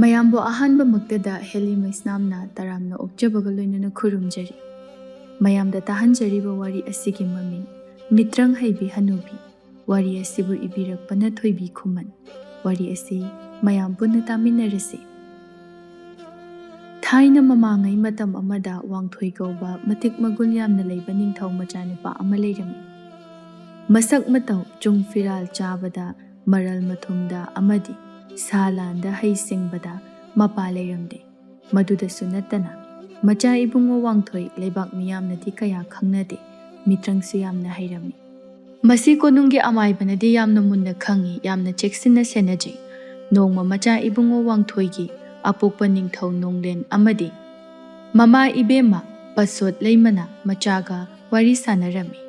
ꯃꯌꯥꯝꯕꯨ ꯑꯍꯥꯟꯕ ꯃꯛꯇꯗ ꯍꯦꯂꯤ ꯃꯩꯁꯅꯥꯝꯅ ꯇꯔꯥꯝꯅ ꯑꯣꯛꯆꯕꯒ ꯂꯣꯏꯅꯅ ꯈꯨꯔꯨꯝꯖꯔꯤ꯫ ꯃꯌꯥꯝꯗ ꯇꯥꯍꯟꯖꯔꯤꯕ ꯋꯥꯔꯤ ꯑꯁꯤꯒꯤ ꯃꯃꯤꯡ ꯃꯤꯇ꯭ꯔꯪ ꯍꯩꯕꯤ ꯍꯅꯨꯕꯤ꯫ ꯋꯥꯔꯤ ꯑꯁꯤꯕꯨ ꯏꯕꯤꯔꯛꯄꯅ ꯊꯣꯏꯕꯤ ꯈꯨꯃꯟ꯫ ꯋꯥꯔꯤ ꯑꯁꯤ ꯃꯌꯥꯝ ꯄꯨꯟꯅ ꯇꯥꯃꯤꯟꯅꯔꯁꯤ꯫ ꯊꯥꯏꯅ ꯃꯃꯥꯡꯉꯩ ꯃꯇꯝ ꯑꯃꯗ ꯋꯥꯡꯊꯣꯏ ꯀꯧꯕ ꯃꯇꯤꯛ ꯃꯒꯨꯟ ꯌꯥꯝꯅ ꯂꯩꯕ ꯅꯤꯡꯊꯧ ꯃꯆꯥꯅꯨꯄꯥ ꯑꯃ ꯂꯩꯔꯝꯃꯤ꯫ ꯃꯁꯛ ꯃꯇꯧ ꯆꯨꯡ ꯐꯤꯔꯥꯜ ꯆꯥꯕꯗ ꯃꯔꯜ ꯃꯊꯨꯝꯗ ꯑꯃꯗꯤ ꯁꯥ ꯂꯥꯟꯗ ꯍꯩꯁꯤꯡꯕꯗ ꯃꯄꯥ ꯂꯩꯔꯝꯗꯦ꯫ ꯃꯗꯨꯗꯁꯨ ꯅꯠꯇꯅ ꯃꯆꯥ ꯏꯕꯨꯡꯉꯣ ꯋꯥꯡꯊꯣꯏ ꯂꯩꯕꯥꯛ ꯃꯤꯌꯥꯝꯅꯗꯤ ꯀꯌꯥ ꯈꯪꯅꯗꯦ, ꯃꯤꯇ꯭ꯔꯪꯁꯨ ꯌꯥꯝꯅ ꯍꯩꯔꯝꯃꯤ꯫ ꯃꯁꯤ ꯀꯣꯅꯨꯡꯒꯤ ꯑꯃꯥꯏꯕꯅꯗꯤ ꯌꯥꯝꯅ ꯃꯨꯟꯅ ꯈꯪꯉꯤ, ꯌꯥꯝꯅ ꯆꯦꯛꯁꯤꯟꯅ ꯁꯦꯟꯅꯖꯩ꯫ ꯅꯣꯡꯃ ꯃꯆꯥ ꯏꯕꯨꯡꯉꯣ ꯋꯥꯡꯊꯣꯏꯒꯤ ꯑꯄꯣꯛꯄ ꯅꯤꯡꯊꯧ ꯅꯣꯡꯂꯦꯟ ꯑꯃꯗꯤ ꯃꯃꯥ ꯏꯕꯦꯝꯃ ꯄꯁꯣꯠ ꯂꯩꯃꯅ ꯃꯆꯥꯒ ꯋꯥꯔꯤ ꯁꯥꯟꯅꯔꯝꯃꯤ꯫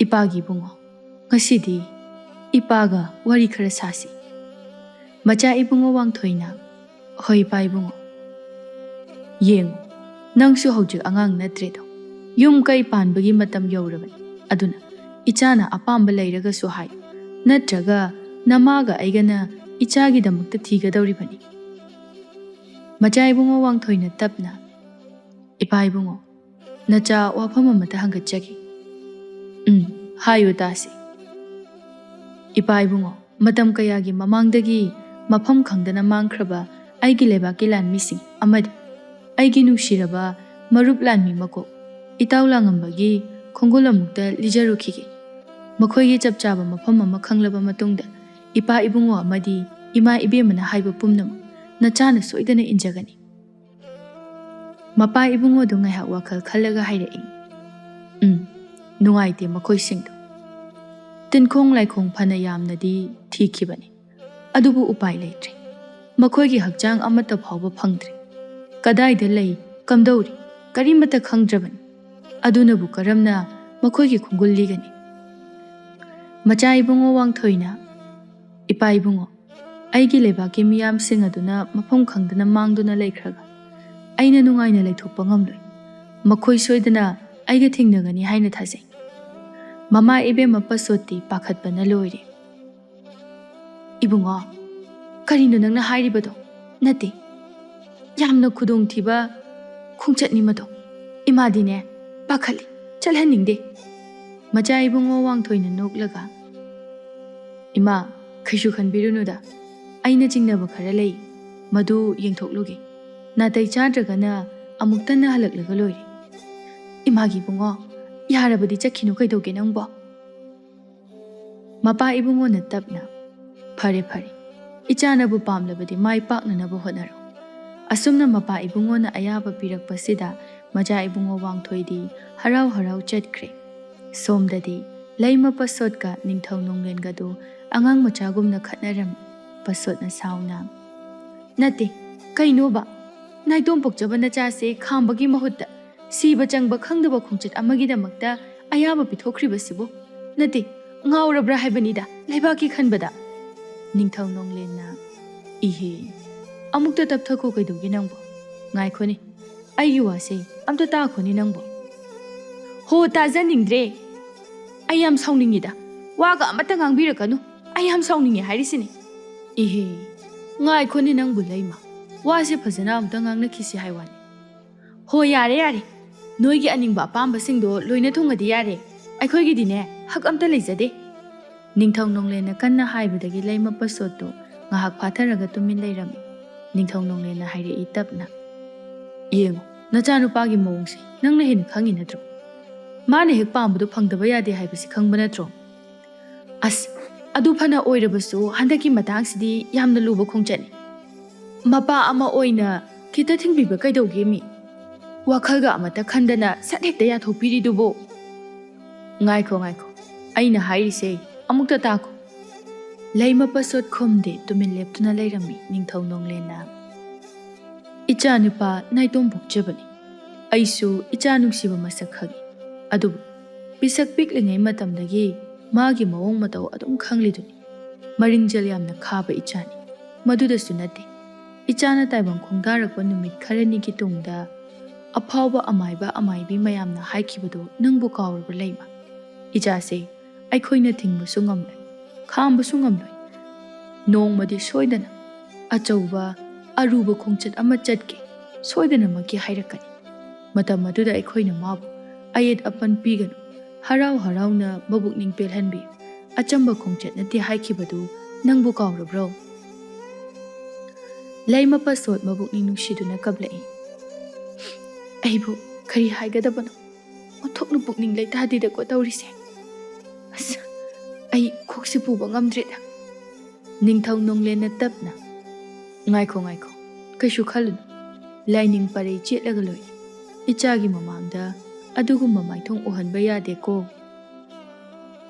"ꯏꯄꯥꯒꯤ ꯏꯕꯨꯡꯉꯣ, ꯉꯁꯤꯗꯤ ꯏꯄꯥꯒ ꯋꯥꯔꯤ ꯈꯔ ꯁꯥꯁꯤ"꯫ ꯃꯆꯥ ꯏꯕꯨꯡꯉꯣ ꯋꯥꯡꯊꯣꯏꯅ "ꯍꯣꯏ ꯏꯄꯥ ꯏꯕꯨꯡꯉꯣ, ꯌꯦꯡꯉꯨ, ꯅꯪꯁꯨ ꯍꯧꯖꯤꯛ ꯑꯉꯥꯡ ꯅꯠꯇ꯭ꯔꯦꯗꯣ, ꯌꯨꯝ ꯀꯩ ꯄꯥꯟꯕꯒꯤ ꯃꯇꯝ ꯌꯧꯔꯕꯅꯤ꯫ ꯑꯗꯨꯅ ꯏꯆꯥꯅ ꯑꯄꯥꯝꯕ ꯂꯩꯔꯒꯁꯨ ꯍꯥꯏꯌꯨ, ꯅꯠꯇ꯭ꯔꯒ ꯅꯃꯥꯒ ꯑꯩꯒꯅ ꯏꯆꯥꯒꯤꯗꯃꯛꯇ ꯊꯤꯒꯗꯧꯔꯤꯕꯅꯤ"꯫ ꯃꯆꯥ ꯏꯕꯨꯡꯉꯣ ꯋꯥꯡꯊꯣꯏꯅ ꯇꯞꯅ "ꯏꯄꯥ ꯏꯕꯨꯡꯉꯣ, ꯅꯆꯥ ꯋꯥꯐꯝ ꯑꯃꯇ ꯍꯪꯒꯠꯆꯒꯦ"꯫ "ꯍꯥꯏꯌꯨ ꯇꯥꯁꯤ"꯫ "ꯏꯄꯥ ꯏꯕꯨꯡꯉꯣ, ꯃꯇꯝ ꯀꯌꯥꯒꯤ ꯃꯃꯥꯡꯗꯒꯤ ꯃꯐꯝ ꯈꯪꯗꯅ ꯃꯥꯡꯈ꯭ꯔꯕ ꯑꯩꯒꯤ ꯂꯩꯕꯥꯛꯀꯤ ꯂꯥꯟꯃꯤꯁꯤꯡ ꯑꯃꯗꯤ ꯑꯩꯒꯤ ꯅꯨꯡꯁꯤꯔꯕ ꯃꯔꯨꯞ ꯂꯥꯟꯃꯤ ꯃꯀꯣꯛ ꯏꯇꯥꯎ ꯂꯥꯡꯉꯝꯕꯒꯤ ꯈꯣꯡꯒꯨꯜ ꯑꯃꯨꯛꯇ ꯂꯤꯖꯔꯨꯈꯤꯒꯦ꯫ ꯃꯈꯣꯏꯒꯤ ꯆꯞ ꯆꯥꯕ ꯃꯐꯝ ꯑꯃ ꯈꯪꯂꯕ ꯃꯇꯨꯡꯗ ꯏꯄꯥ ꯏꯕꯨꯡꯉꯣ ꯑꯃꯗꯤ ꯏꯃꯥ ꯏꯕꯦꯝꯃꯅ ꯍꯥꯏꯕ ꯄꯨꯝꯅꯃꯛ ꯅꯆꯥꯅ ꯁꯣꯏꯗꯅ ꯏꯟꯖꯒꯅꯤ"꯫ ꯃꯄꯥ ꯏꯕꯨꯡꯉꯣꯗꯨ ꯉꯥꯏꯍꯥꯛ ꯋꯥꯈꯜ ꯈꯜꯂꯒ ꯍꯥꯏꯔꯛꯏ꯫ "ꯅꯨꯡꯉꯥꯏꯇꯦ ꯃꯈꯣꯏꯁꯤꯡꯗꯣ. ꯇꯤꯟꯈꯣꯡ ꯂꯥꯏꯈꯣꯡ ꯐꯅ ꯌꯥꯝꯅꯗꯤ ꯊꯤꯈꯤꯕꯅꯤ, ꯑꯗꯨꯕꯨ ꯎꯄꯥꯏ ꯂꯩꯇ꯭ꯔꯦ꯫ ꯃꯈꯣꯏꯒꯤ ꯍꯛꯆꯥꯡ ꯑꯃꯠꯇ ꯐꯥꯎꯕ ꯐꯪꯗ꯭ꯔꯦ꯫ ꯀꯗꯥꯏꯗ ꯂꯩ, ꯀꯝꯗꯧꯔꯤ, ꯀꯔꯤꯃꯠꯇ ꯈꯪꯗ꯭ꯔꯕꯅꯤ꯫ ꯑꯗꯨꯅꯕꯨ ꯀꯔꯝꯅ ꯃꯈꯣꯏꯒꯤ ꯈꯣꯡꯒꯨꯜ ꯂꯤꯒꯅꯤ"꯫ ꯃꯆꯥ ꯏꯕꯨꯡꯉꯣ ꯋꯥꯡꯊꯣꯏꯅ "ꯏꯄꯥ ꯏꯕꯨꯡꯉꯣ, ꯑꯩꯒꯤ ꯂꯩꯕꯥꯛꯀꯤ ꯃꯤꯌꯥꯝꯁꯤꯡ ꯑꯗꯨꯅ ꯃꯐꯝ ꯈꯪꯗꯅ ꯃꯥꯡꯗꯨꯅ ꯂꯩꯈ꯭ꯔꯒ ꯑꯩꯅ ꯅꯨꯡꯉꯥꯏꯅ ꯂꯩꯊꯣꯛꯄ ꯉꯝꯂꯣꯏ꯫ ꯃꯈꯣꯏ ꯁꯣꯏꯗꯅ ꯑꯩꯒ ꯊꯦꯡꯅꯒꯅꯤ ꯍꯥꯏꯅ ꯊꯥꯖꯩ"꯫ ꯃꯃꯥ ꯏꯕꯦꯝꯃ ꯄꯁꯣꯠꯇꯤ ꯄꯥꯈꯠꯄꯅ ꯂꯣꯏꯔꯦ꯫ "ꯏꯕꯨꯡꯉꯣ, ꯀꯔꯤꯅꯣ ꯅꯪꯅ ꯍꯥꯏꯔꯤꯕꯗꯣ? ꯅꯠꯇꯦ, ꯌꯥꯝꯅ ꯈꯨꯗꯣꯡꯊꯤꯕ ꯈꯣꯡꯆꯠꯅꯤ ꯃꯗꯣ. ꯏꯃꯥꯗꯤꯅꯦ ꯄꯥꯈꯠꯂꯤ, ꯆꯠꯍꯟꯅꯤꯡꯗꯦ"꯫ ꯃꯆꯥ ꯏꯕꯨꯡꯉꯣ ꯋꯥꯡꯊꯣꯏꯅ ꯅꯣꯛꯂꯒ "ꯏꯃꯥ, ꯀꯩꯁꯨ ꯈꯟꯕꯤꯔꯨꯅꯨꯗ. ꯑꯩꯅ ꯆꯤꯡꯅꯕ ꯈꯔ ꯂꯩ, ꯃꯗꯨ ꯌꯦꯡꯊꯣꯛꯂꯨꯒꯦ. ꯅꯥꯇꯩ ꯆꯥꯗ꯭ꯔꯒꯅ ꯑꯃꯨꯛꯇꯟꯅ ꯍꯜꯂꯛꯂꯒ ꯂꯣꯏꯔꯦ". "ꯏꯃꯥꯒꯤ ꯏꯕꯨꯡꯉꯣ, ꯌꯥꯔꯕꯗꯤ ꯆꯠꯈꯤꯅꯨ ꯀꯩꯗꯧꯒꯦ ꯅꯪꯕꯣ"꯫ ꯃꯄꯥ ꯏꯕꯨꯡꯉꯣꯅ ꯇꯞꯅ "ꯐꯔꯦ ꯐꯔꯦ, ꯏꯆꯥꯅꯕꯨ ꯄꯥꯝꯂꯕꯗꯤ ꯃꯥꯏ ꯄꯥꯛꯅꯅꯕ ꯍꯣꯠꯅꯔꯣ". ꯑꯁꯨꯝꯅ ꯃꯄꯥ ꯏꯕꯨꯡꯉꯣꯅ ꯑꯌꯥꯕ ꯄꯤꯔꯛꯄꯁꯤꯗ ꯃꯆꯥ ꯏꯕꯨꯡꯉꯣ ꯋꯥꯡꯊꯣꯏꯗꯤ ꯍꯔꯥꯎ ꯍꯔꯥꯎ ꯆꯠꯈ꯭ꯔꯦ꯫ ꯁꯣꯝꯗꯗꯤ ꯂꯩꯃ ꯄꯁꯣꯠꯀ ꯅꯤꯡꯊꯧ ꯅꯣꯡꯂꯦꯟꯒꯗꯨ ꯑꯉꯥꯡ ꯃꯆꯥꯒꯨꯝꯅ ꯈꯠꯅꯔꯝꯃꯤ꯫ ꯄꯁꯣꯠꯅ ꯁꯥꯎꯅ "ꯅꯠꯇꯦ, ꯀꯩꯅꯣꯕ, ꯅꯥꯏꯇꯣꯝ ꯄꯣꯛꯆꯕ ꯅꯆꯥꯁꯦ ꯈꯥꯝꯕꯒꯤ ꯃꯍꯨꯠꯇ ꯁꯤꯕ ꯆꯪꯕ ꯈꯪꯗꯕ ꯈꯣꯡꯆꯠ ꯑꯃꯒꯤꯗꯃꯛꯇ ꯑꯌꯥꯕ ꯄꯤꯊꯣꯛꯈ꯭ꯔꯤꯕꯁꯤꯕꯨ? ꯅꯠꯇꯦ, ꯉꯥꯎꯔꯕ꯭ꯔꯥ ꯍꯥꯏꯕꯅꯤꯗ ꯂꯩꯕꯥꯛꯀꯤ ꯈꯟꯕꯗ". ꯅꯤꯡꯊꯧ ꯅꯣꯡꯂꯦꯟꯅ "ꯏꯍꯦ, ꯑꯃꯨꯛꯇ ꯇꯞꯊꯈꯣ ꯀꯩꯗꯧꯒꯦ ꯅꯪꯕꯣ? ꯉꯥꯏꯈꯣꯅꯦ, ꯑꯩꯒꯤ ꯋꯥꯁꯦ ꯑꯝꯇ ꯇꯥꯈꯣꯅꯦ ꯅꯪꯕꯣ". "ꯍꯣ, ꯇꯥꯖꯅꯤꯡꯗ꯭ꯔꯦ. ꯑꯩ ꯌꯥꯝ ꯁꯥꯎꯅꯤꯡꯉꯤꯗ. ꯋꯥꯒ ꯑꯃꯠꯇ ꯉꯥꯡꯕꯤꯔꯛꯀꯅꯨ. ꯑꯩ ꯌꯥꯝ ꯁꯥꯎꯅꯤꯡꯉꯦ ꯍꯥꯏꯔꯤꯁꯤꯅꯤ". "ꯏꯍꯦ, ꯉꯥꯏꯈꯣꯅꯦ ꯅꯪꯕꯨ ꯂꯩꯃ, ꯋꯥꯁꯦ ꯐꯖꯅ ꯑꯝꯇ ꯉꯥꯡꯅꯈꯤꯁꯤ ꯍꯥꯏ ꯋꯥꯅꯤ". "ꯍꯣ, ꯌꯥꯔꯦ ꯌꯥꯔꯦ. ꯅꯣꯏꯒꯤ ꯑꯅꯤꯡꯕ ꯑꯄꯥꯝꯕꯁꯤꯡꯗꯣ ꯂꯣꯏꯅ ꯊꯨꯡꯉꯗꯤ ꯌꯥꯔꯦ. ꯑꯩꯈꯣꯏꯒꯤꯗꯤꯅꯦ ꯍꯛ ꯑꯝꯇ ꯂꯩꯖꯗꯦ". ꯅꯤꯡꯊꯧ ꯅꯣꯡꯂꯦꯟꯅ ꯀꯟꯅ ꯍꯥꯏꯕꯗꯒꯤ ꯂꯩꯃ ꯄꯁꯣꯠꯇꯨ ꯉꯥꯏꯍꯥꯛ ꯐꯥꯊꯔꯒ ꯇꯨꯃꯤꯟ ꯂꯩꯔꯝꯃꯤ꯫ ꯅꯤꯡꯊꯧ ꯅꯣꯡꯂꯦꯟꯅ ꯍꯥꯏꯔꯛꯏ ꯇꯞꯅ "ꯌꯦꯡꯉꯨ, ꯅꯆꯥꯅꯨꯄꯥꯒꯤ ꯃꯑꯣꯡꯁꯦ ꯅꯪꯅ ꯍꯦꯟꯅ ꯈꯪꯉꯤ ꯅꯠꯇ꯭ꯔꯣ? ꯃꯥꯅ ꯍꯦꯛ ꯄꯥꯝꯕꯗꯣ ꯐꯪꯗꯕ ꯌꯥꯗꯦ ꯍꯥꯏꯕꯁꯤ ꯈꯪꯕ ꯅꯠꯇ꯭ꯔꯣ? ꯑꯁ, ꯑꯗꯨ ꯐꯅ ꯑꯣꯏꯔꯕꯁꯨ ꯍꯟꯗꯛꯀꯤ ꯃꯇꯥꯡꯁꯤꯗꯤ ꯌꯥꯝꯅ ꯂꯨꯕ ꯈꯣꯡꯆꯠꯅꯤ. ꯃꯄꯥ ꯑꯃ ꯑꯣꯏꯅ ꯈꯤꯇ ꯊꯤꯡꯕꯤꯕ ꯀꯩꯗꯧꯒꯦ ꯃꯤ? ꯋꯥꯈꯜꯒ ꯑꯃꯠꯇ ꯈꯟꯗꯅ ꯁꯠ ꯍꯦꯛꯇ ꯌꯥꯊꯣꯛꯄꯤꯔꯤꯗꯨꯕꯨ"꯫ "ꯉꯥꯏꯈꯣ ꯉꯥꯏꯈꯣ, ꯑꯩꯅ ꯍꯥꯏꯔꯤꯁꯦ ꯑꯃꯨꯛꯇ ꯇꯥꯈꯣ". ꯂꯩꯃ ꯄꯁꯣꯠ ꯈꯨꯝꯗꯦ, ꯇꯨꯃꯤꯟ ꯂꯦꯞꯇꯨꯅ ꯂꯩꯔꯝꯃꯤ꯫ ꯅꯤꯡꯊꯧ ꯅꯣꯡꯂꯦꯟꯅ "ꯏꯆꯥ ꯅꯨꯄꯥ ꯅꯥꯏꯇꯣꯝ ꯄꯣꯛꯆꯕꯅꯤ. ꯑꯩꯁꯨ ꯏꯆꯥ ꯅꯨꯡꯁꯤꯕ ꯃꯁꯛ ꯈꯪꯏ. ꯑꯗꯨꯕꯨ ꯄꯤꯁꯛ ꯄꯤꯛꯂꯤꯉꯩ ꯃꯇꯝꯗꯒꯤ ꯃꯥꯒꯤ ꯃꯑꯣꯡ ꯃꯇꯧ ꯑꯗꯨꯝ ꯈꯪꯂꯤꯗꯨꯅꯤ. ꯃꯔꯤꯡꯖꯦꯜ ꯌꯥꯝꯅ ꯈꯥꯕ ꯏꯆꯥꯅꯤ. ꯃꯗꯨꯗꯁꯨ ꯅꯠꯇꯦ, ꯏꯆꯥꯅ ꯇꯥꯏꯕꯪ ꯈꯣꯡꯗꯥꯔꯛꯄ ꯅꯨꯃꯤꯠ ꯈꯔꯅꯤꯒꯤ ꯇꯨꯡꯗ ꯑꯐꯥꯎꯕ ꯑꯃꯥꯏꯕ ꯑꯃꯥꯏꯕꯤ ꯃꯌꯥꯝꯅ ꯍꯥꯏꯈꯤꯕꯗꯨ ꯅꯪꯕꯨ ꯀꯥꯎꯔꯕ ꯂꯩꯃ? ꯏꯆꯥꯁꯦ ꯑꯩꯈꯣꯏꯅ ꯊꯤꯡꯕꯁꯨ ꯉꯝꯂꯣꯏ, ꯈꯥꯝꯕꯁꯨ ꯉꯝꯂꯣꯏ. ꯅꯣꯡꯃꯗꯤ ꯁꯣꯏꯗꯅ ꯑꯆꯧꯕ ꯑꯔꯨꯕ ꯈꯣꯡꯆꯠ ꯑꯃ ꯆꯠꯀꯦ ꯁꯣꯏꯗꯅꯃꯛꯀꯤ ꯍꯥꯏꯔꯛꯀꯅꯤ꯫ ꯃꯇꯝ ꯑꯗꯨꯗ ꯑꯩꯈꯣꯏꯅ ꯃꯥꯕꯨ ꯑꯌꯦꯠ ꯑꯄꯟ ꯄꯤꯒꯅꯨ, ꯍꯔꯥꯎ ꯍꯔꯥꯎꯅ ꯃꯕꯨꯛꯅꯤꯡ ꯄꯦꯜꯍꯟꯕꯤꯌꯨ꯫ ꯑꯆꯝꯕ ꯈꯣꯡꯆꯠ ꯅꯠꯇꯦ ꯍꯥꯏꯈꯤꯕꯗꯨ ꯅꯪꯕꯨ ꯀꯥꯎꯔꯕ꯭ꯔꯣ? ꯂꯩꯃꯄꯠꯁꯣꯠ ꯃꯕꯨꯛꯅꯤꯡ ꯅꯨꯡꯁꯤꯗꯨꯅ ꯀꯞꯂꯛꯏ꯫ ꯑꯩꯕꯨ ꯀꯔꯤ ꯍꯥꯏꯒꯗꯕꯅꯣ? ꯑꯣꯟꯊꯣꯛꯅ ꯄꯨꯛꯅꯤꯡ ꯂꯩꯇꯥꯗꯦꯗꯀꯣ ꯇꯧꯔꯤꯁꯦ꯫ ꯑꯁ, ꯑꯩ ꯀꯣꯛꯁꯤ ꯄꯨꯕ ꯉꯝꯗ꯭ꯔꯦꯗ꯫ ꯅꯤꯡꯊꯧ ꯅꯣꯡꯂꯦꯟꯅ ꯇꯞꯅ, ꯉꯥꯏꯈꯣ ꯉꯥꯏꯈꯣ, ꯀꯩꯁꯨ ꯈꯜꯂꯨꯅꯨ, ꯂꯥꯏꯅꯤꯡ ꯄꯔꯩ ꯆꯦꯠꯂꯒ ꯂꯣꯏꯔꯦ꯫ ꯏꯆꯥꯒꯤ ꯃꯃꯥꯡꯗ ꯑꯗꯨꯒꯨꯝꯕ ꯃꯥꯏꯊꯣꯡ ꯎꯍꯟꯕ ꯌꯥꯗꯦꯀꯣ꯫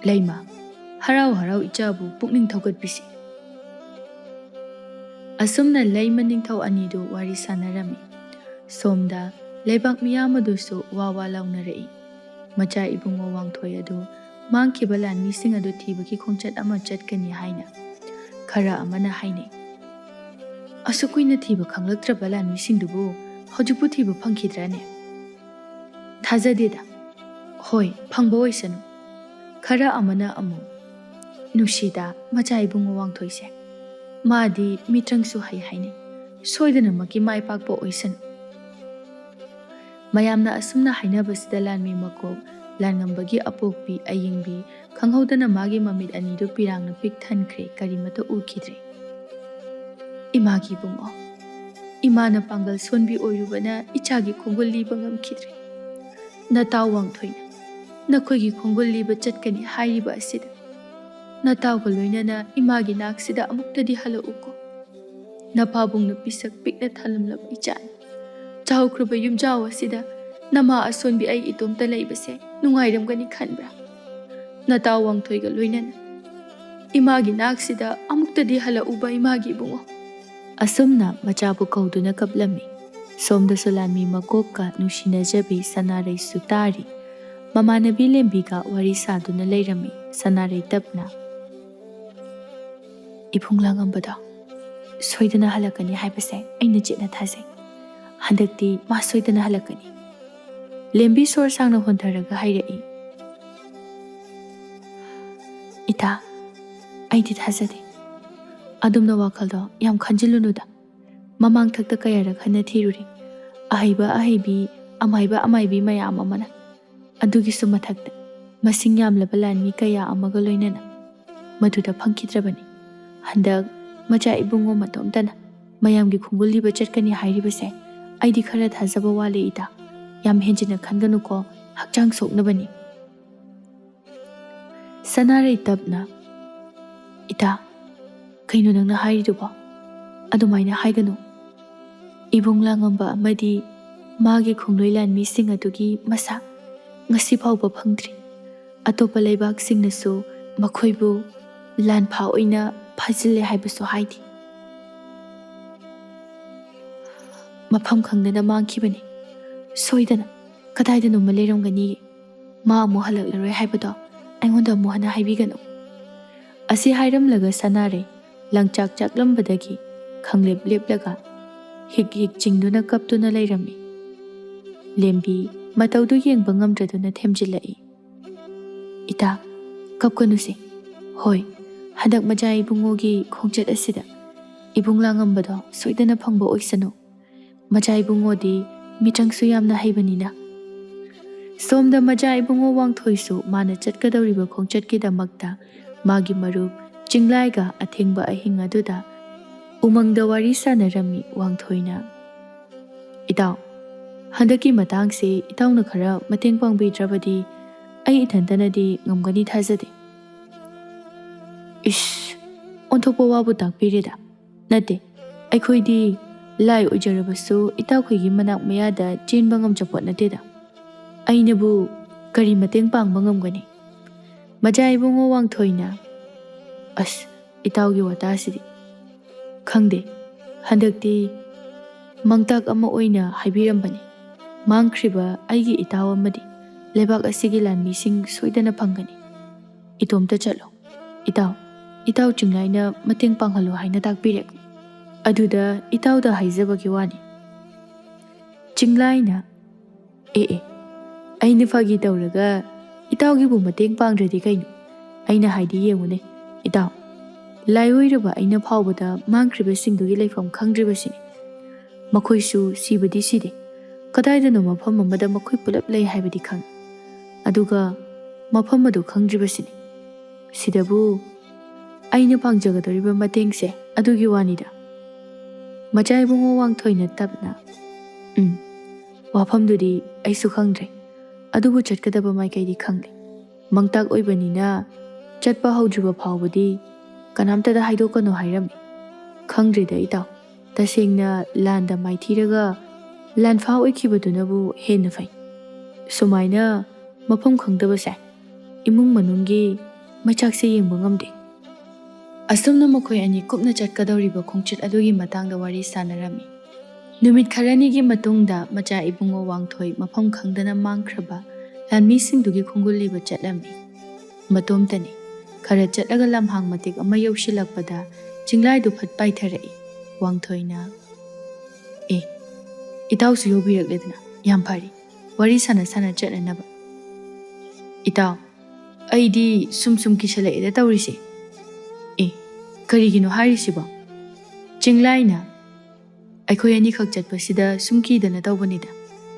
ꯂꯩꯃ, ꯍꯔꯥꯎ ꯍꯔꯥꯎ ꯏꯆꯥꯕꯨ ꯄꯨꯛꯅꯤꯡ ꯊꯧꯒꯠꯄꯤꯁꯤ꯫ ꯑꯁꯨꯝꯅ ꯂꯩꯃ ꯅꯤꯡꯊꯧ ꯑꯅꯤꯗꯨ ꯋꯥꯔꯤ ꯁꯥꯟꯅꯔꯝꯃꯤ꯫ ꯁꯣꯝꯗ ꯂꯩꯕꯥꯛ ꯃꯤꯌꯥꯝ ꯑꯗꯨꯁꯨ ꯋꯥ ꯋꯥ ꯂꯥꯎꯅꯔꯛꯏ꯫ ꯃꯆꯥ ꯏꯕꯨꯡꯉꯣ ꯋꯥꯡꯊꯣꯏ ꯑꯗꯨ ꯃꯥꯡꯈꯤꯕ ꯂꯥꯟꯃꯤꯁꯤꯡ ꯑꯗꯨ ꯊꯤꯕꯒꯤ ꯈꯣꯡꯆꯠ ꯑꯃ ꯆꯠꯀꯅꯤ ꯍꯥꯏꯅ ꯈꯔ ꯑꯃꯅ ꯍꯥꯏꯅꯩ꯫ ꯑꯁꯨꯛ ꯀꯨꯏꯅ ꯊꯤꯕ ꯈꯪꯂꯛꯇ꯭ꯔꯕ ꯂꯥꯟꯃꯤꯁꯤꯡꯗꯨꯕꯨ ꯍꯧꯖꯤꯛꯄꯨ ꯊꯤꯕ ꯐꯪꯈꯤꯗ꯭ꯔꯅꯦ? ꯊꯥꯖꯗꯦꯗ꯫ ꯍꯣꯏ, ꯐꯪꯕ ꯑꯣꯏꯁꯅꯨ꯫ ꯈꯔ ꯑꯃꯅ ꯑꯃꯨꯛ, ꯅꯨꯡꯁꯤꯗ ꯃꯆꯥ ꯏꯕꯨꯡꯉꯣ ꯋꯥꯡꯊꯣꯏꯁꯦ, ꯃꯥꯗꯤ ꯃꯤꯇ꯭ꯔꯪꯁꯨ ꯍꯩ ꯍꯥꯏꯅꯩ, ꯁꯣꯏꯗꯅꯃꯛꯀꯤ ꯃꯥꯏ ꯄꯥꯛꯄ ꯑꯣꯏꯁꯅꯨ꯫ ꯃꯌꯥꯝꯅ ꯑꯁꯨꯝꯅ ꯍꯥꯏꯅꯕꯁꯤꯗ ꯂꯥꯟꯃꯤ ꯃꯀꯣꯛ ꯂꯥꯟꯉꯝꯕꯒꯤ ꯑꯄꯣꯛꯄꯤ ꯑꯌꯤꯡꯕꯤ ꯈꯪꯍꯧꯗꯅ ꯃꯥꯒꯤ ꯃꯃꯤꯠ ꯑꯅꯤꯗꯨ ꯄꯤꯔꯥꯡꯅ ꯄꯤꯛ ꯊꯟꯈ꯭ꯔꯦ, ꯀꯔꯤꯃꯠꯇ ꯎꯈꯤꯗ꯭ꯔꯦ꯫ ꯏꯃꯥꯒꯤ ꯏꯕꯨꯡꯉꯣ, ꯏꯃꯥꯅ ꯄꯥꯡꯒꯜ ꯁꯣꯟꯕꯤ ꯑꯣꯏꯔꯨꯕꯅ ꯏꯆꯥꯒꯤ ꯈꯣꯡꯒꯨꯜ ꯂꯤꯕ ꯉꯝꯈꯤꯗ꯭ꯔꯦ꯫ ꯅꯇꯥꯎ ꯋꯥꯡꯊꯣꯏꯅ ꯅꯈꯣꯏꯒꯤ ꯈꯣꯡꯒꯨꯜ ꯂꯤꯕ ꯆꯠꯀꯅꯤ ꯍꯥꯏꯔꯤꯕ ꯑꯁꯤꯗ ꯅꯇꯥꯎꯒ ꯂꯣꯏꯅꯅ ꯏꯃꯥꯒꯤ ꯅꯥꯛꯁꯤꯗ ꯑꯃꯨꯛꯇꯗꯤ ꯍꯜꯂꯛꯎꯀꯣ꯫ ꯅꯄꯥꯕꯨꯡꯅ ꯄꯤꯁꯛ ꯄꯤꯛꯅ ꯊꯜꯂꯝꯂꯕ ꯏꯆꯥꯅꯤ꯫ ꯆꯥꯎꯈ꯭ꯔꯕ ꯌꯨꯝꯖꯥꯎ ꯑꯁꯤꯗ ꯅꯃꯥ ꯑꯁꯣꯟꯕꯤ ꯑꯩ ꯏꯇꯣꯝꯇ ꯂꯩꯕꯁꯦ ꯅꯨꯡꯉꯥꯏꯔꯝꯒꯅꯤ ꯈꯟꯕ꯭ꯔꯥ? ꯅꯇꯥꯎ ꯋꯥꯡꯊꯣꯏꯒ ꯂꯣꯏꯅꯅ ꯏꯃꯥꯒꯤ ꯅꯥꯛꯁꯤꯗ ꯑꯃꯨꯛꯇꯗꯤ ꯍꯜꯂꯛꯎꯕ ꯏꯃꯥꯒꯤ ꯏꯕꯨꯡꯉꯣ꯫ ꯑꯁꯨꯝꯅ ꯃꯆꯥꯕꯨ ꯀꯧꯗꯨꯅ ꯀꯞꯂꯝꯃꯤ꯫ ꯁꯣꯝꯗꯁꯨ ꯂꯥꯟꯃꯤ ꯃꯀꯣꯛꯀ ꯅꯨꯡꯁꯤꯅꯖꯕꯤ ꯁꯅꯥꯔꯩꯁꯨ ꯇꯥꯔꯤ꯫ ꯃꯃꯥꯟꯅꯕꯤ ꯂꯦꯝꯕꯤꯒ ꯋꯥꯔꯤ ꯁꯥꯗꯨꯅ ꯂꯩꯔꯝꯃꯤ꯫ ꯁꯅꯥꯔꯩ ꯇꯞꯅ, ꯏꯕꯨꯡ ꯂꯥꯡꯉꯝꯕꯗꯣ ꯁꯣꯏꯗꯅ ꯍꯜꯂꯛꯀꯅꯤ ꯍꯥꯏꯕꯁꯦ ꯑꯩꯅ ꯆꯦꯠꯅ ꯊꯥꯖꯩ꯫ ꯍꯟꯗꯛꯇꯤ ꯃꯥ ꯁꯣꯏꯗꯅ ꯍꯜꯂꯛꯀꯅꯤ꯫ ꯂꯦꯝꯕꯤ ꯁꯣꯔ ꯁꯥꯡꯅ ꯍꯣꯟꯊꯔꯒ ꯍꯥꯏꯔꯛꯏ꯫ ꯏꯇꯥ, ꯑꯩꯗꯤ ꯊꯥꯖꯗꯦ꯫ ꯑꯗꯨꯝꯅ ꯋꯥꯈꯜꯗꯣ ꯌꯥꯝ ꯈꯟꯖꯤꯜꯂꯨꯅꯨꯗ꯫ ꯃꯃꯥꯡ ꯊꯛꯇ ꯀꯌꯥꯔꯛ ꯍꯟꯅ ꯊꯤꯔꯨꯔꯦ, ꯑꯍꯩꯕ ꯑꯍꯩꯕꯤ, ꯑꯃꯥꯏꯕ ꯑꯃꯥꯏꯕꯤ ꯃꯌꯥꯝ ꯑꯃꯅ꯫ ꯑꯗꯨꯒꯤꯁꯨ ꯃꯊꯛꯇ ꯃꯁꯤꯡ ꯌꯥꯝꯂꯕ ꯂꯥꯟꯃꯤ ꯀꯌꯥ ꯑꯃꯒ ꯂꯣꯏꯅꯅ ꯃꯗꯨꯗ ꯐꯪꯈꯤꯗ꯭ꯔꯕꯅꯤ꯫ ꯍꯟꯗꯛ ꯃꯆꯥ ꯏꯕꯨꯡꯉꯣ ꯃꯇꯣꯝꯇꯅ ꯃꯌꯥꯝꯒꯤ ꯈꯣꯡꯒꯨꯜ ꯂꯤꯕ ꯆꯠꯀꯅꯤ ꯍꯥꯏꯔꯤꯕꯁꯦ ꯑꯩꯗꯤ ꯈꯔ ꯊꯥꯖꯕ ꯋꯥꯠꯂꯦ ꯏꯇꯥ꯫ ꯌꯥꯝ ꯍꯦꯟꯖꯤꯟꯅ ꯈꯟꯒꯅꯨꯀꯣ, ꯍꯛꯆꯥꯡ ꯁꯣꯛꯅꯕꯅꯤ꯫ ꯁꯅꯥꯔꯩ ꯇꯞꯅ, ꯏꯇꯥ, ꯀꯩꯅꯣ ꯅꯪꯅ ꯍꯥꯏꯔꯤꯗꯨꯕꯣ? ꯑꯗꯨꯃꯥꯏꯅ ꯍꯥꯏꯒꯅꯨ꯫ ꯏꯕꯨꯡ ꯂꯥꯡꯉꯝꯕ ꯑꯃꯗꯤ ꯃꯥꯒꯤ ꯈꯣꯡꯂꯣꯏ ꯂꯥꯟꯃꯤꯁꯤꯡ ꯑꯗꯨꯒꯤ ꯃꯁꯥ ꯉꯁꯤ ꯐꯥꯎꯕ ꯐꯪꯗ꯭ꯔꯤ꯫ ꯑꯇꯣꯞꯄ ꯂꯩꯕꯥꯛꯁꯤꯡꯅꯁꯨ ꯃꯈꯣꯏꯕꯨ ꯂꯥꯟꯐꯥ ꯑꯣꯏꯅ ꯐꯥꯖꯤꯜꯂꯦ ꯍꯥꯏꯕꯁꯨ ꯍꯥꯏꯗꯦ꯫ ꯃꯐꯝ ꯈꯪꯗꯅ ꯃꯥꯡꯈꯤꯕꯅꯤ꯫ ꯁꯣꯏꯗꯅ ꯀꯗꯥꯏꯗꯅꯣꯃ ꯂꯩꯔꯝꯒꯅꯤꯌꯦ꯫ ꯃꯥ ꯑꯃꯨꯛ ꯍꯜꯂꯛꯂꯔꯣꯏ ꯍꯥꯏꯕꯗꯣ ꯑꯩꯉꯣꯟꯗ ꯑꯃꯨꯛ ꯍꯟꯅ ꯍꯥꯏꯕꯤꯒꯅꯨ꯫ ꯑꯁꯤ ꯍꯥꯏꯔꯝꯂꯒ ꯁꯅꯥꯔꯩ ꯂꯪꯆꯥꯛ ꯆꯥꯛꯂꯝꯕꯗꯒꯤ ꯈꯪꯂꯦꯞ ꯂꯦꯞꯂꯒ ꯍꯤꯛ ꯍꯤꯛ ꯆꯤꯡꯗꯨꯅ ꯀꯞꯇꯨꯅ ꯂꯩꯔꯝꯃꯤ꯫ ꯂꯦꯝꯕꯤ ꯃꯇꯧꯗꯨ ꯌꯦꯡꯕ ꯉꯝꯗ꯭ꯔꯗꯨꯅ ꯊꯦꯝꯖꯤꯜꯂꯛꯏ꯫ ꯏꯇꯥ, ꯀꯞꯀꯅꯨꯁꯦ꯫ ꯍꯣꯏ, ꯍꯟꯗꯛ ꯃꯆꯥ ꯏꯕꯨꯡꯉꯣꯒꯤ ꯈꯣꯡꯆꯠ ꯑꯁꯤꯗ ꯏꯕꯨꯡ ꯂꯥꯡꯉꯝꯕꯗꯣ ꯁꯣꯏꯗꯅ ꯐꯪꯕ ꯑꯣꯏꯁꯅꯨ꯫ ꯃꯆꯥ ꯏꯕꯨꯡꯉꯣꯗꯤ ꯃꯤꯇ꯭ꯔꯪꯁꯨ ꯌꯥꯝꯅ ꯍꯩꯕꯅꯤꯅ꯫ ꯁꯣꯝꯗ ꯃꯆꯥ ꯏꯕꯨꯡꯉꯣ ꯋꯥꯡꯊꯣꯏꯁꯨ ꯃꯥꯅ ꯆꯠꯀꯗꯧꯔꯤꯕ ꯈꯣꯡꯆꯠꯀꯤꯗꯃꯛꯇ ꯃꯥꯒꯤ ꯃꯔꯨꯞ ꯆꯤꯡꯂꯥꯏꯒ ꯑꯊꯦꯡꯕ ꯑꯍꯤꯡ ꯑꯗꯨꯗ ꯎꯃꯪꯗ ꯋꯥꯔꯤ ꯁꯥꯟꯅꯔꯝꯃꯤ꯫ ꯋꯥꯡꯊꯣꯏꯅ, ꯏꯇꯥꯎ, ꯍꯟꯗꯛꯀꯤ ꯃꯇꯥꯡꯁꯤ ꯏꯇꯥꯎꯅ ꯈꯔ ꯃꯇꯦꯡ ꯄꯥꯡꯕꯤꯗ꯭ꯔꯕꯗꯤ ꯑꯩ ꯏꯊꯟꯇꯅꯗꯤ ꯉꯝꯒꯅꯤ ꯊꯥꯖꯗꯦ꯫ ꯏꯁ, ꯑꯣꯟꯊꯣꯛꯄ ꯋꯥꯕꯨ ꯇꯥꯛꯄꯤꯔꯦꯗ꯫ ꯅꯠꯇꯦ, ꯑꯩꯈꯣꯏꯗꯤ ꯂꯥꯏ ꯑꯣꯏꯖꯔꯕꯁꯨ ꯏꯇꯥꯎꯈꯣꯏꯒꯤ ꯃꯅꯥꯛ ꯃꯌꯥꯗ ꯆꯦꯟꯕ ꯉꯝꯖꯄꯣꯠ ꯅꯠꯇꯦꯗ꯫ ꯑꯩꯅꯕꯨ ꯀꯔꯤ ꯃꯇꯦꯡ ꯄꯥꯡꯕ ꯉꯝꯒꯅꯤ? ꯃꯆꯥ ꯏꯕꯨꯡꯉꯣ ꯋꯥꯡꯊꯣꯏꯅ, ꯑꯁ, ꯏꯇꯥꯎꯒꯤ ꯋꯥꯇꯥꯁꯤꯗꯤ ꯈꯪꯗꯦ, ꯍꯟꯗꯛꯇꯤ ꯃꯪꯇꯥꯛ ꯑꯃ ꯑꯣꯏꯅ ꯍꯥꯏꯕꯤꯔꯝꯕꯅꯤ꯫ ꯃꯥꯡꯈ꯭ꯔꯤꯕ ꯑꯩꯒꯤ ꯏꯇꯥꯎ ꯑꯃꯗꯤ ꯂꯩꯕꯥꯛ ꯑꯁꯤꯒꯤ ꯂꯥꯟꯃꯤꯁꯤꯡ ꯁꯣꯏꯗꯅ ꯐꯪꯒꯅꯤ꯫ ꯏꯇꯣꯝꯇ ꯆꯠꯂꯣ꯫ ꯏꯇꯥꯎ ꯆꯤꯡꯂꯥꯏꯅ ꯃꯇꯦꯡ ꯄꯥꯡꯍꯜꯂꯣ ꯍꯥꯏꯅ ꯇꯥꯛꯄꯤꯔꯦ꯫ ꯑꯗꯨꯗ ꯏꯇꯥꯎꯗ ꯍꯥꯏꯖꯕꯒꯤ ꯋꯥꯅꯤ꯫ ꯆꯤꯡꯂꯥꯏꯅ, ꯑꯩꯅ ꯐꯥꯒꯤ ꯇꯧꯔꯒ ꯏꯇꯥꯎꯒꯤꯕꯨ ꯃꯇꯦꯡ ꯄꯥꯡꯗ꯭ꯔꯗꯤ ꯀꯩꯅꯣ? ꯑꯩꯅ ꯍꯥꯏꯗꯤ ꯌꯦꯡꯉꯨꯅꯦ ꯏꯇꯥꯎ, ꯂꯥꯏꯑꯣꯏꯔꯕ ꯑꯩꯅ ꯐꯥꯎꯕꯗ ꯃꯥꯡꯈ꯭ꯔꯤꯕꯁꯤꯡꯗꯨꯒꯤ ꯂꯩꯐꯝ ꯈꯪꯗ꯭ꯔꯤꯕꯁꯤꯅꯤ꯫ ꯃꯈꯣꯏꯁꯨ ꯁꯤꯕꯗꯤ ꯁꯤꯗꯦ, ꯀꯗꯥꯏꯗꯅꯣ ꯃꯐꯝ ꯑꯃꯗ ꯃꯈꯣꯏ ꯄꯨꯂꯞ ꯂꯩ ꯍꯥꯏꯕꯗꯤ ꯈꯪꯏ, ꯑꯗꯨꯒ ꯃꯐꯝ ꯑꯗꯨ ꯈꯪꯗ꯭ꯔꯤꯕꯁꯤꯅꯤ꯫ ꯁꯤꯗꯕꯨ ꯑꯩꯅ ꯄꯥꯡꯖꯒꯗꯧꯔꯤꯕ ꯃꯇꯦꯡꯁꯦ ꯑꯗꯨꯒꯤ ꯋꯥꯅꯤꯗ꯫ ꯃꯆꯥ ꯏꯕꯨꯡꯉꯣ ꯋꯥꯡꯊꯣꯏꯅ ꯇꯞꯅ, ꯋꯥꯐꯝꯗꯨꯗꯤ ꯑꯩꯁꯨ ꯈꯪꯗ꯭ꯔꯦ, ꯑꯗꯨꯕꯨ ꯆꯠꯀꯗꯕ ꯃꯥꯏꯀꯩꯗꯤ ꯈꯪꯂꯦ꯫ ꯃꯪꯇꯥꯛ ꯑꯣꯏꯕꯅꯤꯅ ꯆꯠꯄ ꯍꯧꯗ꯭ꯔꯤꯕ ꯐꯥꯎꯕꯗꯤ ꯀꯅꯥꯝꯇꯗ ꯍꯥꯏꯗꯣꯛꯀꯅꯣ ꯍꯥꯏꯔꯝꯃꯤ꯫ ꯈꯪꯗ꯭ꯔꯦꯗ ꯏꯇꯥꯎ, ꯇꯁꯦꯡꯅ ꯂꯥꯟꯗ ꯃꯥꯏꯊꯤꯔꯒ ꯂꯥꯟꯐꯥ ꯑꯣꯏꯈꯤꯕꯗꯨꯅꯕꯨ ꯍꯦꯟꯅ ꯐꯩ꯫ ꯁꯨꯃꯥꯏꯅ ꯃꯐꯝ ꯈꯪꯗꯕꯁꯦ ꯏꯃꯨꯡ ꯃꯅꯨꯡꯒꯤ ꯃꯩꯆꯥꯛꯁꯦ ꯌꯦꯡꯕ ꯉꯝꯗꯦ꯫ ꯑꯁꯨꯝꯅ ꯃꯈꯣꯏ ꯑꯅꯤ ꯀꯨꯞꯅ ꯆꯠꯀꯗꯧꯔꯤꯕ ꯈꯣꯡꯆꯠ ꯑꯗꯨꯒꯤ ꯃꯇꯥꯡꯗ ꯋꯥꯔꯤ ꯁꯥꯅꯔꯝꯃꯤ꯫ ꯅꯨꯃꯤꯠ ꯈꯔꯅꯤꯒꯤ ꯃꯇꯨꯡꯗ ꯃꯆꯥ ꯏꯕꯨꯡꯉꯣ ꯋꯥꯡꯊꯣꯏ ꯃꯐꯝ ꯈꯪꯗꯅ ꯃꯥꯡꯈ꯭ꯔꯕ ꯂꯥꯟꯃꯤꯁꯤꯡꯗꯨꯒꯤ ꯈꯣꯡꯒꯨꯜ ꯂꯤꯕ ꯆꯠꯂꯝꯃꯤ꯫ ꯃꯇꯣꯝꯇꯅꯤ꯫ ꯈꯔ ꯆꯠꯂꯒ ꯂꯝꯍꯥꯡ ꯃꯇꯦꯛ ꯑꯃ ꯌꯧꯁꯤꯜꯂꯛꯄꯗ ꯆꯤꯡꯂꯥꯏꯗꯨ ꯐꯠ ꯄꯥꯏꯊꯔꯛꯏ꯫ ꯋꯥꯡꯊꯣꯏꯅ, ꯏꯇꯥꯎꯁꯨ ꯌꯧꯕꯤꯔꯛꯂꯦꯗꯅ, ꯌꯥꯝ ꯐꯔꯦ, ꯋꯥꯔꯤ ꯁꯥꯟꯅ ꯁꯥꯟꯅ ꯆꯠꯅꯅꯕ꯫ ꯏꯇꯥꯎ, ꯑꯩꯗꯤ ꯁꯨꯝ ꯀꯤꯁꯜꯂꯛꯑꯦꯗ ꯇꯧꯔꯤꯁꯦ꯫ ꯀꯔꯤꯒꯤꯅꯣ ꯍꯥꯏꯔꯤꯁꯤꯕꯣ? ꯆꯤꯡꯂꯥꯏꯅ, ꯑꯩꯈꯣꯏ ꯑꯅꯤꯈꯛ ꯆꯠꯄꯁꯤꯗ ꯁꯨꯝ ꯀꯤꯗꯅ ꯇꯧꯕꯅꯤꯗ꯫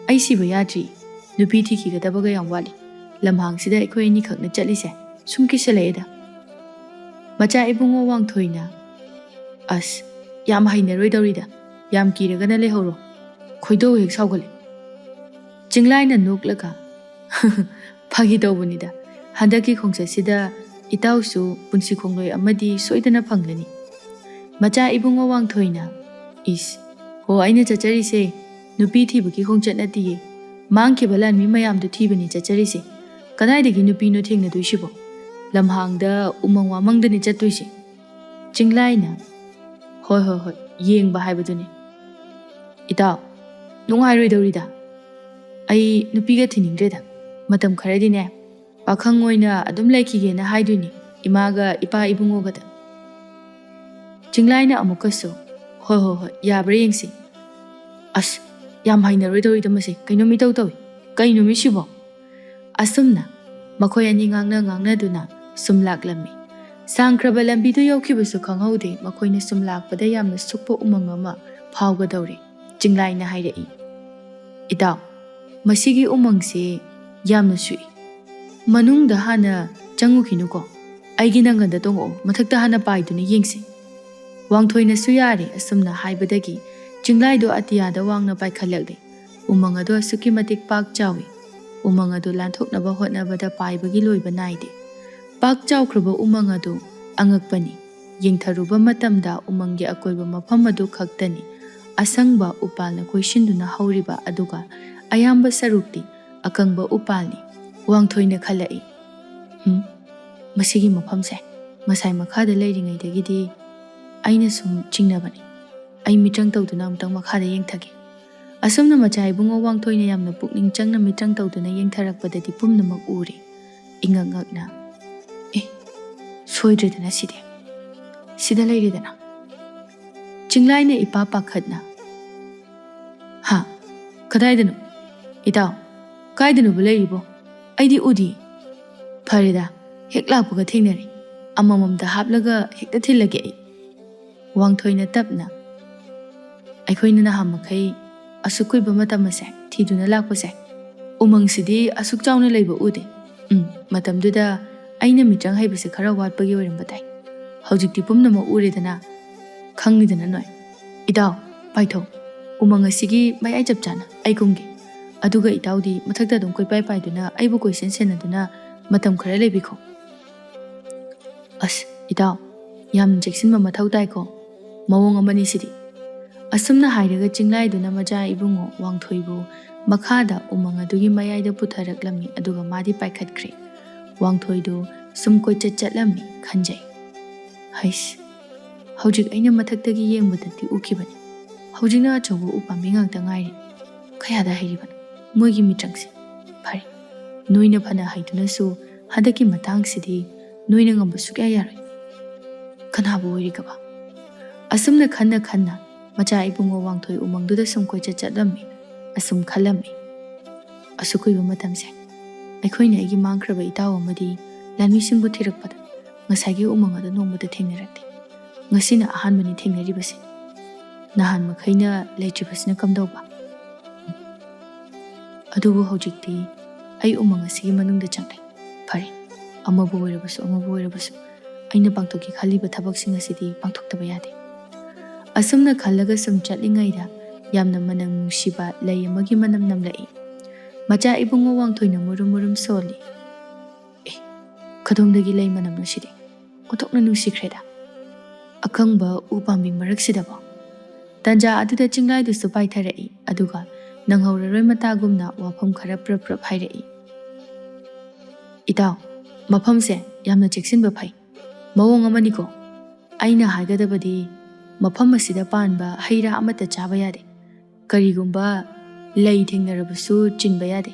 ꯑꯩ ꯁꯤꯕ ꯌꯥꯗ꯭ꯔꯤ, ꯅꯨꯄꯤ ꯊꯤꯈꯤꯒꯗꯕꯒ ꯌꯥꯝ ꯋꯥꯠꯂꯤ꯫ ꯂꯝꯍꯥꯡꯁꯤꯗ ꯑꯩꯈꯣꯏ ꯑꯅꯤꯈꯛꯅ ꯆꯠꯂꯤꯁꯦ ꯁꯨꯝ ꯀꯤꯁꯜꯂꯛꯑꯦꯗ꯫ ꯃꯆꯥ ꯏꯕꯨꯡꯉꯣ ꯋꯥꯡꯊꯣꯏꯅ, ꯑꯁ, ꯌꯥꯝ ꯍꯩꯅꯔꯣꯏꯗꯧꯔꯤꯗ, ꯌꯥꯝ ꯀꯤꯔꯒꯅ ꯂꯩꯍꯧꯔꯣ, ꯈꯣꯏꯗꯧ ꯍꯦꯛ ꯁꯥꯎꯒꯠꯂꯦ꯫ ꯆꯤꯡꯂꯥꯏꯅ ꯅꯣꯛꯂꯒ, ꯐꯥꯒꯤ ꯇꯧꯕꯅꯤꯗ, ꯍꯟꯗꯛꯀꯤ ꯈꯣꯡꯆꯠꯁꯤꯗ ꯏꯇꯥꯎꯁꯨ ꯄꯨꯟꯁꯤ ꯈꯣꯡꯂꯣꯏ ꯑꯃꯗꯤ ꯁꯣꯏꯗꯅ ꯐꯪꯒꯅꯤ꯫ ꯃꯆꯥ ꯏꯕꯨꯡꯉꯣ ꯋꯥꯡꯊꯣꯏꯅ, ꯍꯣ ꯑꯩꯅ ꯆꯠꯆꯔꯤꯁꯦ ꯅꯨꯄꯤ ꯊꯤꯕꯒꯤ ꯈꯣꯡꯆꯠ ꯅꯠꯇꯤꯌꯦ, ꯃꯥꯡꯈꯤꯕ ꯂꯥꯟꯃꯤ ꯃꯌꯥꯝꯗꯨ ꯊꯤꯕꯅꯤ ꯆꯠꯆꯔꯤꯁꯦ꯫ ꯀꯗꯥꯏꯗꯒꯤ ꯅꯨꯄꯤꯅꯣ ꯊꯦꯡꯅꯗꯣꯏꯁꯤꯕꯣ? ꯂꯝꯍꯥꯡꯗ ꯎꯃꯪ ꯋꯥꯃꯪꯗꯅꯤ ꯆꯠꯇꯣꯏꯁꯦ꯫ ꯆꯤꯡꯂꯥꯏꯅ, ꯍꯣꯏ, ꯌꯦꯡꯕ ꯍꯥꯏꯕꯗꯨꯅꯤ꯫ ꯏꯇꯥꯎ, ꯅꯨꯡꯉꯥꯏꯔꯣꯏꯗꯧꯔꯤꯗ, ꯑꯩ ꯅꯨꯄꯤꯒ ꯊꯤꯅꯤꯡꯗ꯭ꯔꯦꯗ꯫ ꯃꯇꯝ ꯈꯔꯗꯤꯅꯦ ꯄꯥꯈꯪ ꯑꯣꯏꯅ ꯑꯗꯨꯝ ꯂꯩꯈꯤꯒꯦꯅ ꯍꯥꯏꯗꯣꯏꯅꯤ ꯏꯃꯥꯒ ꯏꯄꯥ ꯏꯕꯨꯡꯉꯣꯒꯗ꯫ ꯆꯤꯡꯂꯥꯏꯅ ꯑꯃꯨꯛꯀꯁꯨ, ꯍꯣꯏ, ꯌꯥꯕ꯭ꯔꯥ ꯌꯦꯡꯁꯤ꯫ ꯑꯁ, ꯌꯥꯝ ꯍꯩꯅꯔꯣꯏꯗꯧꯔꯤꯗ ꯃꯁꯦ, ꯀꯩꯅꯣꯝ ꯏꯇꯧ ꯇꯧꯏ, ꯀꯩꯅꯣ ꯃꯤꯁꯤꯕꯣ? ꯑꯁꯨꯝꯅ ꯃꯈꯣꯏ ꯑꯅꯤ ꯉꯥꯡꯅꯗꯨꯅ ꯁꯨꯝ ꯂꯥꯛꯂꯝꯃꯤ꯫ ꯁꯥꯡꯈ꯭ꯔꯕ ꯂꯝꯕꯤꯗꯨ ꯌꯧꯈꯤꯕꯁꯨ ꯈꯪꯍꯧꯗꯦ꯫ ꯃꯈꯣꯏꯅ ꯁꯨꯝ ꯂꯥꯛꯄꯗ ꯌꯥꯝꯅ ꯁꯨꯛꯄ ꯎꯃꯪ ꯑꯃ ꯐꯥꯎꯒꯗꯧꯔꯦ꯫ ꯆꯤꯡꯂꯥꯏꯅ ꯍꯥꯏꯔꯛꯏ, ꯏꯇꯥꯎ, ꯃꯁꯤꯒꯤ ꯎꯃꯪꯁꯦ ꯌꯥꯝꯅ ꯁꯨꯏ, ꯃꯅꯨꯡꯗ ꯍꯥꯟꯅ ꯆꯪꯉꯨꯈꯤꯅꯨꯀꯣ, ꯑꯩꯒꯤ ꯅꯪꯒꯟꯗ ꯇꯣꯡꯉꯛꯑꯣ, ꯃꯊꯛꯇ ꯍꯥꯟꯅ ꯄꯥꯏꯗꯨꯅ ꯌꯦꯡꯁꯤ꯫ ꯋꯥꯡꯊꯣꯏꯅꯁꯨ ꯌꯥꯔꯦ꯫ ꯑꯁꯨꯝꯅ ꯍꯥꯏꯕꯗꯒꯤ ꯆꯤꯡꯂꯥꯏꯗꯨ ꯑꯇꯤꯌꯥꯗ ꯋꯥꯡꯅ ꯄꯥꯏꯈꯠꯂꯛꯂꯦ꯫ ꯎꯃꯪ ꯑꯗꯨ ꯑꯁꯨꯛꯀꯤ ꯃꯇꯤꯛ ꯄꯥꯛ ꯆꯥꯎꯏ꯫ ꯎꯃꯪ ꯑꯗꯨ ꯂꯥꯟꯊꯣꯛꯅꯕ ꯍꯣꯠꯅꯕꯗ ꯄꯥꯏꯕꯒꯤ ꯂꯣꯏꯕ ナꯏꯗꯦ꯫ ꯄꯥꯛ ꯆꯥꯎꯈ꯭ꯔꯕ ꯎꯃꯪ ꯑꯗꯨ ꯑꯉꯛꯄꯅꯤ꯫ ꯌꯦꯡꯊꯔꯨꯕ ꯃꯇꯝꯗ ꯎꯃꯪꯒꯤ ꯑꯀꯣꯏꯕ ꯃꯐꯝ ꯑꯗꯨ ꯈꯛꯇꯅꯤ ꯑꯁꯪꯕ ꯎꯄꯥꯜꯅ ꯀꯣꯏꯁꯤꯟꯗꯨꯅ ꯍꯧꯔꯤꯕ, ꯑꯗꯨꯒ ꯑꯌꯥꯝꯕ ꯁꯔꯨꯛꯇꯤ ꯑꯀꯪꯕ ꯎꯄꯥꯜꯅꯤ꯫ ꯋꯥꯡꯊꯣꯏꯅ ꯈꯜꯂꯛꯏ, ꯃꯁꯤꯒꯤ ꯃꯐꯝꯁꯦ ꯉꯁꯥꯏ ꯃꯈꯥꯗ ꯂꯩꯔꯤꯉꯩꯗꯒꯤꯗꯤ ꯑꯩꯅ ꯁꯨꯝ ꯆꯤꯡꯅꯕꯅꯤ꯫ ꯑꯩ ꯃꯤꯇ꯭ꯔꯪ ꯇꯧꯗꯨꯅ ꯑꯃꯨꯛꯇꯪ ꯃꯈꯥꯗ ꯌꯦꯡꯊꯒꯦ꯫ ꯑꯁꯨꯝꯅ ꯃꯆꯥ ꯏꯕꯨꯡꯉꯣ ꯋꯥꯡꯊꯣꯏꯅ ꯌꯥꯝꯅ ꯄꯨꯛꯅꯤꯡ ꯆꯪꯅ ꯃꯤꯇ꯭ꯔꯪ ꯇꯧꯗꯨꯅ ꯌꯦꯡꯊꯔꯛꯄꯗꯗꯤ ꯄꯨꯝꯅꯃꯛ ꯎꯔꯦ꯫ ꯏꯉꯛ ꯉꯛꯅ, ꯁꯣꯏꯗ꯭ꯔꯦꯗꯅ ꯁꯤꯗ ꯂꯩꯔꯦꯗꯅ꯫ ꯆꯤꯡꯂꯥꯏꯅ ꯏꯄꯥ ꯄꯥꯈꯠꯅ, ꯀꯗꯥꯏꯗꯅꯣ? ꯏꯇꯥꯎ, ꯀꯥꯏꯗꯅꯣꯕꯨ ꯂꯩꯔꯤꯕꯣ? ꯑꯩꯗꯤ ꯎꯗꯤꯌꯦ꯫ ꯐꯔꯦꯗ, ꯍꯦꯛ ꯂꯥꯛꯄꯒ ꯊꯦꯡꯅꯔꯦ, ꯑꯃꯃꯝꯗ ꯍꯥꯞꯂꯒ ꯍꯦꯛꯇ ꯊꯤꯜꯂꯒꯦ ꯑꯩ꯫ ꯋꯥꯡꯊꯣꯏꯅ ꯇꯞꯅ, ꯑꯩꯈꯣꯏꯅ ꯅꯍꯥꯟꯃꯈꯩ ꯑꯁꯨꯛ ꯀꯨꯏꯕ ꯃꯇꯝ ꯑꯁꯦ ꯊꯤꯗꯨꯅ ꯂꯥꯛꯄꯁꯦ, ꯎꯃꯪꯁꯤꯗꯤ ꯑꯁꯨꯛ ꯆꯥꯎꯅ ꯂꯩꯕ ꯎꯗꯦ꯫ ꯃꯇꯝꯗꯨꯗ ꯑꯩꯅ ꯃꯤꯇ꯭ꯔꯪ ꯍꯩꯕꯁꯦ ꯈꯔ ꯋꯥꯠꯄꯒꯤ ꯑꯣꯏꯔꯝꯕ ꯇꯥꯏ꯫ ꯍꯧꯖꯤꯛꯇꯤ ꯄꯨꯝꯅꯃꯛ ꯎꯔꯦꯗꯅ, ꯈꯪꯉꯤꯗꯅ ꯅꯣꯏ꯫ ꯏꯇꯥꯎ, ꯄꯥꯏꯊꯣꯛ, ꯎꯃꯪ ꯑꯁꯤꯒꯤ ꯃꯌꯥꯏ ꯆꯞ ꯆꯥꯅ ꯑꯩ ꯀꯨꯝꯒꯦ, ꯑꯗꯨꯒ ꯏꯇꯥꯎꯗꯤ ꯃꯊꯛꯇ ꯑꯗꯨꯝ ꯀꯣꯏꯄꯥꯏ ꯄꯥꯏꯗꯨꯅ ꯑꯩꯕꯨ ꯀꯣꯏꯁꯦꯟ ꯁꯦꯟꯅꯗꯨꯅ ꯃꯇꯝ ꯈꯔ ꯂꯩꯕꯤꯈꯣ꯫ ꯑꯁ, ꯏꯇꯥꯎ, ꯌꯥꯝꯅ ꯆꯦꯛꯁꯤꯟꯕ ꯃꯊꯧ ꯇꯥꯏꯀꯣ, ꯃꯑꯣꯡ ꯑꯃꯅꯤ ꯁꯤꯗꯤ꯫ ꯑꯁꯨꯝꯅ ꯍꯥꯏꯔꯒ ꯆꯤꯡꯂꯥꯏꯗꯨꯅ ꯃꯆꯥ ꯏꯕꯨꯡꯉꯣ ꯋꯥꯡꯊꯣꯏꯕꯨ ꯃꯈꯥꯗ ꯎꯃꯪ ꯑꯗꯨꯒꯤ ꯃꯌꯥꯏꯗ ꯄꯨꯊꯔꯛꯂꯝꯃꯤ, ꯑꯗꯨꯒ ꯃꯥꯗꯤ ꯄꯥꯏꯈꯠꯈ꯭ꯔꯦ꯫ ꯋꯥꯡꯊꯣꯏꯗꯨ ꯁꯨꯝ ꯀꯣꯏꯆꯠ ꯆꯠꯂꯝꯃꯤ, ꯈꯟꯖꯩ, ꯍꯩꯁ, ꯍꯧꯖꯤꯛ ꯑꯩꯅ ꯃꯊꯛꯇꯒꯤ ꯌꯦꯡꯕꯗꯗꯤ ꯎꯈꯤꯕꯅꯤ, ꯍꯧꯖꯤꯛꯅ ꯑꯆꯧꯕ ꯎꯄꯥꯝꯕꯤ ꯉꯥꯛꯇ ꯉꯥꯏꯔꯤ, ꯀꯌꯥꯗ ꯍꯩꯔꯤꯕꯅꯣ ꯃꯣꯏꯒꯤ ꯃꯤꯇ꯭ꯔꯪꯁꯦ? ꯐꯔꯦ, ꯅꯣꯏꯅ ꯐꯅ ꯍꯩꯗꯨꯅꯁꯨ ꯍꯟꯗꯛꯀꯤ ꯃꯇꯥꯡꯁꯤꯗꯤ ꯅꯣꯏꯅ ꯉꯝꯕ ꯁꯨꯛꯌꯥ ꯌꯥꯔꯣꯏ꯫ ꯀꯅꯥꯕꯨ ꯑꯣꯏꯔꯤꯒꯕ? ꯑꯁꯨꯝꯅ ꯈꯟꯅ ꯃꯆꯥ ꯏꯕꯨꯡꯉꯣ ꯋꯥꯡꯊꯣꯏ ꯎꯃꯪꯗꯨꯗ ꯁꯨꯝ ꯀꯣꯏꯆꯠ ꯆꯠꯂꯝꯃꯤ, ꯑꯁꯨꯝ ꯈꯜꯂꯝꯃꯤ, ꯑꯁꯨꯛ ꯀꯨꯏꯕ ꯃꯇꯝꯁꯦ ꯑꯩꯈꯣꯏꯅ ꯑꯩꯒꯤ ꯃꯥꯡꯈ꯭ꯔꯕ ꯏꯇꯥꯎ ꯑꯃꯗꯤ ꯂꯥꯟꯃꯤꯁꯤꯡꯕꯨ ꯊꯤꯔꯛꯄꯗ ꯉꯁꯥꯏꯒꯤ ꯎꯃꯪ ꯑꯗꯨ ꯅꯣꯡꯃꯇ ꯊꯦꯡꯅꯔꯛꯇꯦ꯫ Ngasina ahanbani thengnaribase. Nahan makhaina leitribasina kamdauba. Adubu hojikti ai umang asigi manungda changlai. Phare. Amabu oirabasu. Aina pangtokki khaliba thabaksinga sidi pangthoktaba yade. Asumna khallaga sum chatlingaida yamna manang nungsiba lei amagi manam namlai. Macha ibungo wangthoina murum soli. Kadongdagi lei manam nasidi. Otokna nungsikreda. Akangba upambi maraksidaba. Tanja aduda chinglai dusu paitharai aduga nanghauraroi matagumna wafam khara prap hairai. Itaw, mafamse yamna cheksinba phai. Mawong amani ko. Aina haigadabadi mafam asida panba haira amata chaba yade. Karigumba lei thengnarabasu chinba yade.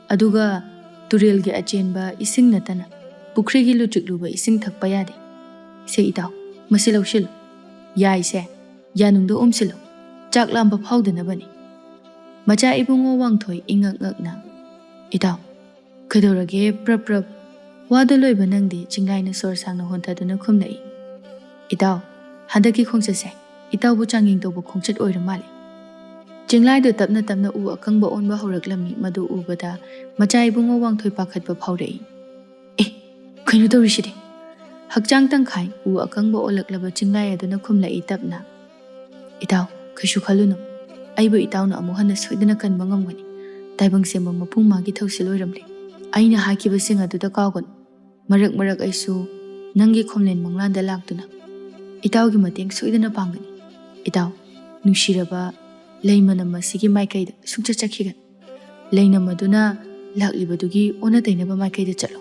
Aduga turelgi achenba ising natana. Pukrigi luchikluba ising thakpa yade. Se itaw, masilaw shilo. Yai se, yanungdo umsilo. Chaklamba phawdanabani. Macha ibungo wangthoi ingak-ngakna. Itaw, kadorage prap. Wado loiba nangdi chingaina sor sangna hontaduna khumnai. Itaw, handaki khongchase. Itaw bu changing tobo khongchat oira mali. Chinglai do tapna u akangba onba horaklami madu ubada macha ibungo wangthoi pakhatba phawrei. Kainu tawrishide. Hakchang tangkhai u akangba olaklaba chinglai aduna khumlai tapna. Itaw, khaishu khalunu. Aibu itawna amu hana soidana kanba ngamgani. Taibang semba mapung magi thausil oiramli. Aina hakibasing aduda kawgon. Marak aisu nangi khomlen manglanda laktuna. Itawgi mateng soidana pangani. Itaw, nungshiraba leimanam asigi maikaida sukcha chakhigan. Leinam aduna laklibadugi ona tainaba maikaida chalo.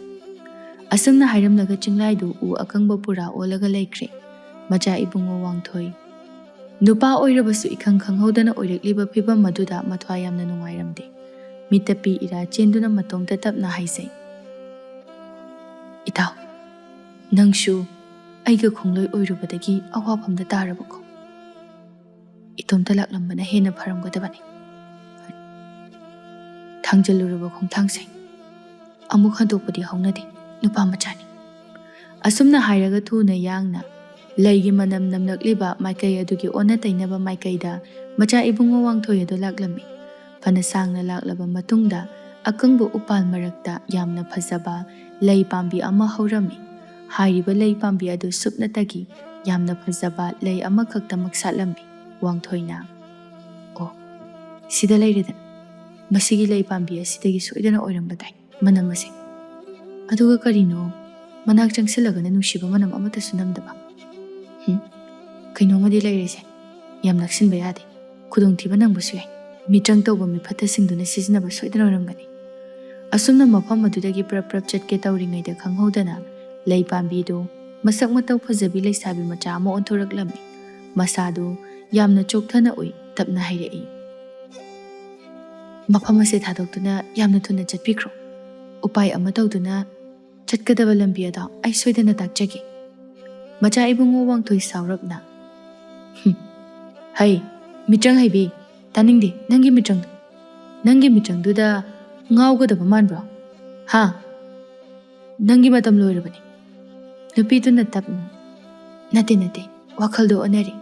Asumna hairamlaga chinglaidu u akangba pura olaga laikre. Macha ibungo wangthoi. Nupa oirabasu ikhang khanghodana oirakliba phibam maduda mathwa yamna nungairamde. Mitapi ira chenduna matongta tapna haisai. Itaw, nangshu aiga khongloi oirubadagi awapamda tarabako. Itomta laklambana hena pharamgadabani. Thangjaluraba khongthangsai. Amuk handokpadi haunade nupa machani. Asumna hairaga thuna yangna leigi manam namlakliba maikai adugi ona tainaba maikaida macha ibungo wangthoi adu laklami. Fana sangna laklaba matungda akangbu upal marakta yamna phajaba lei pambi ama haurami. Hairiba lei pambi adu supnatagi yamna phajaba lei ama khakta maksatlami. Wangthoina. Oh, sida leiredan. Masigi lei pambi asidagi soidana oirambatai. Manam asing. Aduga karino manak changsilagana nungsiba manam amata sunamdaba. Kainongadi leirese. Yam naksinba yade. Khudongthiba nangbasu yai. Mitrang tawba mifattasingduna sizinaba soidana oiramgani. Asumna mafam adudagi prap chatke tawringaida khanghodana lei pambidu masak matau phajabi leisabi macha ama onthoraklami. Masadu yamna chokthana oi tapna hairai. Mafam ase thadoktuna yamna thuna chatpikro. Upai ama tawduna chatkadaba lambi ada ai soidana takjagi. Macha ibungo wangthoi saurapna. Hai, mitrang haibi. Taningdi, nangi mitrang duda ngawgadaba manbro. Ha, nangi matam loirabani. Nupiduna tapna. Nate, wakhaldo onari.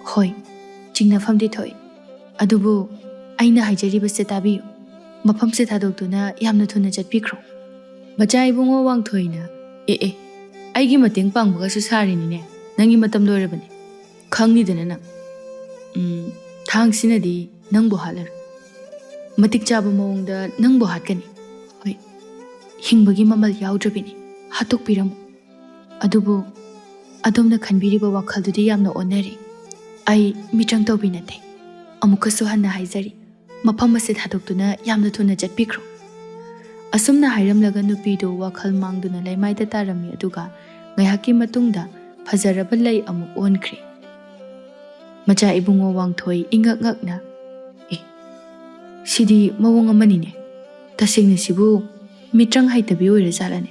Hoi, chingnafamdi thoi. Adubu, aina haijariba tabiyo. Mafamse thadoktuna yamna thuna chatpikro. Macha ibungo wangthoina. Aigi mateng pangbagasu sarinine. Nangi matam loirabani. Khangidana nang. Thangsinadi nangbo halar. Matik chaba mawongda nangbo hatkani. Hoi, hingbagi mamal yaudrabini. Hatok piramu. Adubu, adomna khanbiriba wakhaldudi yamna onari. Ai mitrang tawbinate. Amukasu hanna haizari. Mafam ase thadoktuna yamna thuna chatpikro. Asumna hairamlaga nupidu wakhal mangduna leimaida tarami aduga ngaihaki matungda phajaraba lei amuk onkre. Macha ibungo wangthoi ingak-ngakna. Sidi mawong amanine. Tasingna sibu mitrang haitabi oirajalane.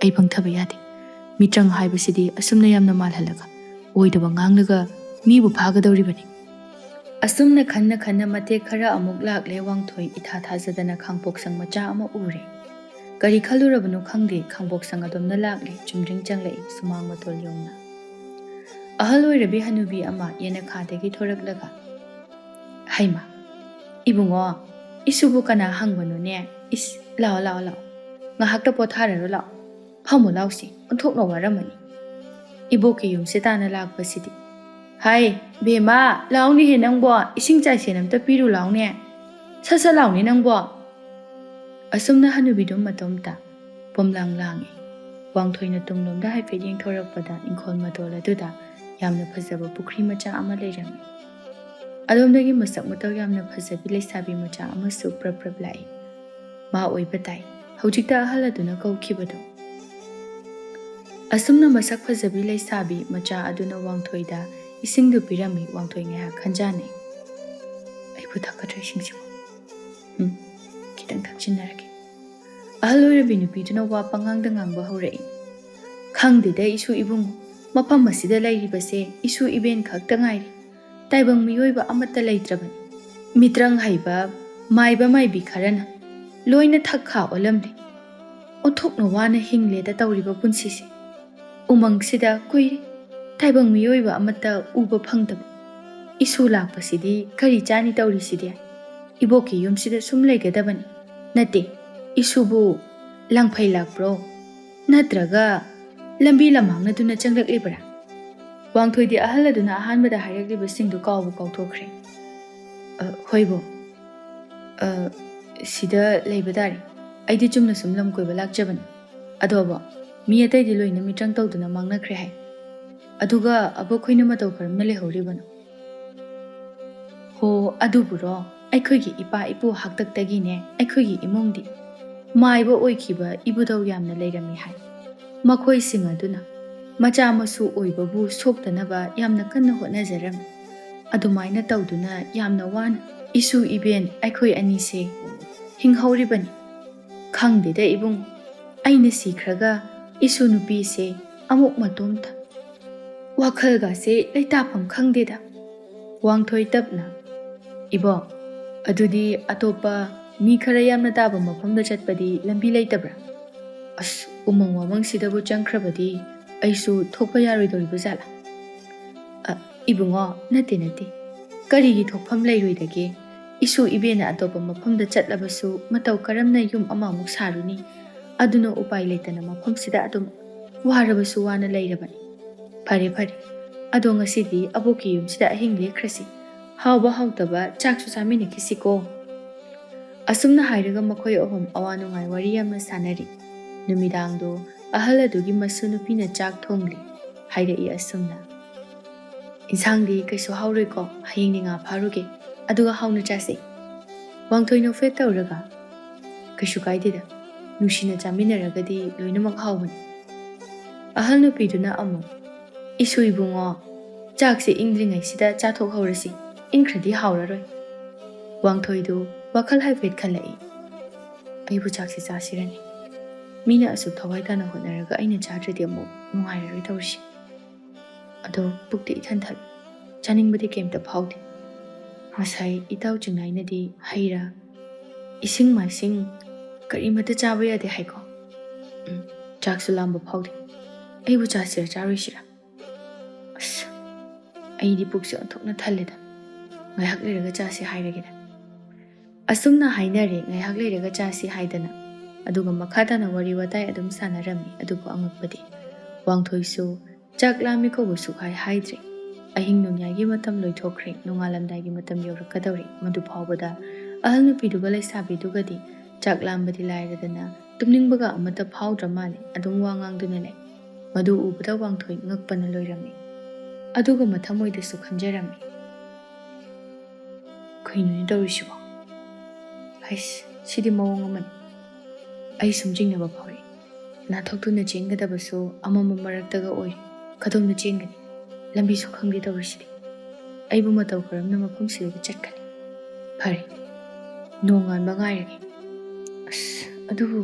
Ai pangthaba yade. Mitrang haibasidi asumna yamna malhalaga. Oidaba nganglaga mibu phagadawribani. Asumna khanna mate khara amuk lakle wangthoi itha thajadana khangpoksang macha ama ure. Kari khalurabanu khangde khangpoksang adomna lakle chumring changlei sumang matol yongna. ꯑꯍꯜ ꯑꯣꯏꯔꯕꯤ ꯍꯅꯨꯕꯤ ꯑꯃ ꯌꯦꯅꯈꯥꯗꯒꯤ ꯊꯣꯔꯛꯂꯒ, ꯍꯩꯃ, ꯏꯕꯨꯡꯉꯣ, ꯏꯁꯨꯕꯨ ꯀꯅꯥ ꯍꯪꯕꯅꯣꯅꯦ? ꯏꯁ, ꯂꯥꯛꯑꯣ ꯂꯥꯛꯑꯣ ꯂꯥꯛꯑꯣ, ꯉꯥꯏꯍꯥꯛꯇ ꯄꯣꯊꯥꯔꯔꯣ ꯂꯥꯛꯑꯣ, ꯐꯝꯃꯨ ꯂꯥꯎꯁꯤ, ꯑꯣꯟꯊꯣꯛꯅ ꯋꯥꯔꯝꯃꯅꯤ꯫ ꯏꯕꯣꯛꯀꯤ ꯌꯨꯝꯁꯦ ꯇꯥꯅ ꯂꯥꯛꯄꯁꯤꯗꯤ, ꯍꯥꯏ ꯕꯦꯝꯃ, ꯂꯥꯎꯅꯦꯍꯦ ꯅꯪꯕꯣ, ꯏꯁꯤꯡ ꯆꯥꯏꯁꯦꯟ ꯑꯝꯇ ꯄꯤꯔꯨ ꯂꯥꯎꯅꯦ, ꯁꯠ ꯁꯠ ꯂꯥꯎꯅꯦ ꯅꯪꯕꯣ꯫ ꯑꯁꯨꯝꯅ ꯍꯅꯨꯕꯤꯗꯨ ꯃꯇꯣꯝꯇ ꯄꯣꯝꯂꯥꯡ ꯂꯥꯡꯉꯤ꯫ ꯋꯥꯡꯊꯣꯏꯅ ꯇꯨꯡꯂꯣꯝꯗ ꯍꯥꯏꯐꯦꯠ ꯌꯦꯡꯊꯣꯔꯛꯄꯗ ꯏꯪꯈꯣꯜ ꯃꯇꯣꯜ ꯑꯗꯨꯗ ꯌꯥꯝꯅ ꯐꯖꯕ ꯄꯨꯈ꯭ꯔꯤ ꯃꯆꯥ ꯑꯃ ꯂꯩꯔꯝꯃꯤ꯫ ꯑꯗꯣꯝꯗꯒꯤ ꯃꯁꯛ ꯃꯇꯧ ꯌꯥꯝꯅ ꯐꯖꯕꯤ ꯂꯩꯁꯥꯕꯤ ꯃꯆꯥ ꯑꯃꯁꯨ ꯄ꯭ꯔꯞ ꯄ꯭ꯔꯞ ꯂꯥꯛꯏ꯫ ꯃꯥ ꯑꯣꯏꯕ ꯇꯥꯏ ꯍꯧꯖꯤꯛꯇ ꯑꯍꯜ ꯑꯗꯨꯅ ꯀꯧꯈꯤꯕꯗꯣ꯫ ꯑꯁꯨꯝꯅ ꯃꯁꯛ ꯐꯖꯕꯤ ꯂꯩꯁꯥꯕꯤ ꯃꯆꯥ ꯑꯗꯨꯅ ꯋꯥꯡꯊꯣꯏꯗ ꯏꯁꯤꯡꯗꯨ ꯄꯤꯔꯝꯃꯤ꯫ ꯋꯥꯡꯊꯣꯏ ꯉꯥꯏꯍꯥꯛ ꯈꯟꯖꯥꯟꯅꯩ꯫ ꯑꯩꯕꯨ ꯊꯛꯀꯗ꯭ꯔꯥ ꯏꯁꯤꯡꯁꯤꯕꯨ? ꯈꯤꯇꯪ ꯊꯛꯆꯤꯟꯅꯔꯒꯦ꯫ ꯑꯍꯜ ꯑꯣꯏꯔꯕꯤ ꯅꯨꯄꯤꯗꯨꯅ ꯋꯥ ꯄꯉꯥꯡꯗ ꯉꯥꯡꯕ ꯍꯧꯔꯛꯏ꯫ ꯈꯪꯗꯦꯗ ꯏꯁꯨ ꯏꯕꯨꯡꯉꯣ, ꯃꯐꯝ ꯑꯁꯤꯗ ꯂꯩꯔꯤꯕꯁꯦ ꯏꯁꯨ ꯏꯕꯦꯟ ꯈꯛꯇ ꯉꯥꯏꯔꯤ꯫ ꯇꯥꯏꯕꯪ ꯃꯤꯑꯣꯏꯕ ꯑꯃꯠꯇ ꯂꯩꯇ꯭ꯔꯕꯅꯤ꯫ ꯃꯤꯇ꯭ꯔꯪ ꯍꯩꯕ ꯃꯥꯏꯕ ꯃꯥꯏꯕꯤ ꯈꯔꯅ ꯂꯣꯏꯅ ꯊꯛꯈꯥ ꯑꯣꯜꯂꯝꯂꯦ꯫ ꯑꯣꯟꯊꯣꯛꯅ ꯋꯥꯅ ꯍꯤꯡꯂꯦꯗ ꯇꯧꯔꯤꯕ ꯄꯨꯟꯁꯤꯁꯦ꯫ ꯎꯃꯪꯁꯤꯗ ꯀꯨꯏꯔꯦ ꯇꯥꯏꯕꯪ ꯃꯤꯑꯣꯏꯕ ꯑꯃꯠꯇ ꯎꯕ ꯐꯪꯗꯕ꯫ ꯏꯁꯨ ꯂꯥꯛꯄꯁꯤꯗꯤ ꯀꯔꯤ ꯆꯥꯅꯤ ꯇꯧꯔꯤꯁꯤꯗꯤ? ꯏꯕꯣꯛꯀꯤ ꯌꯨꯝꯁꯤꯗ ꯁꯨꯝ ꯂꯩꯒꯗꯕꯅꯤ꯫ ꯅꯠꯇꯦ, ꯏꯁꯨꯕꯨ ꯂꯥꯡꯐꯩ ꯂꯥꯛꯄ꯭ꯔꯣ? ꯅꯠꯇ꯭ꯔꯒ ꯂꯝꯕꯤ ꯂꯝꯍꯥꯡꯅꯗꯨꯅ ꯆꯪꯂꯛꯂꯤꯕ꯭ꯔꯥ? ꯋꯥꯡꯊꯣꯏꯗꯤ ꯑꯍꯜ ꯑꯗꯨꯅ ꯑꯍꯥꯟꯕꯗ ꯍꯥꯏꯔꯛꯂꯤꯕꯁꯤꯡꯗꯨ ꯀꯥꯎꯕꯨ ꯀꯥꯎꯊꯣꯛꯈ꯭ꯔꯦ꯫ ꯍꯣꯏꯕꯣ, ꯁꯤꯗ ꯂꯩꯕ ꯇꯥꯔꯦ꯫ ꯑꯩꯗꯤ ꯆꯨꯝꯅ ꯁꯨꯝ ꯂꯝ ꯀꯣꯏꯕ ꯂꯥꯛꯆꯕꯅꯤ꯫ ꯑꯗꯣꯕꯣ, ꯃꯤ ꯑꯇꯩꯗꯤ ꯂꯣꯏꯅ ꯃꯤꯇ꯭ꯔꯪ ꯇꯧꯗꯨꯅ ꯃꯥꯡꯅꯈ꯭ꯔꯦ ꯍꯥꯏ꯫ ꯑꯗꯨꯒ ꯑꯕꯣꯛꯈꯣꯏꯅ ꯃꯇꯧ ꯀꯔꯝꯅ ꯂꯩꯍꯧꯔꯤꯕꯅꯣ? ꯍꯣ, ꯑꯗꯨꯕꯨꯔꯣ, ꯑꯩꯈꯣꯏꯒꯤ ꯏꯄꯥ ꯏꯄꯨ ꯍꯥꯛꯇꯛꯇꯒꯤꯅꯦ ꯑꯩꯈꯣꯏꯒꯤ ꯏꯃꯨꯡꯗꯤ ꯃꯥꯏꯕ ꯑꯣꯏꯈꯤꯕ ꯏꯕꯨꯙꯧ ꯌꯥꯝꯅ ꯂꯩꯔꯝꯃꯤ ꯍꯥꯏ꯫ ꯃꯈꯣꯏꯁꯤꯡ ꯑꯗꯨꯅ ꯃꯆꯥ ꯃꯁꯨ ꯑꯣꯏꯕꯕꯨ ꯁꯣꯛꯇꯅꯕ ꯌꯥꯝꯅ ꯀꯟꯅ ꯍꯣꯠꯅꯖꯔꯝꯃꯤ꯫ ꯑꯗꯨꯃꯥꯏꯅ ꯇꯧꯗꯨꯅ ꯌꯥꯝꯅ ꯋꯥꯅ ꯏꯁꯨ ꯏꯕꯦꯟ ꯑꯩꯈꯣꯏ ꯑꯅꯤꯁꯦ ꯍꯤꯡꯍꯧꯔꯤꯕꯅꯤ꯫ ꯈꯪꯗꯦꯗ ꯏꯕꯨꯡꯉꯣ, ꯑꯩꯅ ꯁꯤꯈ꯭ꯔꯒ ꯏꯁꯨ ꯅꯨꯄꯤꯁꯦ ꯑꯃꯨꯛ ꯃꯇꯣꯝꯇ ꯋꯥꯈꯜꯒꯁꯦ ꯂꯩꯇꯥꯐꯝ ꯈꯪꯗꯦꯗ꯫ ꯋꯥꯡꯊꯣꯏ ꯇꯞꯅ, ꯏꯕꯣ, ꯑꯗꯨꯗꯤ ꯑꯇꯣꯞꯄ ꯃꯤ ꯈꯔ ꯌꯥꯝꯅ ꯇꯥꯕ ꯃꯐꯝꯗ ꯆꯠꯄꯗꯤ ꯂꯝꯕꯤ ꯂꯩꯇꯕ꯭ꯔꯥ? ꯑꯁ, ꯎꯃꯪ ꯋꯥꯃꯪꯁꯤꯗꯕꯨ ꯆꯪꯈ꯭ꯔꯕꯗꯤ ꯑꯩꯁꯨ ꯊꯣꯛꯄ ꯌꯥꯔꯣꯏꯗꯧꯔꯤꯕ ꯖꯥꯠꯂꯥ? ꯏꯕꯨꯡꯉꯣ, ꯅꯠꯇꯦ ꯅꯠꯇꯦ, ꯀꯔꯤꯒꯤ ꯊꯣꯛꯐꯝ ꯂꯩꯔꯣꯏꯗꯒꯦ? ꯏꯁꯨ ꯏꯕꯦꯟꯅ ꯑꯇꯣꯞꯄ ꯃꯐꯝꯗ ꯆꯠꯂꯕꯁꯨ ꯃꯇꯧ ꯀꯔꯝꯅ ꯌꯨꯝ ꯑꯃꯃꯨꯛ ꯁꯥꯔꯨꯅꯤ? ꯑꯗꯨꯅ ꯎꯄꯥꯏ ꯂꯩꯇꯅ ꯃꯐꯝꯁꯤꯗ ꯑꯗꯨꯝ ꯋꯥꯔꯕꯁꯨ ꯋꯥꯅ ꯂꯩꯔꯕꯅꯤ꯫ ꯐꯔꯦ ꯐꯔꯦ, ꯑꯗꯣ ꯉꯁꯤꯗꯤ ꯑꯕꯣꯛꯀꯤ ꯌꯨꯝꯁꯤꯗ ꯑꯍꯤꯡ ꯂꯦꯛꯈ꯭ꯔꯁꯤ꯫ ꯍꯥꯎꯕ ꯍꯥꯎꯇꯕ ꯆꯥꯛꯁꯨ ꯆꯥꯃꯤꯟꯅꯈꯤꯁꯤꯀꯣ꯫ ꯑꯁꯨꯝꯅ ꯍꯥꯏꯔꯒ ꯃꯈꯣꯏ ꯑꯍꯨꯝ ꯑꯋꯥ ꯅꯨꯡꯉꯥꯏ ꯋꯥꯔꯤ ꯌꯥꯝꯅ ꯁꯥꯟꯅꯔꯤ꯫ ꯅꯨꯃꯤꯗꯥꯡꯗꯣ ꯑꯍꯜ ꯑꯗꯨꯒꯤ ꯃꯁꯨ ꯅꯨꯄꯤꯅ ꯆꯥꯛ ꯊꯣꯡꯂꯤ꯫ ꯍꯥꯏꯔꯛꯏ ꯑꯁꯨꯝꯅ, ꯏꯟꯁꯥꯡꯗꯤ ꯀꯩꯁꯨ ꯍꯥꯎꯔꯣꯏꯀꯣ, ꯍꯌꯦꯡꯗꯤ ꯉꯥ ꯐꯥꯔꯨꯒꯦ, ꯑꯗꯨꯒ ꯍꯥꯎꯅ ꯆꯥꯁꯤ꯫ ꯋꯥꯡꯊꯣꯏ ꯅꯣꯛꯐꯦꯠ ꯇꯧꯔꯒ, ꯀꯩꯁꯨ ꯀꯥꯏꯗꯦꯗ, ꯅꯨꯡꯁꯤꯅ ꯆꯥꯃꯤꯟꯅꯔꯒꯗꯤ ꯂꯣꯏꯅꯃꯛ ꯍꯥꯎꯕꯅꯤ꯫ ꯑꯍꯜ ꯅꯨꯄꯤꯗꯨꯅ ꯑꯃꯨꯛ, ꯏꯁꯨ ꯏꯕꯨꯡꯉꯣ, ꯆꯥꯛꯁꯦ ꯏꯪꯗ꯭ꯔꯤꯉꯩꯁꯤꯗ ꯆꯥꯊꯣꯛꯍꯧꯔꯁꯤ, ꯏꯪꯈ꯭ꯔꯗꯤ ꯍꯥꯎꯔꯔꯣꯏ꯫ ꯋꯥꯡꯊꯣꯏꯗꯨ ꯋꯥꯈꯜ ꯍꯥꯏꯐꯦꯠ ꯈꯜꯂꯛꯏ꯫ ꯑꯩꯕꯨ ꯆꯥꯛꯁꯦ ꯆꯥꯁꯤꯔꯅꯤ? ꯃꯤꯅ ꯑꯁꯨꯛ ꯊꯋꯥꯏ ꯇꯥꯅ ꯍꯣꯠꯅꯔꯒ ꯑꯩꯅ ꯆꯥꯗ꯭ꯔꯗꯤ ꯑꯃꯨꯛ ꯅꯨꯡꯉꯥꯏꯔꯔꯣꯏ ꯇꯧꯔꯤꯁꯤ꯫ ꯑꯗꯣ ꯄꯨꯛꯇꯤ ꯏꯊꯟ ꯊꯜꯂꯤ, ꯆꯥꯅꯤꯡꯕꯗꯤ ꯀꯩꯝꯇ ꯐꯥꯎꯗꯦ꯫ ꯉꯁꯥꯏ ꯏꯇꯥꯎ ꯆꯤꯡꯅꯥꯏꯅꯗꯤ ꯍꯩꯔꯥ, ꯏꯁꯤꯡ ꯃꯥꯏꯁꯤꯡ ꯀꯔꯤꯃꯠꯇ ꯆꯥꯕ ꯌꯥꯗꯦ ꯍꯥꯏꯀꯣ? ꯆꯥꯛꯁꯨ ꯂꯥꯝꯕ ꯐꯥꯎꯗꯦ꯫ ꯑꯩꯕꯨ ꯆꯥꯁꯤꯔꯥ ꯆꯥꯔꯣꯏꯁꯤꯔꯥ? ꯑꯁ, ꯑꯩꯗꯤ ꯄꯨꯛꯁꯦ ꯑꯣꯟꯊꯣꯛꯅ ꯊꯜꯂꯦꯗ, ꯉꯥꯏꯍꯥꯛ ꯂꯩꯔꯒ ꯆꯥꯁꯤ ꯍꯥꯏꯔꯒꯦꯗ꯫ ꯑꯁꯨꯝꯅ ꯍꯥꯏꯅꯔꯦ ꯉꯥꯏꯍꯥꯛ ꯂꯩꯔꯒ ꯆꯥꯁꯤ ꯍꯥꯏꯗꯅ꯫ ꯑꯗꯨꯒ ꯃꯈꯥ ꯇꯥꯅ ꯋꯥꯔꯤ ꯋꯥꯇꯥꯏ ꯑꯗꯨꯝ ꯁꯥꯟꯅꯔꯝꯃꯤ꯫ ꯑꯗꯨꯕꯨ ꯑꯉꯛꯄꯗꯤ ꯋꯥꯡꯊꯣꯏꯁꯨ ꯆꯥꯛ ꯂꯥꯝꯃꯤ ꯀꯧꯕ ꯁꯨꯛꯍꯥꯏ ꯍꯥꯏꯗ꯭ꯔꯦ꯫ ꯑꯍꯤꯡ ꯅꯣꯡꯌꯥꯏꯒꯤ ꯃꯇꯝ ꯂꯣꯏꯊꯣꯛꯈ꯭ꯔꯦ, ꯅꯣꯡꯉꯥꯜꯂꯝꯗꯥꯏꯒꯤ ꯃꯇꯝ ꯌꯧꯔꯛꯀꯗꯧꯔꯦ꯫ ꯃꯗꯨ ꯐꯥꯎꯕꯗ ꯑꯍꯜ ꯅꯨꯄꯤꯗꯨꯒ ꯂꯩꯁꯥꯕꯤꯗꯨꯒꯗꯤ ꯆꯥꯛ ꯂꯥꯝꯕꯗꯤ ꯂꯥꯏꯔꯗꯅ ꯇꯨꯝꯅꯤꯡꯕꯒ ꯑꯃꯠꯇ ꯐꯥꯎꯗ꯭ꯔ ꯃꯥꯜꯂꯦ, ꯑꯗꯨꯝ ꯋꯥ ꯉꯥꯡꯗꯨꯅ ꯂꯩ꯫ ꯃꯗꯨ ꯎꯕꯗ ꯋꯥꯡꯊꯣꯏ ꯉꯛꯄꯅ ꯂꯣꯏꯔꯝꯃꯤ꯫ ꯑꯗꯨꯒ ꯃꯊꯃꯣꯏꯗꯁꯨ ꯈꯟꯖꯔꯝꯃꯤ, ꯀꯩꯅꯣꯅꯦ ꯇꯧꯔꯤꯁꯤꯕꯣ? ꯍꯩꯁ, ꯁꯤꯗꯤ ꯃꯑꯣꯡ ꯑꯃꯅꯤ꯫ ꯑꯩ ꯁꯨꯝ ꯆꯤꯡꯅꯕ ꯐꯥꯎꯔꯛꯏ꯫ ꯅꯥꯊꯣꯛꯇꯨꯅ ꯆꯦꯟꯒꯗꯕꯁꯨ ꯑꯃꯝꯕ ꯃꯔꯛꯇꯒ ꯑꯣꯏꯔꯤ, ꯀꯗꯣꯝꯗ ꯆꯦꯟꯒꯅꯤ? ꯂꯝꯕꯤꯁꯨ ꯈꯪꯗꯦ ꯇꯧꯔꯤꯁꯤꯗꯤ꯫ ꯑꯩꯕꯨ ꯃꯇꯧ ꯀꯔꯝꯅ ꯃꯐꯝꯁꯤꯗꯒꯤ ꯆꯠꯀꯅꯤ? ꯐꯔꯦ, ꯅꯣꯡꯉꯥꯟꯕ ꯉꯥꯏꯔꯒꯦ꯫ ꯑꯁ, ꯑꯗꯨꯕꯨ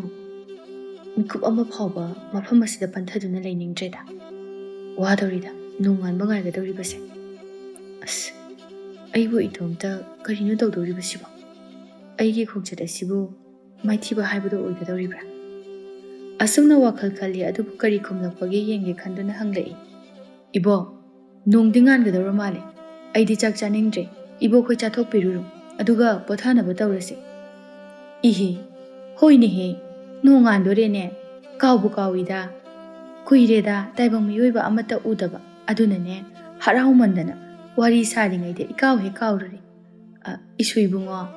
ꯃꯤꯀꯨꯞ ꯑꯃ ꯐꯥꯎꯕ ꯃꯐꯝ ꯑꯁꯤꯗ ꯄꯟꯊꯗꯨꯅ ꯂꯩꯅꯤꯡꯗ꯭ꯔꯦꯗ꯫ ꯋꯥꯗꯧꯔꯤꯗ ꯅꯣꯡꯉꯥꯟꯕ ꯉꯥꯏꯒꯗꯧꯔꯤꯕꯁꯦ꯫ ꯑꯁ, ꯑꯩꯕꯨ ꯏꯇꯣꯝꯇ ꯀꯔꯤꯅꯣ ꯇꯧꯗꯧꯔꯤꯕꯁꯤꯕꯣ? ꯑꯩꯒꯤ ꯈꯣꯡꯆꯠ ꯑꯁꯤꯕꯨ ꯃꯥꯏꯊꯤꯕ ꯍꯥꯏꯕꯗꯨ ꯑꯣꯏꯒꯗꯧꯔꯤꯕ꯭ꯔꯥ? ꯑꯁꯨꯝꯅ ꯋꯥꯈꯜ ꯈꯜꯂꯤ꯫ ꯑꯗꯨꯕꯨ ꯀꯔꯤ ꯈꯨꯝꯂꯛꯄꯒꯦ ꯌꯦꯡꯒꯦ ꯈꯟꯗꯨꯅ ꯍꯪꯂꯛꯏ, ꯏꯕꯣ, ꯅꯣꯡꯗꯤ ꯉꯥꯟꯒꯗꯧꯔ ꯃꯥꯜꯂꯦ ꯑꯩꯗꯤ ꯆꯥꯛ ꯆꯥꯅꯤꯡꯗ꯭ꯔꯦ ꯏꯕꯣꯛꯈꯣꯏ ꯆꯥꯊꯣꯛꯄꯤꯔꯨꯔꯣ ꯑꯗꯨꯒ ꯄꯣꯊꯥꯅꯕ ꯇꯧꯔꯁꯤ ꯏꯍꯦ ꯍꯣꯏꯅꯦꯍꯦ ꯅꯣꯡ ꯉꯥꯟꯗꯣꯔꯦꯅꯦ ꯀꯥꯎꯕꯨ ꯀꯥꯎꯏꯗ ꯀꯨꯏꯔꯦꯗ ꯇꯥꯏꯕꯪ ꯃꯤꯑꯣꯏꯕ ꯑꯃꯠꯇ ꯎꯗꯕ ꯑꯗꯨꯅꯅꯦ ꯍꯔꯥꯎꯃꯟꯗꯅ ꯋꯥꯔꯤ ꯁꯥꯔꯤꯉꯩꯗ ꯏꯀꯥꯎ ꯍꯦꯛ ꯀꯥꯎꯔꯨꯔꯦ ꯏꯁꯨ ꯏꯕꯨꯡꯉꯣ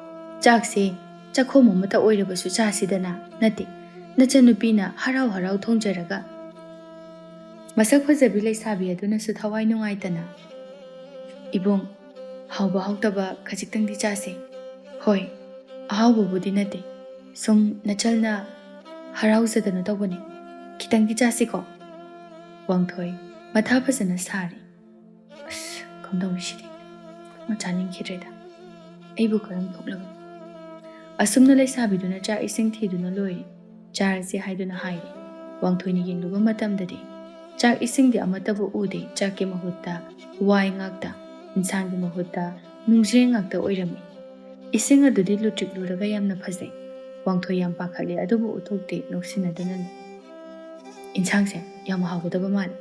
ꯆꯥꯛꯁꯦ ꯆꯥꯛꯈꯣꯝ ꯑꯃꯠꯇ ꯑꯣꯏꯔꯕꯁꯨ ꯆꯥꯁꯤꯗꯅ ꯅꯠꯇꯦ ꯅꯆꯟꯅꯨꯄꯤꯅ ꯍꯔꯥꯎ ꯍꯔꯥꯎ ꯊꯣꯡꯖꯔꯒ ꯃꯁꯛ ꯐꯖꯕꯤ ꯂꯩꯁꯥꯕꯤ ꯑꯗꯨꯅꯁꯨ ꯊꯋꯥꯏ ꯅꯨꯡꯉꯥꯏꯇꯅ ꯏꯕꯨꯡ ꯍꯥꯎꯕ ꯍꯥꯎꯇꯕ ꯈꯖꯤꯛꯇꯪꯗꯤ ꯆꯥꯁꯦ ꯍꯣꯏ ꯑꯍꯥꯎꯕꯕꯨꯗꯤ ꯅꯠꯇꯦ ꯁꯨꯝ ꯅꯆꯜꯅ ꯍꯔꯥꯎꯖꯗꯅ ꯇꯧꯕꯅꯤ ꯈꯤꯇꯪꯗꯤ ꯆꯥꯁꯤꯀꯣ ꯋꯥꯡꯊꯣꯏ ꯃꯊꯥ ꯐꯖꯅ ꯁꯥꯔꯤ ꯑꯁ ꯀꯝꯗꯧꯅꯤ ꯆꯥꯅꯤꯡꯈꯤꯗ꯭ꯔꯦꯗ ꯑꯩꯕꯨ ꯀꯔꯝ ꯊꯣꯛꯂꯕ ꯑꯁꯨꯝꯅ ꯂꯩꯁꯥꯕꯤꯗꯨꯅ ꯆꯥꯛ ꯏꯁꯤꯡ ꯊꯤꯗꯨꯅ ꯂꯣꯏꯔꯤ ꯆꯥꯔꯁꯤ ꯍꯥꯏꯗꯨꯅ ꯍꯥꯏꯔꯤ ꯋꯥꯡꯊꯣꯏꯅ ꯌꯦꯡꯂꯨꯕ ꯃꯇꯝꯗꯗꯤ ꯆꯥꯛ ꯏꯁꯤꯡꯗꯤ ꯑꯃꯠꯇꯕꯨ ꯎꯗꯦ ꯆꯥꯛꯀꯤ ꯃꯍꯨꯠꯇ ꯋꯥꯏ ꯉꯥꯛꯇ ꯏꯟꯁꯥꯡꯒꯤ ꯃꯍꯨꯠꯇ ꯅꯨꯡꯖ꯭ꯔꯦꯡ ꯉꯥꯛꯇ ꯑꯣꯏꯔꯝꯃꯤ ꯏꯁꯤꯡ ꯑꯗꯨꯗꯤ ꯂꯨꯇ꯭ꯔꯤꯛ ꯂꯨꯔꯒ ꯌꯥꯝꯅ ꯐꯖꯩ ꯋꯥꯡꯊꯣꯏ ꯌꯥꯝ ꯄꯥꯈꯠꯂꯦ ꯑꯗꯨꯕꯨ ꯎꯊꯣꯛꯇꯦ ꯅꯣꯛꯁꯤꯟꯅꯗꯨꯅꯅꯤ ꯏꯟꯁꯥꯡꯁꯦ ꯌꯥꯝ ꯍꯥꯎꯒꯗꯕ ꯃꯥꯜꯂꯤ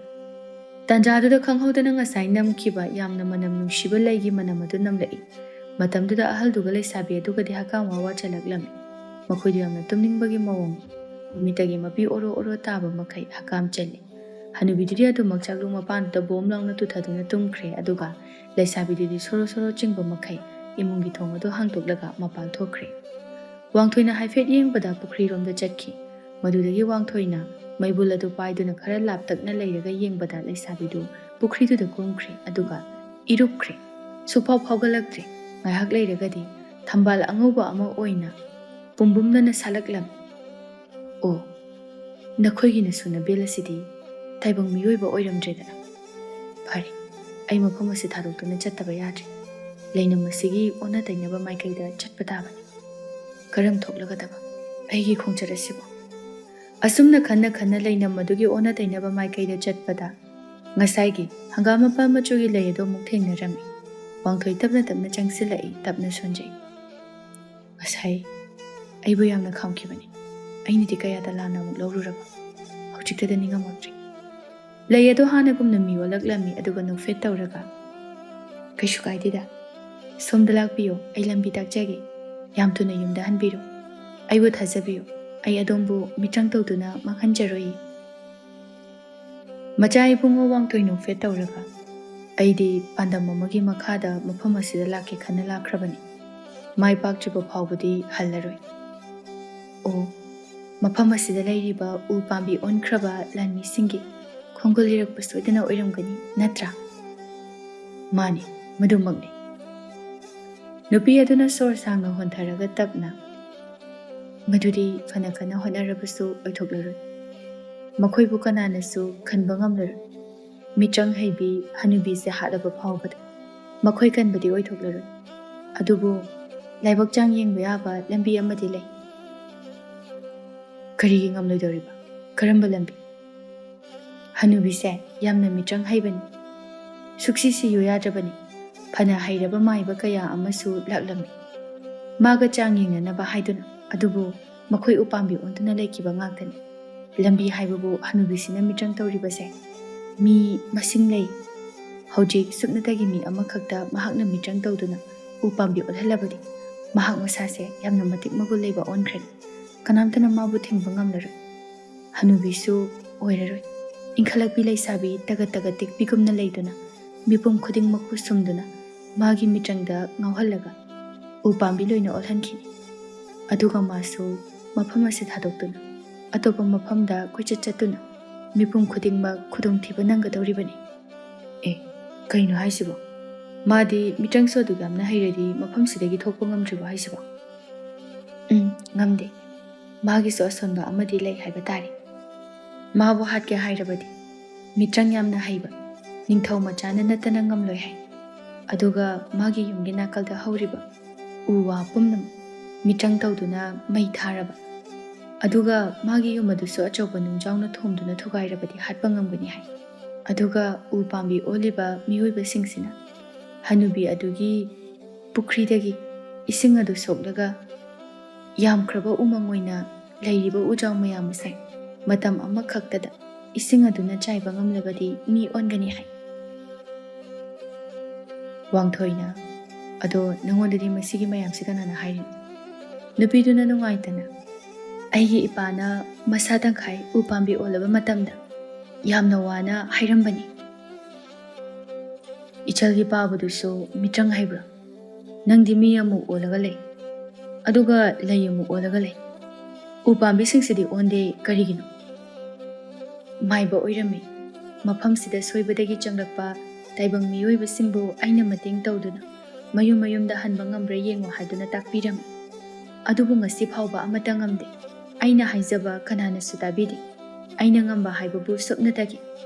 ꯇꯥꯟꯖꯥꯗꯨꯗ ꯈꯪꯍꯧꯗꯅ ꯉꯁꯥꯏ ꯅꯝꯈꯤꯕ ꯌꯥꯝꯅ ꯃꯅꯝ ꯅꯨꯡꯁꯤꯕ ꯂꯩꯒꯤ ꯃꯅꯝ ꯑꯗꯨ ꯅꯝꯂꯛꯏ ꯃꯇꯝꯗꯨꯗ ꯑꯍꯜꯗꯨꯒ ꯂꯩꯁꯥꯕꯤ ꯑꯗꯨꯒꯗꯤ ꯍꯀꯥꯝ ꯋꯥꯋꯥ ꯆꯜꯂꯛꯂꯝꯃꯤ ꯃꯈꯣꯏꯗꯨ ꯌꯥꯝꯅ ꯇꯨꯝꯅꯤꯡꯕꯒꯤ ꯃꯑꯣꯡ ꯃꯃꯤꯠꯇꯒꯤ ꯃꯄꯤ ꯑꯣꯔꯣ ꯑꯣꯔꯣ ꯇꯥꯕ ꯃꯈꯩ ꯍꯀꯥꯝ ꯆꯜꯂꯤ ꯍꯅꯨꯕꯤꯗꯨꯗꯤ ꯑꯗꯨꯃꯛ ꯆꯥꯛꯂꯨꯡ ꯃꯄꯥꯟꯗꯨꯗ ꯕꯣꯝ ꯂꯥꯎꯅ ꯇꯨꯊꯗꯨꯅ ꯇꯨꯝꯈ꯭ꯔꯦ ꯑꯗꯨꯒ ꯂꯩꯁꯥꯕꯤꯗꯨꯗꯤ ꯁꯣꯔꯣ ꯁꯣꯔꯣ ꯆꯤꯡꯕ ꯃꯈꯩ ꯏꯃꯨꯡꯒꯤ ꯊꯣꯡ ꯑꯗꯨ ꯍꯥꯡꯗꯣꯛꯂꯒ ꯃꯄꯥꯟ ꯊꯣꯛꯈ꯭ꯔꯦ ꯋꯥꯡꯊꯣꯏꯅ ꯍꯥꯏꯐꯦꯠ ꯌꯦꯡꯕꯗ ꯄꯨꯈ꯭ꯔꯤꯔꯣꯝꯗ ꯆꯠꯈꯤ ꯃꯗꯨꯗꯒꯤ ꯋꯥꯡꯊꯣꯏꯅ ꯃꯩꯕꯨꯜ ꯑꯗꯨ ꯄꯥꯏꯗꯨꯅ ꯈꯔ ꯂꯥꯞꯇꯛꯅ ꯂꯩꯔꯒ ꯌꯦꯡꯕꯗ ꯂꯩꯁꯥꯕꯤꯗꯨ ꯄꯨꯈ꯭ꯔꯤꯗꯨꯗ ꯀꯨꯝꯈ꯭ꯔꯦ ꯑꯗꯨꯒ ꯏꯔꯨꯞꯈ꯭ꯔꯦ ꯁꯨꯐꯥꯎ ꯐꯥꯎꯒꯠꯂꯛꯇ꯭ꯔꯦ ꯉꯥꯏꯍꯥꯛ ꯂꯩꯔꯒꯗꯤ ꯊꯝꯕꯥꯜ ꯑꯉꯧꯕ ꯑꯃ ꯑꯣꯏꯅ ꯄꯨꯝꯕꯨꯝꯅꯅ ꯁꯥꯠꯂꯛꯂꯝꯃꯤ ꯑꯣ ꯅꯈꯣꯏꯒꯤ ꯅꯁꯨ ꯅꯕꯦꯜ ꯑꯁꯤꯗꯤ ꯇꯥꯏꯕꯪ ꯃꯤꯑꯣꯏꯕ ꯑꯣꯏꯔꯝꯗ꯭ꯔꯦꯗꯅ ꯐꯔꯦ ꯑꯩ ꯃꯐꯝ ꯑꯁꯤ ꯊꯥꯗꯣꯛꯇꯨꯅ ꯆꯠꯇꯕ ꯌꯥꯗ꯭ꯔꯦ ꯂꯩꯅꯝ ꯑꯁꯤꯒꯤ ꯑꯣꯟꯅ ꯇꯩꯅꯕ ꯃꯥꯏꯀꯩꯗ ꯆꯠꯄ ꯇꯥꯕꯅꯤ ꯀꯔꯝ ꯊꯣꯛꯂꯒꯗꯕ ꯑꯩꯒꯤ ꯈꯣꯡꯆꯠ ꯑꯁꯤꯕꯨ ꯑꯁꯨꯝꯅ ꯈꯟꯅ ꯈꯟꯅ ꯂꯩꯅꯝ ꯑꯗꯨꯒꯤ ꯑꯣꯟꯅ ꯇꯩꯅꯕ ꯃꯥꯏꯀꯩꯗ ꯆꯠꯄꯗ ꯉꯁꯥꯏꯒꯤ ꯍꯪꯒꯥꯝ ꯃꯄꯥꯟ ꯃꯆꯨꯒꯤ ꯂꯩ ꯑꯗꯨ ꯑꯃꯨꯛ ꯊꯦꯡꯅꯔꯝꯃꯤ ꯋꯥꯡꯊꯣꯏ ꯇꯞꯅ ꯇꯞꯅ ꯆꯪꯁꯤꯜꯂꯛꯏ ꯇꯞꯅ ꯁꯣꯟꯖꯩ ꯉꯁꯥꯏ ꯑꯩꯕꯨ ꯌꯥꯝꯅ ꯈꯥꯝꯈꯤꯕꯅꯤ ꯑꯩꯅꯗꯤ ꯀꯌꯥꯗ ꯂꯥꯟꯅ ꯑꯃꯨꯛ ꯂꯧꯔꯨꯔꯕ ꯍꯧꯖꯤꯛꯇꯗ ꯅꯤꯡꯉꯝꯃꯛꯇ꯭ꯔꯤ ꯂꯩ ꯑꯗꯨ ꯍꯥꯟꯅꯒꯨꯝꯅ ꯃꯤ ꯑꯣꯜꯂꯛꯂꯝꯃꯤ ꯑꯗꯨꯒ ꯅꯣꯛꯐꯦꯠ ꯇꯧꯔꯒ ꯀꯩꯁꯨ ꯀꯥꯏꯗꯦꯗ ꯁꯣꯝꯗ ꯂꯥꯛꯄꯤꯌꯣ ꯑꯩ ꯂꯝꯕꯤ ꯇꯥꯛꯆꯒꯦ ꯌꯥꯝ ꯊꯨꯅ ꯌꯨꯝꯗ ꯍꯟꯕꯤꯔꯣ ꯑꯩꯕꯨ ꯊꯥꯖꯕꯤꯌꯨ ꯑꯩ ꯑꯗꯣꯝꯕꯨ ꯃꯤꯇ꯭ꯔꯪ ꯇꯧꯗꯨꯅ ꯃꯥꯡꯍꯟꯖꯔꯣꯏ ꯃꯆꯥ ꯏꯕꯨꯡꯉꯣ ꯋꯥꯡꯊꯣꯏ ꯅꯣꯛꯐꯦꯠ ꯇꯧꯔꯒ ꯑꯩꯗꯤ ꯄꯥꯟꯗꯝ ꯑꯃꯒꯤ ꯃꯈꯥꯗ ꯃꯐꯝ ꯑꯁꯤꯗ ꯂꯥꯛꯀꯦ ꯈꯟꯅ ꯂꯥꯛꯈ꯭ꯔꯕꯅꯤ ꯃꯥꯏ ꯄꯥꯛꯇ꯭ꯔꯤꯕ ꯐꯥꯎꯕꯗꯤ ꯍꯜꯂꯔꯣꯏ ꯑꯣ ꯃꯐꯝ ꯑꯁꯤꯗ ꯂꯩꯔꯤꯕ ꯎ ꯄꯥꯝꯕꯤ ꯑꯣꯟꯈ꯭ꯔꯕ ꯂꯥꯟꯃꯤꯁꯤꯡꯒꯤ ꯈꯣꯡꯒꯨꯜ ꯂꯤꯔꯛꯄ ꯁꯣꯏꯗꯅ ꯑꯣꯏꯔꯝꯒꯅꯤ ꯅꯠꯇ꯭ꯔꯥ ꯃꯥꯅꯤ ꯃꯗꯨꯃꯛꯅꯤ ꯅꯨꯄꯤ ꯑꯗꯨꯅ ꯁꯣꯔ ꯁꯥꯡꯅ ꯍꯣꯟꯊꯔꯒ ꯇꯞꯅ ꯃꯗꯨꯗꯤ ꯐꯅ ꯐꯅ ꯍꯣꯠꯅꯔꯕꯁꯨ ꯑꯣꯏꯊꯣꯛꯂꯔꯣꯏ ꯃꯈꯣꯏꯕꯨ ꯀꯅꯥꯅꯁꯨ ꯈꯟꯕ ꯉꯝꯂꯔꯣꯏ ꯃꯤꯇ꯭ꯔꯪ ꯍꯩꯕꯤ ꯍꯅꯨꯕꯤꯁꯦ ꯍꯥꯠꯂꯕ ꯐꯥꯎꯕꯗ ꯃꯈꯣꯏ ꯀꯟꯕꯗꯤ ꯑꯣꯏꯊꯣꯛꯂꯔꯣꯏ ꯑꯗꯨꯕꯨ ꯂꯥꯏꯕꯛ ꯆꯥꯡ ꯌꯦꯡꯕ ꯌꯥꯕ ꯂꯝꯕꯤ ꯑꯃꯗꯤ ꯂꯩ ꯀꯔꯤꯒꯤ ꯉꯝꯂꯣꯏꯗꯧꯔꯤꯕ ꯀꯔꯝꯕ ꯂꯝꯕꯤ ꯍꯅꯨꯕꯤꯁꯦ ꯌꯥꯝꯅ ꯃꯤꯇ꯭ꯔꯪ ꯍꯩꯕꯅꯤ ꯁꯨꯛꯁꯤ ꯁꯤꯌꯨ ꯌꯥꯗ꯭ꯔꯕꯅꯤ ꯐꯅ ꯍꯩꯔꯕ ꯃꯥꯏꯕ ꯀꯌꯥ ꯑꯃꯁꯨ ꯂꯥꯛꯂꯝꯃꯤ ꯃꯥꯒ ꯆꯥꯡ ꯌꯦꯡꯅꯅꯕ ꯍꯥꯏꯗꯨꯅ ꯑꯗꯨꯕꯨ ꯃꯈꯣꯏ ꯎꯄꯥꯝꯕꯤ ꯑꯣꯟꯗꯨꯅ ꯂꯩꯈꯤꯕ ꯉꯥꯛꯇꯅꯤ ꯂꯝꯕꯤ ꯍꯥꯏꯕꯕꯨ ꯍꯅꯨꯕꯤꯁꯤꯅ ꯃꯤꯇ꯭ꯔꯪ ꯇꯧꯔꯤꯕꯁꯦ ꯃꯤ ꯃꯁꯤꯡ ꯂꯩ ꯍꯧꯖꯤꯛ ꯁꯨꯞꯅꯇꯒꯤ ꯃꯤ ꯑꯃꯈꯛꯇ ꯃꯍꯥꯛꯅ ꯃꯤꯇ꯭ꯔꯪ ꯇꯧꯗꯨꯅ ꯎꯄꯥꯝꯕꯤ ꯑꯣꯜꯍꯜꯂꯕꯗꯤ ꯃꯍꯥꯛ ꯃꯁꯥꯁꯦ ꯌꯥꯝꯅ ꯃꯇꯤꯛ ꯃꯒꯨꯟ ꯂꯩꯕ ꯑꯣꯟꯈ꯭ꯔꯅꯤ ꯀꯅꯥꯝꯇꯅ ꯃꯥꯕꯨ ꯊꯤꯡꯕ ꯉꯝꯂꯔꯣꯏ ꯍꯅꯨꯕꯤꯁꯨ ꯑꯣꯏꯔꯔꯣꯏ ꯏꯟꯈꯠꯂꯛꯄꯤ ꯂꯩꯁꯥꯕꯤ ꯇꯒꯠ ꯇꯒꯠ ꯇꯦꯛꯄꯤꯒꯨꯝꯅ ꯂꯩꯗꯨꯅ ꯃꯤꯄꯨꯝ ꯈꯨꯗꯤꯡꯃꯛꯄꯨ ꯁꯨꯝꯗꯨꯅ ꯃꯥꯒꯤ ꯃꯤꯇ꯭ꯔꯪꯗ ꯉꯥꯎꯍꯜꯂꯒ ꯎꯄꯥꯝꯕꯤ ꯂꯣꯏꯅ ꯑꯣꯜꯍꯟꯈꯤꯅꯤ ꯑꯗꯨꯒ ꯃꯥꯁꯨ ꯃꯐꯝ ꯑꯁꯤ ꯊꯥꯗꯣꯛꯇꯨꯅ ꯑꯇꯣꯞꯄ ꯃꯐꯝꯗ ꯀꯣꯏꯆꯠ ꯆꯠꯇꯨꯅ ꯃꯤꯄꯨꯝ ꯈꯨꯗꯤꯡꯃꯛ ꯈꯨꯗꯣꯡꯊꯤꯕ ꯅꯪꯒꯗꯧꯔꯤꯕꯅꯤ ꯑꯦ ꯀꯩꯅꯣ ꯍꯥꯏꯁꯤꯕꯣ ꯃꯥꯗꯤ ꯃꯤꯇ꯭ꯔꯪꯁꯨ ꯑꯗꯨꯛ ꯌꯥꯝꯅ ꯍꯩꯔꯗꯤ ꯃꯐꯝꯁꯤꯗꯒꯤ ꯊꯣꯛꯄ ꯉꯝꯗ꯭ꯔꯤꯕꯣ ꯍꯥꯏꯁꯤꯕꯣ ꯉꯝꯗꯦ ꯃꯥꯒꯤꯁꯨ ꯑꯁꯣꯟꯕ ꯑꯃꯗꯤ ꯂꯩ ꯍꯥꯏꯕ ꯇꯥꯔꯦ ꯃꯥꯕꯨ ꯍꯥꯠꯀꯦ ꯍꯥꯏꯔꯕꯗꯤ ꯃꯤꯇ꯭ꯔꯪ ꯌꯥꯝꯅ ꯍꯩꯕ ꯅꯤꯡꯊꯧ ꯃꯆꯥꯅ ꯅꯠꯇꯅ ꯉꯝꯂꯣꯏ ꯍꯥꯏ ꯑꯗꯨꯒ ꯃꯥꯒꯤ ꯌꯨꯝꯒꯤ ꯅꯥꯀꯜꯗ ꯍꯧꯔꯤꯕ ꯎ ꯋꯥ ꯄꯨꯝꯅꯃꯛ ꯃꯤꯇ꯭ꯔꯪ ꯇꯧꯗꯨꯅ ꯃꯩ ꯊꯥꯔꯕ ꯑꯗꯨꯒ ꯃꯥꯒꯤ ꯌꯨꯝ ꯑꯗꯨꯁꯨ ꯑꯆꯧꯕ ꯅꯨꯡꯖꯥꯎꯅ ꯊꯣꯝꯗꯨꯅ ꯊꯨꯒꯥꯏꯔꯕꯗꯤ ꯍꯥꯠꯄ ꯉꯝꯒꯅꯤ ꯍꯥꯏ ꯑꯗꯨꯒ ꯎ ꯄꯥꯝꯕꯤ ꯑꯣꯜꯂꯤꯕ ꯃꯤꯑꯣꯏꯕꯁꯤꯡꯁꯤꯅ ꯍꯅꯨꯕꯤ ꯑꯗꯨꯒꯤ ꯄꯨꯈ꯭ꯔꯤꯗꯒꯤ ꯏꯁꯤꯡ ꯑꯗꯨ ꯁꯣꯛꯂꯒ ꯌꯥꯝꯈ꯭ꯔꯕ ꯎꯃꯪ ꯑꯣꯏꯅ ꯂꯩꯔꯤꯕ ꯎꯖꯥꯎ ꯃꯌꯥꯝ ꯑꯁꯦ ꯃꯇꯝ ꯑꯃꯈꯛꯇꯗ ꯏꯁꯤꯡ ꯑꯗꯨꯅ ꯆꯥꯏꯕ ꯉꯝꯂꯕꯗꯤ ꯃꯤ ꯑꯣꯟꯒꯅꯤ ꯍꯥꯏ ꯋꯥꯡꯊꯣꯏꯅ ꯑꯗꯣ ꯅꯪꯉꯣꯟꯗꯗꯤ ꯃꯁꯤꯒꯤ ꯃꯌꯥꯝꯁꯤ ꯀꯅꯥꯅ ꯍꯥꯏꯔꯤꯅꯣ? ꯅꯨꯄꯤꯗꯨꯅ ꯅꯨꯡꯉꯥꯏꯇꯅ ꯑꯩꯒꯤ ꯏꯄꯥꯅ ꯃꯁꯥ ꯇꯪꯈꯥꯏ ꯎ ꯄꯥꯝꯕꯤ ꯑꯣꯜꯂꯕ ꯃꯇꯝꯗ ꯌꯥꯝꯅ ꯋꯥꯅ ꯍꯥꯏꯔꯝꯕꯅꯤ. ꯏꯆꯜꯒꯤ ꯄꯥꯕꯗꯨꯁꯨ ꯃꯤꯇ꯭ꯔꯪ ꯍꯩꯕ꯭ꯔꯥ? ꯅꯪꯗꯤ ꯃꯤ ꯑꯃꯨꯛ ꯑꯣꯜꯂꯒ ꯂꯩ, ꯑꯗꯨꯒ ꯂꯩ ꯑꯃꯨꯛ ꯑꯣꯜꯂꯒ ꯂꯩ. ꯎ ꯄꯥꯝꯕꯤꯁꯤꯡꯁꯤꯗꯤ ꯑꯣꯟꯗꯦ ꯀꯔꯤꯒꯤꯅꯣ? ꯃꯥꯏꯕ ꯑꯣꯏꯔꯝꯃꯤ. ꯃꯐꯝꯁꯤꯗ ꯁꯣꯏꯕꯗꯒꯤ ꯆꯪꯂꯛꯄ ꯇꯥꯏꯕꯪ ꯃꯤꯑꯣꯏꯕꯁꯤꯡꯕꯨ ꯑꯩꯅ ꯃꯇꯦꯡ ꯇꯧꯗꯨꯅ ꯃꯌꯨꯝ ꯃꯌꯨꯝꯗ ꯍꯟꯕ ꯉꯝꯕ꯭ꯔꯥ ꯌꯦꯡꯉꯣ ꯍꯥꯏꯗꯨꯅ ꯇꯥꯛꯄꯤꯔꯝꯃꯤ. ꯑꯗꯨꯕꯨ ꯉꯁꯤ ꯐꯥꯎꯕ ꯑꯃꯠꯇ ꯉꯝꯗꯦ. ꯑꯩꯅ ꯍꯥꯏꯖꯕ ꯀꯅꯥꯅꯁꯨ ꯇꯥꯕꯤꯗꯦ. ꯑꯩꯅ ꯉꯝꯕ ꯍꯥꯏꯕꯕꯨ ꯁꯨꯞꯅꯇꯒꯤ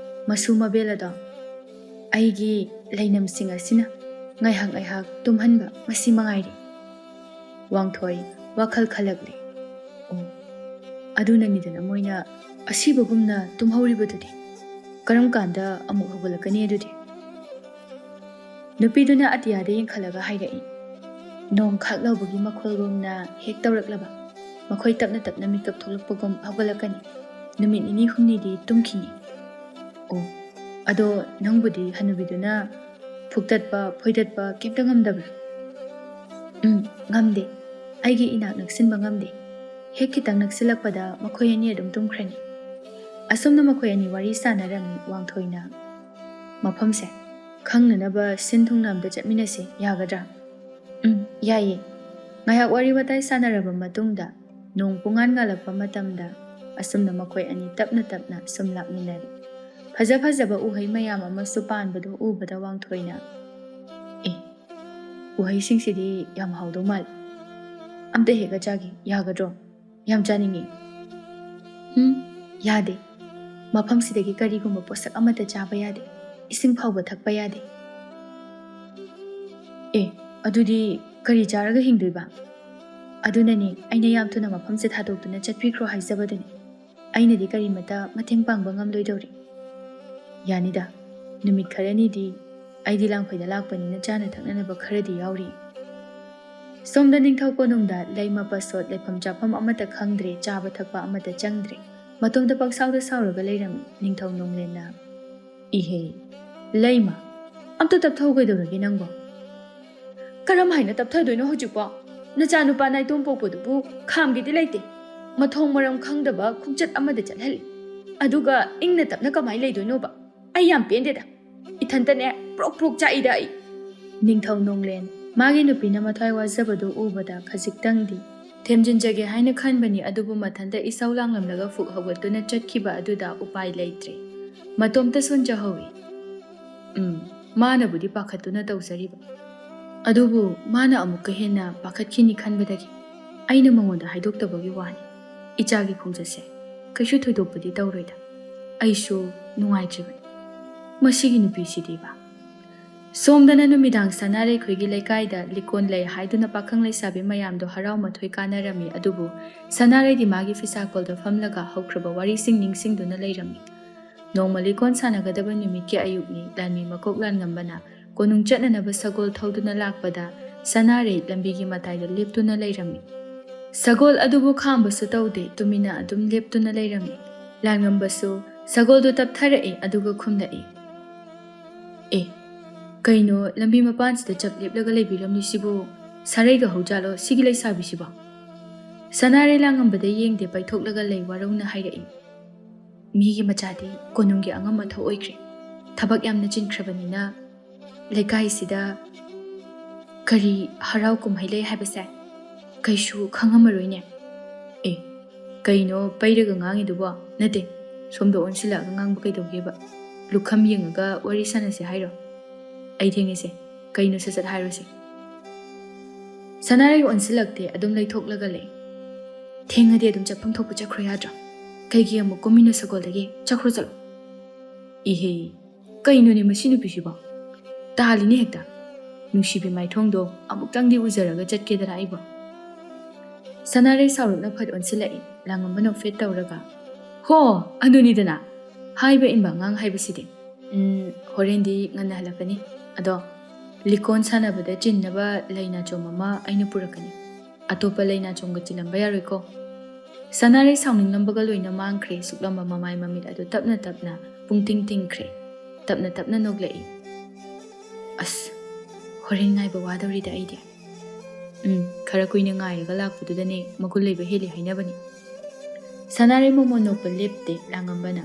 ꯃꯁꯨ ꯃꯕꯦꯜ ꯑꯗꯣ ꯑꯩꯒꯤ ꯂꯩꯅꯝꯁꯤꯡ ꯑꯁꯤꯅ ꯉꯥꯏꯍꯥꯛ ꯉꯥꯏꯍꯥꯛ ꯇꯨꯝꯍꯟꯕ ꯃꯁꯤ ꯃꯉꯥꯏꯔꯦ. ꯋꯥꯡꯊꯣꯏ ꯋꯥꯈꯜ ꯈꯜꯂꯛꯂꯦ. ꯑꯣ, ꯑꯗꯨꯅꯅꯤꯗꯅ ꯃꯣꯏꯅ ꯑꯁꯤꯕꯒꯨꯝꯅ ꯇꯨꯝꯍꯧꯔꯤꯕꯗꯨꯗꯤ. ꯀꯔꯝ ꯀꯥꯟꯗ ꯑꯃꯨꯛ ꯍꯧꯒꯠꯂꯛꯀꯅꯤ ꯑꯗꯨꯗꯤ? ꯅꯨꯄꯤꯗꯨꯅ ꯑꯇꯤꯌꯥꯗ ꯌꯦꯡꯈꯠꯂꯒ ꯍꯥꯏꯔꯛꯏ. ꯅꯣꯡ ꯈꯥꯛꯂꯧꯕꯒꯤ ꯃꯈꯣꯜꯒꯨꯝꯅ ꯍꯦꯛ ꯇꯧꯔꯛꯂꯕ ꯃꯈꯣꯏ ꯇꯞꯅ ꯇꯞꯅ ꯃꯤꯀꯞ ꯊꯣꯛꯂꯛꯄꯒꯨꯝ ꯍꯧꯒꯠꯂꯛꯀꯅꯤ. ꯅꯨꯃꯤꯠ ꯅꯤꯅꯤ ꯍꯨꯝꯅꯤꯗꯤ ꯇꯨꯝꯈꯤꯅꯤ. ꯑꯣ, ꯑꯗꯣ ꯅꯪꯕꯨꯗꯤ ꯍꯅꯨꯕꯤꯗꯨꯅ ꯐꯨꯛꯇꯠꯄ ꯐꯣꯏꯗꯠꯄ ꯀꯩꯝꯇ ꯉꯝꯗꯕ꯭ꯔꯥ? ꯉꯝꯗꯦ. ꯑꯩꯒꯤ ꯏꯅꯥꯛ ꯅꯛꯁꯤꯟꯕ ꯉꯝꯗꯦ. ꯍꯦꯛ ꯈꯤꯇꯪ ꯅꯛꯁꯤꯜꯂꯛꯄꯗ ꯃꯈꯣꯏ ꯑꯅꯤ ꯑꯗꯨꯝ ꯇꯨꯝꯈ꯭ꯔꯅꯤ. ꯑꯁꯨꯝꯅ ꯃꯈꯣꯏ ꯑꯅꯤ ꯋꯥꯔꯤ ꯁꯥꯟꯅꯔꯝꯃꯤ. ꯋꯥꯡꯊꯣꯏꯅ ꯃꯐꯝꯁꯦ ꯈꯪꯅꯅꯕ ꯁꯤꯟ ꯊꯨꯡꯅ ꯑꯝꯇ ꯆꯠꯃꯤꯟꯅꯁꯤ, ꯌꯥꯒꯗ꯭ꯔꯥ? ꯌꯥꯏꯌꯦ. ꯉꯥꯏꯍꯥꯛ ꯋꯥꯔꯤ ꯋꯥꯇꯥꯏ ꯁꯥꯟꯅꯔꯕ ꯃꯇꯨꯡꯗ ꯅꯣꯡ ꯄꯨꯡꯉꯥꯟ ꯉꯥꯜꯂꯛꯄ ꯃꯇꯝꯗ ꯑꯁꯨꯝꯅ ꯃꯈꯣꯏ ꯑꯅꯤ ꯇꯞꯅ ꯇꯞꯅ ꯁꯨꯝ ꯂꯥꯛꯃꯤꯟꯅꯔꯤ. ꯐꯖ ꯐꯖꯕ ꯎꯍꯩ ꯃꯌꯥꯝ ꯑꯃꯁꯨ ꯄꯥꯟꯕꯗꯨ ꯎꯕꯗ ꯋꯥꯡꯊꯣꯏꯅ ꯎꯍꯩꯁꯤꯡꯁꯤꯗꯤ ꯌꯥꯝ ꯍꯥꯎꯗꯧ ꯃꯥꯜꯂꯤ. ꯑꯝꯇ ꯍꯦꯛꯑ ꯆꯥꯒꯦ, ꯌꯥꯒꯗ꯭ꯔꯣ? ꯌꯥꯝ ꯆꯥꯅꯤꯡꯉꯤ. ꯌꯥꯗꯦ. ꯃꯐꯝꯁꯤꯗꯒꯤ ꯀꯔꯤꯒꯨꯝꯕ ꯄꯣꯠꯁꯛ ꯑꯃꯠꯇ ꯆꯥꯕ ꯌꯥꯗꯦ. ꯏꯁꯤꯡ ꯐꯥꯎꯕ ꯊꯛꯄ ꯌꯥꯗꯦ. ꯑꯗꯨꯗꯤ ꯀꯔꯤ ꯆꯥꯔꯒ ꯍꯤꯡꯗꯣꯏꯕ? ꯑꯗꯨꯅꯅꯦ ꯑꯩꯅ ꯌꯥꯝ ꯊꯨꯅ ꯃꯐꯝꯁꯦ ꯊꯥꯗꯣꯛꯇꯨꯅ ꯆꯠꯄꯤꯈ꯭ꯔꯣ ꯍꯥꯏꯖꯕꯗꯨꯅꯤ. ꯑꯩꯅꯗꯤ ꯀꯔꯤꯃꯠꯇ ꯃꯇꯦꯡ ꯄꯥꯡꯕ ꯉꯝꯂꯣꯏꯗꯧꯔꯤ. ꯌꯥꯅꯤꯗ. ꯅꯨꯃꯤꯠ ꯈꯔꯅꯤꯗꯤ ꯑꯩꯗꯤ ꯂꯥꯡꯐꯩꯗ ꯂꯥꯛꯄꯅꯤꯅ ꯆꯥꯅ ꯊꯛꯅꯅꯕ ꯈꯔꯗꯤ ꯌꯥꯎꯔꯤ. ꯁꯣꯝꯗ ꯅꯤꯡꯊꯧ ꯀꯣꯅꯨꯡꯗ ꯂꯩ ꯃꯄꯁꯣꯠ ꯂꯩꯐꯝ ꯆꯥꯐꯝ ꯑꯃꯠꯇ ꯈꯪꯗ꯭ꯔꯦ, ꯆꯥꯕ ꯊꯛꯄ ꯑꯃꯠꯇ ꯆꯪꯗ꯭ꯔꯦ. ꯃꯇꯣꯝꯇ ꯄꯪꯁꯥꯎꯗ ꯁꯥꯎꯔꯒ ꯂꯩꯔꯝꯃꯤ. ꯅꯤꯡꯊꯧ ꯅꯣꯡꯂꯦꯟꯅ ꯏꯍꯦ, ꯂꯩꯃ, ꯑꯝꯇ ꯇꯞꯊꯧ ꯀꯩꯗꯧꯔꯒꯦ ꯅꯪꯕꯣ? ꯀꯔꯝ ꯍꯥꯏꯅ ꯇꯞꯊꯗꯣꯏꯅꯣ ꯍꯧꯖꯤꯛꯄꯣ? ꯅꯆꯥꯅꯨꯄꯥ ꯅꯥꯏꯇꯣꯝ ꯄꯣꯛꯄꯗꯨꯕꯨ ꯈꯥꯝꯒꯦꯗꯤ ꯂꯩꯇꯦ. ꯃꯊꯣꯡ ꯃꯔꯝ ꯈꯪꯗꯕ ꯈꯣꯡꯆꯠ ꯑꯃꯗ ꯆꯠꯍꯜꯂꯤ. ꯑꯗꯨꯒ ꯏꯪꯅ ꯇꯞꯅ ꯀꯃꯥꯏꯅ ꯂꯩꯗꯣꯏꯅꯣꯕ? ꯑꯩ ꯌꯥꯝ ꯄꯦꯟꯗꯦꯗ. ꯏꯊꯟꯇꯅꯦ ꯄ꯭ꯔꯣꯛ ꯄ꯭ꯔꯣꯛ ꯆꯥꯛꯏꯗ ꯑꯩ. ꯅꯤꯡꯊꯧ ꯅꯣꯡꯂꯦꯟ ꯃꯥꯒꯤ ꯅꯨꯄꯤꯅ ꯃꯊ꯭ꯋꯥꯏ ꯋꯥꯖꯕꯗꯨ ꯎꯕꯗ ꯈꯖꯤꯛꯇꯪꯗꯤ ꯊꯦꯝꯖꯤꯟꯖꯒꯦ ꯍꯥꯏꯅ ꯈꯟꯕꯅꯤ. ꯑꯗꯨꯕꯨ ꯃꯊꯟꯇ ꯏꯁꯧ ꯂꯥꯡꯂꯝꯂꯒ ꯐꯨꯛ ꯍꯧꯒꯠꯇꯨꯅ ꯆꯠꯈꯤꯕ ꯑꯗꯨꯗ ꯎꯄꯥꯏ ꯂꯩꯇ꯭ꯔꯦ. ꯃꯇꯣꯝꯇ ꯁꯣꯟꯖꯍꯧꯏ. ꯃꯥꯅꯕꯨꯗꯤ ꯄꯥꯈꯠꯇꯨꯅ ꯇꯧꯖꯔꯤꯕ. ꯑꯗꯨꯕꯨ ꯃꯥꯅ ꯑꯃꯨꯛꯀ ꯍꯦꯟꯅ ꯄꯥꯈꯠꯈꯤꯅꯤ ꯈꯟꯕꯗꯒꯤ ꯑꯩꯅ ꯃꯉꯣꯟꯗ ꯍꯥꯏꯗꯣꯛꯇꯕꯒꯤ ꯋꯥꯅꯤ. ꯏꯆꯥꯒꯤ ꯈꯣꯡꯆꯠꯁꯦ ꯀꯩꯁꯨ ꯊꯣꯏꯗꯣꯛꯄꯗꯤ ꯇꯧꯔꯣꯏꯗ. ꯑꯩꯁꯨ ꯅꯨꯡꯉꯥꯏꯇ꯭ꯔꯤꯕꯅꯤ. ꯃꯁꯤꯒꯤ ꯅꯨꯄꯤꯁꯤꯗꯤꯕ. ꯁꯣꯝꯗꯅ ꯅꯨꯃꯤꯗꯥꯡ ꯁꯅꯥꯔꯩꯈꯣꯏꯒꯤ ꯂꯩꯀꯥꯏꯗ ꯂꯤꯀꯣꯟ ꯂꯩ ꯍꯥꯏꯗꯨꯅ ꯄꯥꯈꯪ ꯂꯩꯁꯥꯕꯤ ꯃꯌꯥꯝꯗꯣ ꯍꯔꯥꯎ ꯃꯊꯣꯏ ꯀꯥꯟꯅꯔꯝꯃꯤ. ꯑꯗꯨꯕꯨ ꯁꯅꯥꯔꯩꯗꯤ ꯃꯥꯒꯤ ꯐꯤꯁꯥꯀꯣꯜꯗ ꯐꯝꯂꯒ ꯍꯧꯈ꯭ꯔꯕ ꯋꯥꯔꯤꯁꯤꯡ ꯅꯤꯡꯁꯤꯡꯗꯨꯅ ꯂꯩꯔꯝꯃꯤ. ꯅꯣꯡꯃ ꯂꯤꯀꯣꯟ ꯁꯥꯟꯅꯒꯗꯕ ꯅꯨꯃꯤꯠꯀꯤ ꯑꯌꯨꯛꯅꯤ. ꯂꯥꯟꯃꯤ ꯃꯀꯣꯛ ꯂꯥꯟꯉꯝꯕꯅ ꯀꯣꯅꯨꯡ ꯆꯠꯅꯅꯕ ꯁꯒꯣꯜ ꯊꯧꯗꯨꯅ ꯂꯥꯛꯄꯗ ꯁꯅꯥꯔꯩ ꯂꯝꯕꯤꯒꯤ ꯃꯇꯥꯏꯗ ꯂꯦꯞꯇꯨꯅ ꯂꯩꯔꯝꯃꯤ. ꯁꯒꯣꯜ ꯑꯗꯨꯕꯨ ꯈꯥꯝꯕꯁꯨ ꯇꯧꯗꯦ, ꯇꯨꯃꯤꯟꯅ ꯑꯗꯨꯝ ꯂꯦꯞꯇꯨꯅ ꯂꯩꯔꯝꯃꯤ. ꯂꯥꯟꯉꯝꯕꯁꯨ ꯁꯒꯣꯜꯗꯨ ꯇꯞꯊꯔꯛꯏ. ꯑꯗꯨꯒ ꯈꯨꯝꯂꯛꯏ. ꯀꯩꯅꯣ ꯂꯝꯕꯤ ꯃꯄꯥꯟꯁꯤꯗ ꯆꯞ ꯂꯦꯞꯂꯒ ꯂꯩꯕꯤꯔꯝꯂꯤꯁꯤꯕꯨ? ꯁꯥꯔꯩꯒ ꯍꯧꯖꯥꯠꯂꯣ ꯁꯤꯒꯤ ꯂꯩꯁꯥꯕꯤꯁꯤꯕꯣ? ꯁꯅꯥꯔꯩ ꯂꯥꯡꯉꯝꯕꯗ ꯌꯦꯡꯗꯦ, ꯄꯩꯊꯣꯛꯂꯒ ꯂꯩ ꯋꯥꯔꯧꯅ ꯍꯥꯏꯔꯛꯏ. ꯃꯤꯒꯤ ꯃꯆꯥꯗꯤ ꯀꯣꯅꯨꯡꯒꯤ ꯑꯉꯝ ꯑꯊꯧ ꯑꯣꯏꯈ꯭ꯔꯦ. ꯊꯕꯛ ꯌꯥꯝꯅ ꯆꯤꯟꯈ꯭ꯔꯕꯅꯤꯅ ꯂꯩꯀꯥꯏꯁꯤꯗ ꯀꯔꯤ ꯍꯔꯥꯎ ꯀꯨꯝꯍꯩ ꯂꯩ ꯍꯥꯏꯕꯁꯦ ꯀꯩꯁꯨ ꯈꯪꯉꯝꯃꯔꯣꯏꯅꯦ. ꯀꯩꯅꯣ ꯄꯩꯔꯒ ꯉꯥꯡꯉꯤꯗꯨꯕꯣ? ꯅꯠꯇꯦ, ꯁꯣꯝꯗ ꯑꯣꯟꯁꯤꯜꯂꯛꯑꯒ ꯉꯥꯡꯕ ꯀꯩꯗꯧꯒꯦꯕ? ꯂꯨꯈꯝ ꯌꯦꯡꯉꯒ ꯋꯥꯔꯤ ꯁꯥꯟꯅꯁꯦ ꯍꯥꯏꯔꯣ? ꯑꯩ ꯊꯦꯡꯉꯤꯁꯦ, ꯀꯩꯅꯣ ꯁꯠ ꯁꯠ ꯍꯥꯏꯔꯣꯁꯦ. ꯁꯅꯥꯔꯩ ꯑꯣꯟꯁꯤꯜꯂꯛꯇꯦ, ꯑꯗꯨꯝ ꯂꯩꯊꯣꯛꯂꯒ ꯂꯩ. ꯊꯦꯡꯉꯗꯤ ꯑꯗꯨꯝ ꯆꯠꯐꯝ ꯊꯣꯛꯄ ꯆꯠꯈ꯭ꯔꯣ ꯌꯥꯗ꯭ꯔꯣ? ꯀꯩꯒꯤ ꯑꯃꯨꯛ ꯀꯨꯝꯃꯤꯅꯣ ꯁꯒꯣꯜꯗꯒꯤ? ꯆꯠꯈ꯭ꯔꯣ ꯆꯠꯂꯣ. ꯏꯍꯦ, ꯀꯩꯅꯣꯅꯦ ꯃꯁꯤ ꯅꯨꯄꯤꯁꯤꯕꯣ? ꯇꯥꯜꯂꯤꯅꯦ ꯍꯦꯛꯇ. ꯅꯨꯡꯁꯤꯕꯤ ꯃꯥꯏꯊꯣꯡꯗꯣ ꯑꯃꯨꯛꯇꯪꯗꯤ ꯎꯖꯔꯒ ꯆꯠꯀꯦꯗꯅ ꯑꯩꯕꯣ. ꯁꯅꯥꯔꯩ ꯁꯥꯎꯔꯞꯅ ꯐꯠ ꯑꯣꯟꯁꯤꯜꯂꯛꯏ. ꯂꯥꯡꯉꯝꯕ ꯅꯣꯛꯐꯦꯠ ꯇꯧꯔꯒ, ꯍꯣ ꯑꯗꯨꯅꯤꯗꯅ ꯍꯥꯏꯕ ꯏꯟꯕ ꯑꯉꯥꯡ ꯍꯥꯏꯕꯁꯤꯗꯤ. ꯍꯣꯔꯦꯟꯗꯤ ꯉꯟꯅ ꯍꯜꯂꯛꯀꯅꯤ. ꯑꯗꯣ ꯂꯤꯀꯣꯟ ꯁꯥꯟꯅꯕꯗ ꯆꯤꯟꯅꯕ ꯂꯩ ꯅꯥꯆꯣꯝ ꯑꯃ ꯑꯩꯅ ꯄꯨꯔꯛꯀꯅꯤ. ꯑꯇꯣꯞꯄ ꯂꯩ ꯅꯥꯆꯣꯝꯒ ꯆꯤꯜꯂꯝꯕ ꯌꯥꯔꯣꯏꯀꯣ? ꯁꯅꯥꯔꯩ ꯁꯥꯎꯅꯤꯡꯂꯝꯕꯒ ꯂꯣꯏꯅ ꯃꯥꯡꯈ꯭ꯔꯦ. ꯁꯨꯛꯂꯝꯕ ꯃꯃꯥꯏ ꯃꯃꯤꯠ ꯑꯗꯨ ꯇꯞꯅ ꯇꯞꯅ ꯄꯨꯡꯇꯤꯡ ꯇꯤꯡꯈ꯭ꯔꯦ. ꯇꯞꯅ ꯇꯞꯅ ꯅꯣꯛꯂꯛꯏ. ꯑꯁ, Horen ngaiba wadawrida aidi. Khara kuina ngairaga lakpududane magul leiba heli hainabani. Sanare momo nokpa lepte langambana.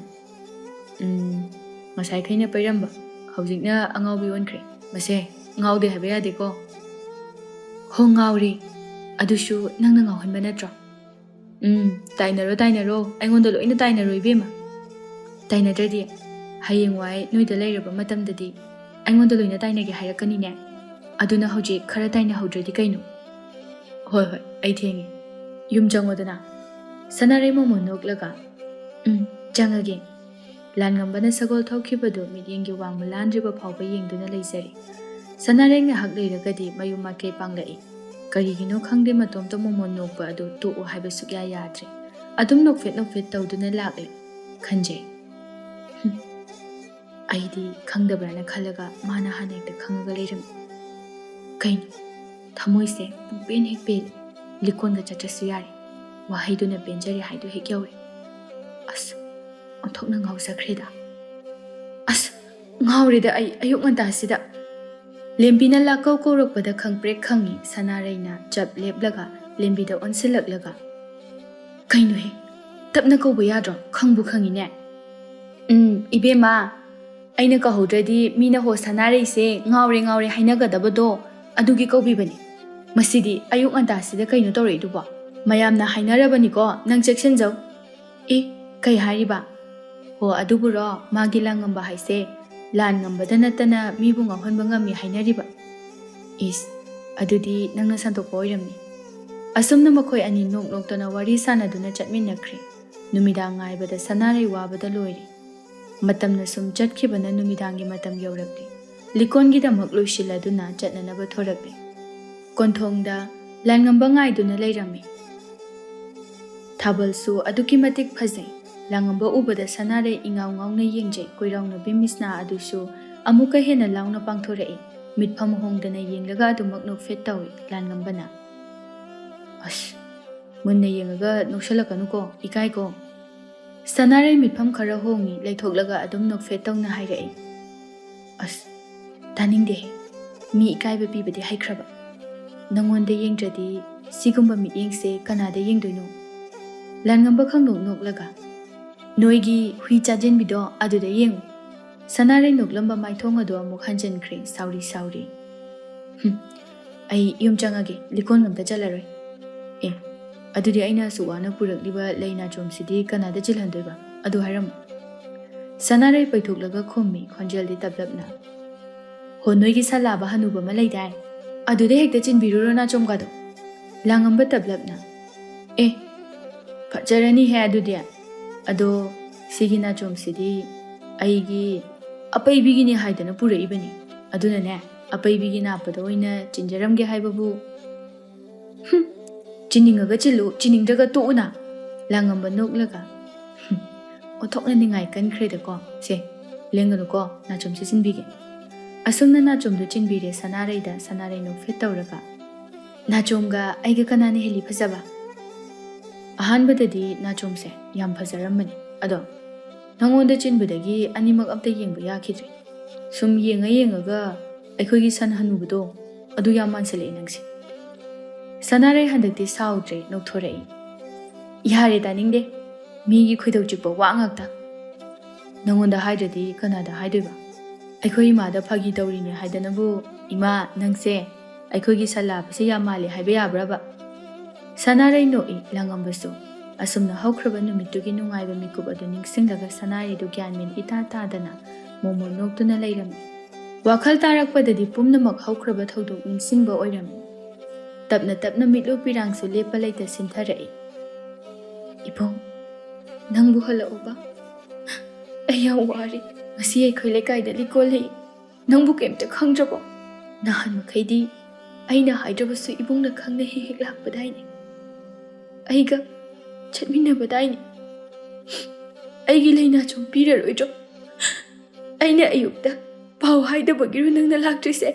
Masai khaina pairamba. Haujikna angaubi onkre. Mase ngaude haba yadeko. Ho ngauri. Adushu nangna ngauhanba natro. Tainaro. Aingonda loina tainaro ibema. Tainadradi. Hayengwai noida leiraba matamdadi. Aingonda loina tainage hairakani ne. Aduna hojik khara taina haudradi kaino. Hoi, ai thengi. Yum jangodana. Sanare momo noklaga. Jangage. Langambana sagol thokibado midyengi wangma landriba phawba yengduna leizari. Sanare ngahak leiragadi mayuma ke panglai. Karigino khangde matomta momo nokba adu tu haiba sukya yadre. Adum nokfet tawduna lakle. Khanjay. Aidi khangdabrana khalaga mana hanekta khangaga leiram. Kaino. Thamoise pungpen hek pel. Likonga chatrasu yare. Wahaiduna penjari haidu hek yaure. As. Onthokna ngawsakreda. As. Ngawrida ai ayuk ngantasida. Lembina lakau korokpada khangprek khangi Sanaraina chap leplaga lembida onsilaklaga. Kaino he. Tapna kauba yadro khangbu khangi ne. Ibema. Aina kahodradi mina ho Sanarai se ngawre hainagadabado adugi kaubibani. Masidi ayuk ngantasida kaino tawreiduba. Mayamna hainarabani ko nang chekshenjau. Kai hariba. Ho aduburo magi langamba haise lan ngambada natana mibu ngahonba ngami hainariba. Adudi nangna santokpa oiramni. Asumna makhoi ani noktona wari sanaduna chatminakre. Numidang ngaibada Sanarai wabada loiri. Matamna sum chatkibana numidangi matam yaurakli. Likongi damak loisiladuna chatnanaba thorakli. Konthongda lan ngamba ngaiduna leirami. Thabalsu aduki matik phajai. Langamba ubada Sanare ingaw ngawna yengjay koirawna bimisna adusu amuka hena launa pangthorai. Mitpham hongdana yenglaga adumak nokfet tawi langambana. Munna yengaga noksalakanu ko ikai ko. Sanare mitpham khara hongi leithoklaga adum nokfet tawna hairai. Taningde mi ikai ba pibadi haikraba. Nangonda yengdradi sigumba mityengse kanada yengdoino. Langamba khangno noklaga. Noigi hui chajen bido aduda yengu. Sanare noklamba maithonga do amuk hanjan kre sauri. Ai yum changage likon ngamta chalaroi. Adudi aina suwana purakliba leina chomsidi kanada chilhandoiba. Adu haram. Sanare paithoklaga khommi khonjeldi tablapna. Ho noigi salaba hanuba ma leidai. Adude hekta chinbiruro na chomgado. Langamba tablapna. Fajarani he adudia. Ado sigina chomsidi aigi apaibigini haidana pura ibani. Aduna ne apaibigina apada oina chinjaramge haibabu. Chiningaga chilu chiningdaga tuuna. Langamba noklaga. Othokna ningai kankreda ko. Se lengano ko na chomsi sinbige. Asumna na chomdu chinbire Sanaraida Sanare nokfet tawraga. Na chomga aiga kanane heli phajaba. Ahanbadadi na chomse yam phajaramani. Ado nangonda chinbadagi animak amta yengba yakidri. Sum yengaga aikhogi san hanubado adu yam mansale nangsi. Sanare handakti saudre nokthorai. Yare taningde migi khoidau chikpa wangakta. Nangonda haidradi kanada haidoiba. Aikhoi imada phagi tawrine haidanabu ima nangse aikhogi salabase yamale haiba yabraba. Sanare noi langambasu. Asumna haukraba numitugi nungaiba mikub adu ningsinglaga Sanare du gyanmin ita tadana momo noktuna leirami. Wakhal tarakpadadi pumnamak haukraba thodok ningsingba oirami. Tapna mitlu pirangsu lepa leita sintharai. Ibong, nangbu halauba. Ayang wari, ngasi aikhoi lekaida likoli. Nangbu kemta khangrabo. Nahan makhaidi, aina haidrabasu ibongna khangna hek lakpadaini. Aiga chatminabadaini. Aigi leina chom piraroidro. Aina ayukta pau haidabagiru nangna laktrise.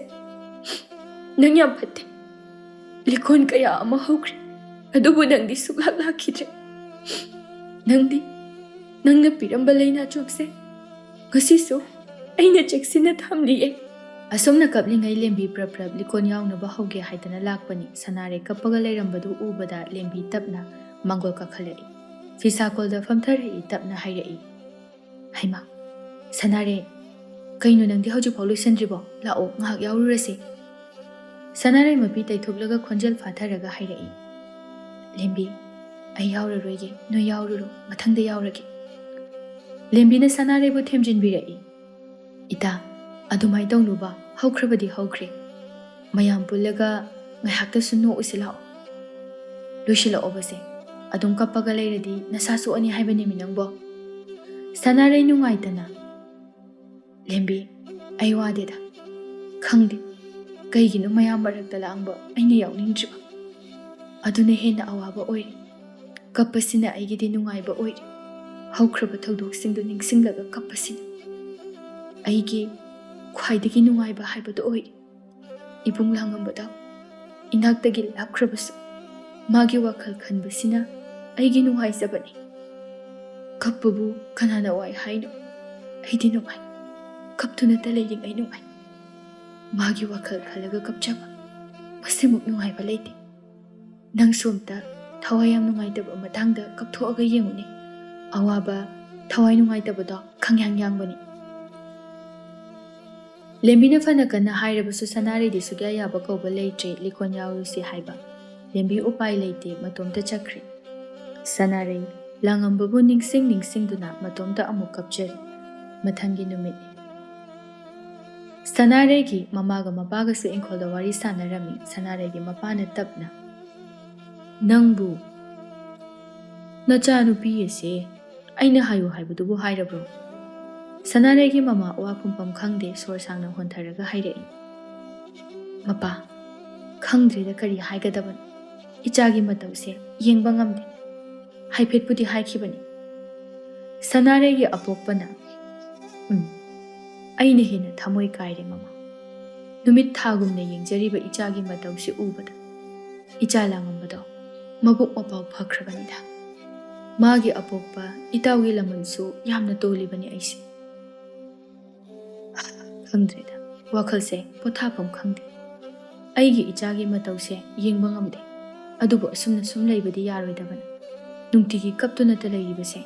Nang yam phatte. Likon kaya ama hokre. Adubu nangdi suklak lakidre. Nangna piramba leina chomse. Ngasiso aina cheksina thamliye. ꯑꯁꯨꯝꯅ ꯀꯞꯂꯤꯉꯩ ꯂꯦꯝꯕꯤ ꯄ꯭ꯔꯞ ꯄ꯭ꯔꯞ ꯂꯤꯀꯣꯟ ꯌꯥꯎꯅꯕ ꯍꯧꯒꯦ ꯍꯥꯏꯗꯅ ꯂꯥꯛꯄꯅꯤ꯫ ꯁꯅꯥꯔꯩ ꯀꯞꯄꯒ ꯂꯩꯔꯝꯕꯗꯨ ꯎꯕꯗ ꯂꯦꯝꯕꯤ ꯇꯞꯅ ꯃꯥꯡꯒꯣꯜ ꯀꯥꯈꯠꯂꯛꯏ꯫ ꯐꯤꯁꯥꯀꯣꯜꯗ ꯐꯝꯊꯔꯛꯏ ꯇꯞꯅ ꯍꯥꯏꯔꯛꯏ, ꯍꯩꯃꯥ ꯁꯅꯥꯔꯩ, ꯀꯩꯅꯣ ꯅꯪꯗꯤ ꯍꯧꯖꯤꯛꯐꯥꯎ ꯂꯣꯏꯁꯤꯟꯗ꯭ꯔꯤꯕꯣ? ꯂꯥꯛꯑꯣ ꯉꯥꯏꯍꯥꯛ ꯌꯥꯎꯔꯨꯔꯁꯤ꯫ ꯁꯅꯥꯔꯩ ꯃꯄꯤ ꯇꯩꯊꯣꯛꯂꯒ ꯈꯣꯟꯖꯦꯜ ꯐꯥꯊꯔꯒ ꯍꯥꯏꯔꯛꯏ, ꯂꯦꯝꯕꯤ ꯑꯩ ꯌꯥꯎꯔꯔꯣꯏꯒꯦ, ꯅꯣꯏ ꯌꯥꯎꯔꯨꯔꯣ, ꯃꯊꯪꯗ ꯌꯥꯎꯔꯒꯦ꯫ ꯂꯦꯝꯕꯤꯅ ꯁꯅꯥꯔꯩꯕꯨ ꯊꯦꯝꯖꯤꯟꯕꯤꯔꯛꯏ, ꯏꯇꯥ ꯑꯗꯨꯃꯥꯏꯅ ꯇꯧꯅꯨꯕ, ꯍꯧꯈ꯭ꯔꯕꯗꯤ ꯍꯧꯈ꯭ꯔꯦ, ꯃꯌꯥꯝ ꯄꯨꯜꯂꯒ ꯉꯥꯏꯍꯥꯛꯇꯁꯨ ꯅꯣꯛꯎꯁꯤ ꯂꯥꯛꯑꯣ꯫ ꯂꯣꯏꯁꯤꯜꯂꯛꯑꯣꯕꯁꯦ, ꯑꯗꯨꯝ ꯀꯞꯄꯒ ꯂꯩꯔꯗꯤ ꯅꯁꯥ ꯁꯣꯛꯑꯅꯤ ꯍꯥꯏꯕꯅꯦꯃꯤ ꯅꯪꯕꯣ꯫ ꯁꯅꯥꯔꯩ ꯅꯨꯡꯉꯥꯏꯇꯅ, ꯂꯦꯝꯕꯤ ꯑꯩ ꯋꯥꯗꯦꯗ, ꯈꯪꯗꯦ ꯀꯩꯒꯤꯅꯣ ꯃꯌꯥꯝ ꯃꯔꯛꯇ ꯂꯥꯡꯕ ꯑꯩꯅ ꯌꯥꯎꯅꯤꯡꯗ꯭ꯔꯤꯕ, ꯑꯗꯨꯅ ꯍꯦꯟꯅ ꯑꯋꯥꯕ ꯑꯣꯏꯔꯦ꯫ ꯀꯞꯄꯁꯤꯅ ꯑꯩꯒꯤꯗꯤ ꯅꯨꯡꯉꯥꯏꯕ ꯑꯣꯏꯔꯦ, ꯍꯧꯈ꯭ꯔꯕ ꯊꯧꯗꯣꯛꯁꯤꯡꯗꯨ ꯅꯤꯡꯁꯤꯡꯂꯒ ꯀꯞꯄꯁꯤꯅ ꯑꯩꯒꯤ ꯈ꯭ꯋꯥꯏꯗꯒꯤ ꯅꯨꯡꯉꯥꯏꯕ ꯍꯥꯏꯕꯗꯨ ꯑꯣꯏꯔꯦ꯫ ꯏꯕꯨꯡ ꯂꯥꯡꯉꯝꯕꯗ ꯏꯅꯥꯛꯇꯒꯤ ꯂꯥꯞꯈ꯭ꯔꯕꯁꯨ ꯃꯥꯒꯤ ꯋꯥꯈꯜ ꯈꯟꯕꯁꯤꯅ ꯑꯩꯒꯤ ꯅꯨꯡꯉꯥꯏꯖꯕꯅꯤ꯫ ꯀꯞꯄꯕꯨ ꯀꯅꯥꯅ ꯋꯥꯏ ꯍꯥꯏꯅꯣ? ꯑꯩꯗꯤ ꯅꯨꯡꯉꯥꯏ, ꯀꯞꯇꯨꯅꯇ ꯂꯩꯔꯤꯉꯩ ꯅꯨꯡꯉꯥꯏ꯫ ꯃꯥꯒꯤ ꯋꯥꯈꯜ ꯈꯜꯂꯒ ꯀꯞꯆꯕ, ꯃꯁꯤꯃꯨꯛ ꯅꯨꯡꯉꯥꯏꯕ ꯂꯩꯇꯦ꯫ ꯅꯪꯁꯨ ꯑꯝꯇ ꯊꯋꯥꯏ ꯌꯥꯝ ꯅꯨꯡꯉꯥꯏꯇꯕ ꯃꯇꯥꯡꯗ ꯀꯞꯊꯣꯛꯑꯒ ꯌꯦꯡꯉꯨꯅꯦ, ꯑꯋꯥꯕ ꯊꯋꯥꯏ ꯅꯨꯡꯉꯥꯏꯇꯕꯗꯣ ꯈꯪꯌꯥꯡ ꯌꯥꯡꯕꯅꯤ꯫ ꯂꯦꯝꯕꯤꯅ ꯐꯅ ꯀꯟꯅ ꯍꯥꯏꯔꯕꯁꯨ ꯁꯅꯥꯔꯩꯗꯤ ꯁꯨꯛꯌꯥ ꯌꯥꯕ ꯀꯧꯕ ꯂꯩꯇ꯭ꯔꯦ ꯂꯤꯀꯣꯟ ꯌꯥꯎꯔꯨꯁꯤ ꯍꯥꯏꯕ꯫ ꯂꯦꯝꯕꯤ ꯎꯄꯥꯏ ꯂꯩꯇꯦ, ꯃꯇꯣꯝꯇ ꯆꯠꯈ꯭ꯔꯦ꯫ ꯁꯅꯥꯔꯩ ꯂꯥꯡꯉꯝꯕꯕꯨ ꯅꯤꯡꯁꯤꯡꯗꯨꯅ ꯃꯇꯣꯝꯇ ꯑꯃꯨꯛ ꯀꯞꯆꯔꯤ꯫ ꯃꯊꯪꯒꯤ ꯅꯨꯃꯤꯠꯅꯤ꯫ ꯁꯅꯥꯔꯩꯒꯤ ꯃꯃꯥꯒ ꯃꯄꯥꯒꯁꯨ ꯏꯪꯈꯣꯜꯗ ꯋꯥꯔꯤ ꯁꯥꯟꯅꯔꯝꯃꯤ꯫ ꯁꯅꯥꯔꯩꯒꯤ ꯃꯄꯥꯅ ꯇꯞꯅ, ꯅꯪꯕꯨ ꯅꯆꯥꯅꯨꯄꯤ ꯑꯁꯦ ꯑꯩꯅ ꯍꯥꯏꯌꯨ ꯍꯥꯏꯕꯗꯨꯕꯨ ꯍꯥꯏꯔꯕ꯭ꯔꯣ? ꯁꯅꯥꯔꯩꯒꯤ ꯃꯃꯥ ꯋꯥ ꯈꯨꯝꯐꯝ ꯈꯪꯗꯦ, ꯁꯣꯔ ꯁꯥꯡꯅ ꯍꯣꯟꯊꯔꯒ ꯍꯥꯏꯔꯛꯏ, ꯃꯄꯥ ꯈꯪꯗ꯭ꯔꯦꯗ ꯀꯔꯤ ꯍꯥꯏꯒꯗꯕꯅꯣ, ꯏꯆꯥꯒꯤ ꯃꯇꯧꯁꯦ ꯌꯦꯡꯕ ꯉꯝꯗꯦ, ꯍꯥꯏꯐꯦꯠꯄꯨꯗꯤ ꯍꯥꯏꯈꯤꯕꯅꯤ꯫ ꯁꯅꯥꯔꯩꯒꯤ ꯑꯄꯣꯛꯄꯅ, ꯑꯩꯅ ꯍꯦꯟꯅ ꯊꯃꯣꯏ ꯀꯥꯏꯔꯦ ꯃꯃꯥ, ꯅꯨꯃꯤꯠ ꯊꯥꯒꯨꯝꯅ ꯌꯦꯡꯖꯔꯤꯕ ꯏꯆꯥꯒꯤ ꯃꯇꯧꯁꯤ ꯎꯕꯗ ꯏꯆꯥ ꯂꯥꯡꯉꯝꯕꯗꯣ ꯃꯕꯨꯛ ꯃꯄꯥꯎ ꯐꯈ꯭ꯔꯕꯅꯤꯗ꯫ ꯃꯥꯒꯤ ꯑꯄꯣꯛꯄ ꯏꯇꯥꯎꯒꯤ ꯂꯃꯟꯁꯨ ꯌꯥꯝꯅ ꯇꯣꯜꯂꯤꯕꯅꯤ ꯑꯩꯁꯦ꯫ ꯈꯪꯗ꯭ꯔꯦꯗ, ꯋꯥꯈꯜꯁꯦ ꯄꯣꯊꯥꯐꯝ ꯈꯪꯗꯦ꯫ ꯑꯩꯒꯤ ꯏꯆꯥꯒꯤ ꯃꯇꯧꯁꯦ ꯌꯦꯡꯕ ꯉꯝꯗꯦ, ꯑꯗꯨꯕꯨ ꯑꯁꯨꯝꯅ ꯁꯨꯝ ꯂꯩꯕꯗꯤ ꯌꯥꯔꯣꯏꯗꯕꯅ꯫ ꯅꯨꯡꯇꯤꯒꯤ ꯀꯞꯇꯨꯅꯇ ꯂꯩꯔꯤꯕꯁꯦ,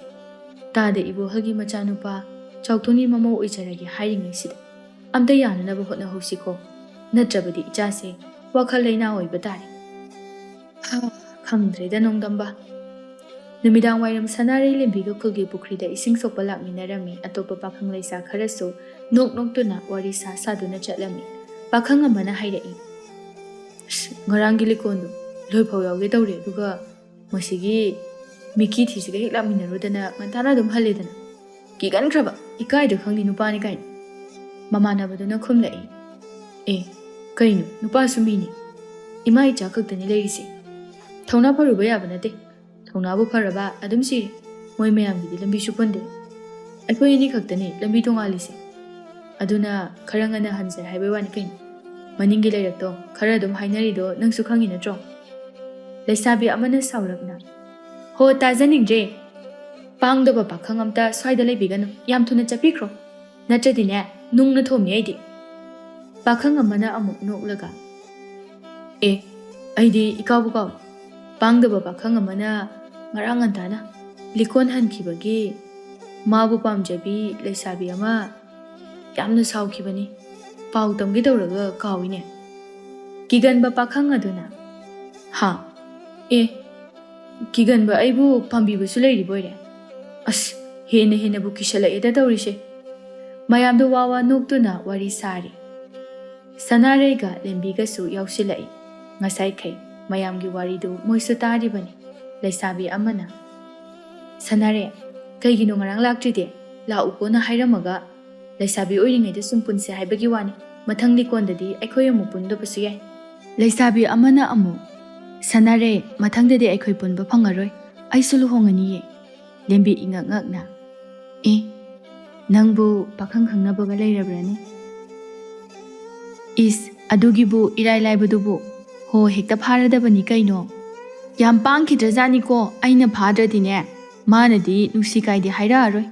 ꯇꯥꯗ ꯏꯕꯣꯍꯜꯒꯤ ꯃꯆꯥꯅꯨꯄꯥ ꯆꯥꯎꯊꯣꯟꯒꯤ ꯃꯃꯧ ꯑꯣꯏꯖꯔꯒꯦ ꯍꯥꯏꯔꯤꯉꯩꯁꯤꯗ ꯑꯝꯇ ꯌꯥꯅꯅꯕ ꯍꯣꯠꯅꯍꯧꯁꯤꯀꯣ, ꯅꯠꯇ꯭ꯔꯕꯗꯤ ꯏꯆꯥꯁꯦ ꯋꯥꯈꯜ ꯂꯩꯅꯥ ꯑꯣꯏꯕ ꯇꯥꯔꯦ꯫ ꯈꯪꯗ꯭ꯔꯦꯗ ꯅꯣꯡꯗꯝꯕ꯫ ꯅꯨꯃꯤꯗꯥꯡ ꯋꯥꯏꯔꯝ ꯁꯅꯥꯔꯩ ꯂꯦꯝꯕꯤꯒ ꯈꯨꯜꯒꯤ ꯄꯨꯈ꯭ꯔꯤꯗ ꯏꯁꯤꯡ ꯁꯣꯛꯄ ꯂꯥꯛꯃꯤꯟꯅꯔꯝꯃꯤ꯫ ꯑꯇꯣꯞꯄ ꯄꯥꯈꯪ ꯂꯩꯁꯥ ꯈꯔꯁꯨ ꯅꯣꯛ ꯅꯣꯛꯇꯨꯅ ꯋꯥꯔꯤ ꯁꯥꯗꯨꯅ ꯆꯠꯂꯝꯃꯤ꯫ ꯄꯥꯈꯪ ꯑꯃꯅ ꯍꯥꯏꯔꯛꯏ, ꯉꯔꯥꯡꯒꯤ ꯂꯤꯀꯣꯟꯗꯨ ꯂꯣꯏꯐꯥꯎ ꯌꯥꯎꯒꯦ ꯇꯧꯔꯦ, ꯑꯗꯨꯒ ꯃꯁꯤꯒꯤ ꯃꯤꯀꯤ ꯊꯤꯁꯤꯒ ꯍꯦꯛ ꯂꯥꯛꯃꯤꯟꯅꯔꯨꯗꯅ ꯉꯟꯇꯥꯅ ꯑꯗꯨꯝ ꯍꯜꯂꯦꯗꯅ, ꯀꯤꯒꯟꯈ꯭ꯔꯕ, ꯏꯀꯥꯏꯗ ꯈꯪꯗꯦ ꯅꯨꯄꯥꯅꯤ ꯀꯥꯏꯅ꯫ ꯃꯃꯥꯟꯅꯕꯗꯨꯅ ꯈꯨꯝꯂꯛꯏ, ꯀꯩꯅꯣ ꯅꯨꯄꯥꯁꯨ ꯃꯤꯅꯤ, ꯏꯃꯥ ꯏꯆꯥ ꯈꯛꯇꯅꯤ ꯂꯩꯔꯤꯁꯦ, ꯊꯧꯅꯥ ꯐꯔꯨꯕ ꯌꯥꯕ ꯅꯠꯇꯦ, ꯊꯧꯅꯥꯕꯨ ꯐꯔꯕ ꯑꯗꯨꯝ ꯁꯤꯔꯦ, ꯃꯣꯏ ꯃꯌꯥꯝꯒꯤꯗꯤ ꯂꯝꯕꯤꯁꯨ ꯄꯨꯟꯗꯦ, ꯑꯩꯈꯣꯏ ꯑꯅꯤ ꯈꯛꯇꯅꯤ ꯂꯝꯕꯤ ꯇꯣꯡꯉꯥꯜꯂꯤꯁꯦ, ꯑꯗꯨꯅ ꯈꯔ ꯉꯟꯅ ꯍꯟꯁꯦ ꯍꯥꯏꯕꯩ ꯋꯥꯅꯤ ꯀꯩꯅꯣ, ꯃꯅꯤꯡꯒꯤ ꯂꯩꯔꯛꯇꯣ ꯈꯔ ꯑꯗꯨꯝ ꯍꯥꯏꯅꯔꯤꯗꯣ ꯅꯪꯁꯨ ꯈꯪꯉꯤ ꯅꯠꯇ꯭ꯔꯣ? ꯂꯩꯁꯥꯕꯤ ꯑꯃꯅ ꯁꯥꯎꯔꯛꯅ, ꯍꯣ ꯇꯥꯖꯅꯤꯡꯗ꯭ꯔꯦ, ꯄꯥꯡꯗꯕ ꯄꯥꯈꯪ ꯑꯝꯇ ꯁ꯭ꯋꯥꯏꯗ ꯂꯩꯕꯤꯒꯅꯨ, ꯌꯥꯝ ꯊꯨꯅ ꯆꯠꯄꯤꯈ꯭ꯔꯣ, ꯅꯠꯇ꯭ꯔꯗꯤꯅꯦ ꯅꯨꯡꯅ ꯊꯣꯝꯃꯤ ꯑꯩꯗꯤ꯫ ꯄꯥꯈꯪ ꯑꯃꯅ ꯑꯃꯨꯛ ꯅꯣꯛꯂꯒ, ꯑꯩꯗꯤ ꯏꯀꯥꯎꯕꯨ ꯀꯥꯎꯏ, ꯄꯥꯡꯗꯕ ꯄꯥꯈꯪ ꯑꯃꯅ ꯉꯔꯥꯡ ꯉꯟꯇꯥꯅ ꯂꯤꯀꯣꯟ ꯍꯟꯈꯤꯕꯒꯤ ꯃꯥꯕꯨ ꯄꯥꯝꯖꯕꯤ ꯂꯩꯁꯥꯕꯤ ꯑꯃ ꯌꯥꯝꯅ ꯁꯥꯎꯈꯤꯕꯅꯤ, ꯄꯥꯎ ꯇꯝꯒꯦ ꯇꯧꯔꯒ ꯀꯥꯎꯏꯅꯦ꯫ ꯀꯤꯒꯟꯕ ꯄꯥꯈꯪ ꯑꯗꯨꯅ, ꯀꯤꯒꯟꯕ ꯑꯩꯕꯨ ꯄꯥꯝꯕꯤꯕꯁꯨ ꯂꯩꯔꯤꯕꯣꯏꯔꯦ, ꯑꯁ ꯍꯦꯟꯅꯕꯨ ꯀꯤꯁꯜꯂꯛꯑꯦꯗ ꯇꯧꯔꯤꯁꯦ꯫ ꯃꯌꯥꯝꯗꯨ ꯋꯥ ꯋꯥ ꯅꯣꯛꯇꯨꯅ ꯋꯥꯔꯤ ꯁꯥꯔꯤ꯫ ꯁꯅꯥꯔꯩꯒ ꯂꯦꯝꯕꯤꯒꯁꯨ ꯌꯥꯎꯁꯤꯜꯂꯛꯏ꯫ ꯉꯁꯥꯏꯈꯩ ꯃꯌꯥꯝꯒꯤ ꯋꯥꯔꯤꯗꯨ ꯃꯣꯏꯁꯨ ꯇꯥꯔꯤꯕꯅꯤ꯫ ꯂꯩꯁꯥꯕꯤ ꯑꯃꯅ, ꯁꯅꯥꯔꯩ ꯀꯩꯒꯤꯅꯣ ꯉꯔꯥꯡ ꯂꯥꯛꯇ꯭ꯔꯤꯗꯤ? ꯂꯥꯛꯎꯀꯣꯅ ꯍꯥꯏꯔꯝꯃꯒ ꯂꯩꯁꯥꯕꯤ ꯑꯣꯏꯔꯤꯉꯩꯗ ꯁꯨꯝ ꯄꯨꯟꯁꯦ ꯍꯥꯏꯕꯒꯤ ꯋꯥꯅꯤ, ꯃꯊꯪ ꯂꯤꯀꯣꯟꯗꯗꯤ ꯑꯩꯈꯣꯏ ꯑꯃꯨꯛ ꯄꯨꯟꯗꯕꯁꯨ ꯌꯥꯏ꯫ ꯂꯩꯁꯥꯕꯤ ꯑꯃꯅ ꯑꯃꯨꯛ, ꯁꯅꯥꯔꯩ ꯃꯊꯪꯗꯗꯤ ꯑꯩꯈꯣꯏ ꯄꯨꯟꯕ ꯐꯪꯉꯔꯣꯏ, ꯑꯩꯁꯨ ꯂꯨꯍꯣꯡꯉꯅꯤꯌꯦ꯫ ꯂꯦꯝꯕꯤ ꯏꯉꯛ ꯉꯛꯅ, ꯅꯪꯕꯨ ꯄꯥꯈꯪ ꯈꯪꯅꯕꯒ ꯂꯩꯔꯕ꯭ꯔꯅꯦ? ꯑꯗꯨꯒꯤꯕꯨ ꯏꯔꯥꯏ ꯂꯥꯏꯕꯗꯨꯕꯨ, ꯍꯣ ꯍꯦꯛꯇ ꯐꯥꯔꯗꯕꯅꯤ ꯀꯩꯅꯣ, ꯌꯥꯝ ꯄꯥꯡꯈꯤꯗ꯭ꯔꯖꯥꯠꯅꯤꯀꯣ, ꯑꯩꯅ ꯐꯥꯗ꯭ꯔꯗꯤꯅꯦ ꯃꯥꯅꯗꯤ ꯅꯨꯡꯁꯤ ꯀꯥꯏꯗꯤ ꯍꯥꯏꯔꯛꯑꯔꯣꯏ꯫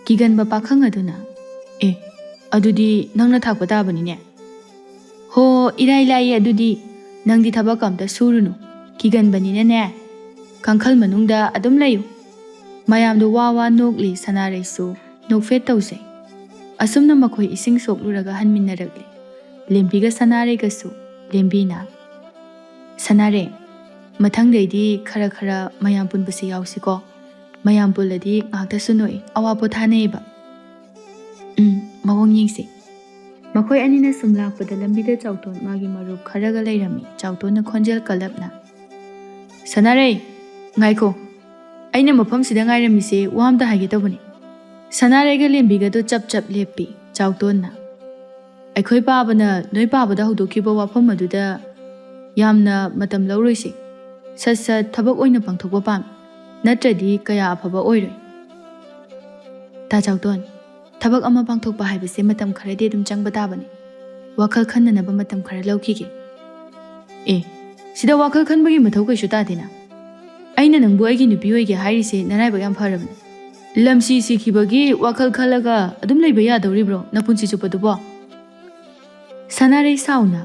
ꯀꯤꯒꯟꯕ ꯄꯥꯈꯪ ꯑꯗꯨꯅ, ꯑꯗꯨꯗꯤ ꯅꯪꯅ ꯊꯥꯛꯄ ꯇꯥꯕꯅꯤꯅꯦ. ꯍꯣ ꯏꯔꯥꯏ ꯂꯥꯏꯌꯦ ꯑꯗꯨꯗꯤ ꯅꯪꯗꯤ ꯊꯕꯛ ꯑꯝꯇ ꯁꯨꯔꯨꯅꯨ ꯀꯤꯒꯟꯕꯅꯤꯅꯅꯦ ꯀꯥꯡꯈꯜ ꯃꯅꯨꯡꯗ ꯑꯗꯨꯝ ꯂꯩꯌꯨ. ꯃꯌꯥꯝꯗꯣ ꯋꯥ ꯋꯥ ꯅꯣꯛꯂꯤ. ꯁꯅꯥꯔꯩꯁꯨ ꯅꯣꯛꯐꯦꯠ ꯇꯧꯖꯩ. ꯑꯁꯨꯝꯅ ꯃꯈꯣꯏ ꯏꯁꯤꯡ ꯁꯣꯛꯂꯨꯔꯒ ꯍꯟꯃꯤꯟꯅꯔꯛꯂꯤ. ꯂꯦꯝꯕꯤꯒ ꯁꯅꯥꯔꯩꯒꯁꯨ. ꯂꯦꯝꯕꯤꯅ ꯁꯅꯥꯔꯩ ꯃꯊꯪꯗꯩꯗꯤ ꯈꯔ ꯈꯔ ꯃꯌꯥꯝ ꯄꯨꯟꯕꯁꯤ ꯌꯥꯎꯁꯤꯀꯣ. ꯃꯌꯥꯝ ꯄꯨꯜꯂꯗꯤ ꯉꯥꯛꯇꯁꯨ ꯅꯣꯛꯏ ꯑꯋꯥ ꯄꯣꯊꯥꯅꯩꯌꯦꯕ. ꯃꯑꯣꯡ ꯌꯦꯡꯁꯤ. ꯃꯈꯣꯏ ꯑꯅꯤꯅ ꯁꯨꯝ ꯂꯥꯛꯄꯗ ꯂꯝꯕꯤꯗ ꯆꯥꯎꯇꯣꯟ ꯃꯥꯒꯤ ꯃꯔꯨꯞ ꯈꯔꯒ ꯂꯩꯔꯝꯃꯤ. ꯆꯥꯎꯇꯣꯟꯅ ꯈꯣꯟꯖꯦꯜ ꯀꯜꯂꯞꯅ ꯁꯅꯥꯔꯩ ꯉꯥꯏꯈꯣ ꯑꯩꯅ ꯃꯐꯝꯁꯤꯗ ꯉꯥꯏꯔꯝꯃꯤꯁꯦ ꯋꯥ ꯑꯝꯇ ꯍꯥꯏꯒꯦ ꯇꯧꯕꯅꯤ. ꯁꯅꯥꯔꯩꯒ ꯂꯦꯝꯕꯤꯒꯗꯣ ꯆꯞ ꯆꯞ ꯂꯦꯞꯄꯤ. ꯆꯥꯎꯇꯣꯟꯅ ꯑꯩꯈꯣꯏ ꯄꯥꯕꯅ ꯅꯣꯏ ꯄꯥꯕꯗ ꯍꯧꯗꯣꯛꯈꯤꯕ ꯋꯥꯐꯝ ꯑꯗꯨꯗ ꯌꯥꯝꯅ ꯃꯇꯝ ꯂꯧꯔꯣꯏꯁꯤ. ꯁꯠ ꯁꯠ ꯊꯕꯛ ꯑꯣꯏꯅ ꯄꯥꯡꯊꯣꯛꯄ ꯄꯥꯝꯃꯤ. ꯅꯠꯇ꯭ꯔꯗꯤ ꯀꯌꯥ ꯑꯐꯕ ꯑꯣꯏꯔꯣꯏ. ꯇꯥ ꯆꯥꯎꯇꯣꯟ ꯊꯕꯛ ꯑꯃ ꯄꯥꯡꯊꯣꯛꯄ ꯍꯥꯏꯕꯁꯦ ꯃꯇꯝ ꯈꯔꯗꯤ ꯑꯗꯨꯝ ꯆꯪꯕ ꯇꯥꯕꯅꯤ. ꯋꯥꯈꯜ ꯈꯟꯅꯅꯕ ꯃꯇꯝꯈꯔ ꯂꯧꯈꯤꯒꯦ. ꯁꯤꯗ ꯋꯥꯈꯜ ꯈꯟꯕꯒꯤ ꯃꯊꯧ ꯀꯩꯁꯨ ꯇꯥꯗꯦꯅ. ꯑꯩꯅ ꯅꯪꯕꯨ ꯑꯩꯒꯤ ꯅꯨꯄꯤ ꯑꯣꯏꯒꯦ ꯍꯥꯏꯔꯤꯁꯦ ꯅꯔꯥꯏꯕꯛ ꯌꯥꯝ ꯐꯔꯕꯅꯤ. ꯂꯝꯁꯤ ꯁꯤꯈꯤꯕꯒꯤ ꯋꯥꯈꯜ ꯈꯜꯂꯒ ꯑꯗꯨꯝ ꯂꯩꯕ ꯌꯥꯗꯧꯔꯤꯕ꯭ꯔꯣ ꯅꯄꯨꯟꯁꯤ ꯆꯨꯞꯄꯗꯨꯕꯣ? ꯁꯅꯥꯔꯩ ꯁꯥꯎꯅ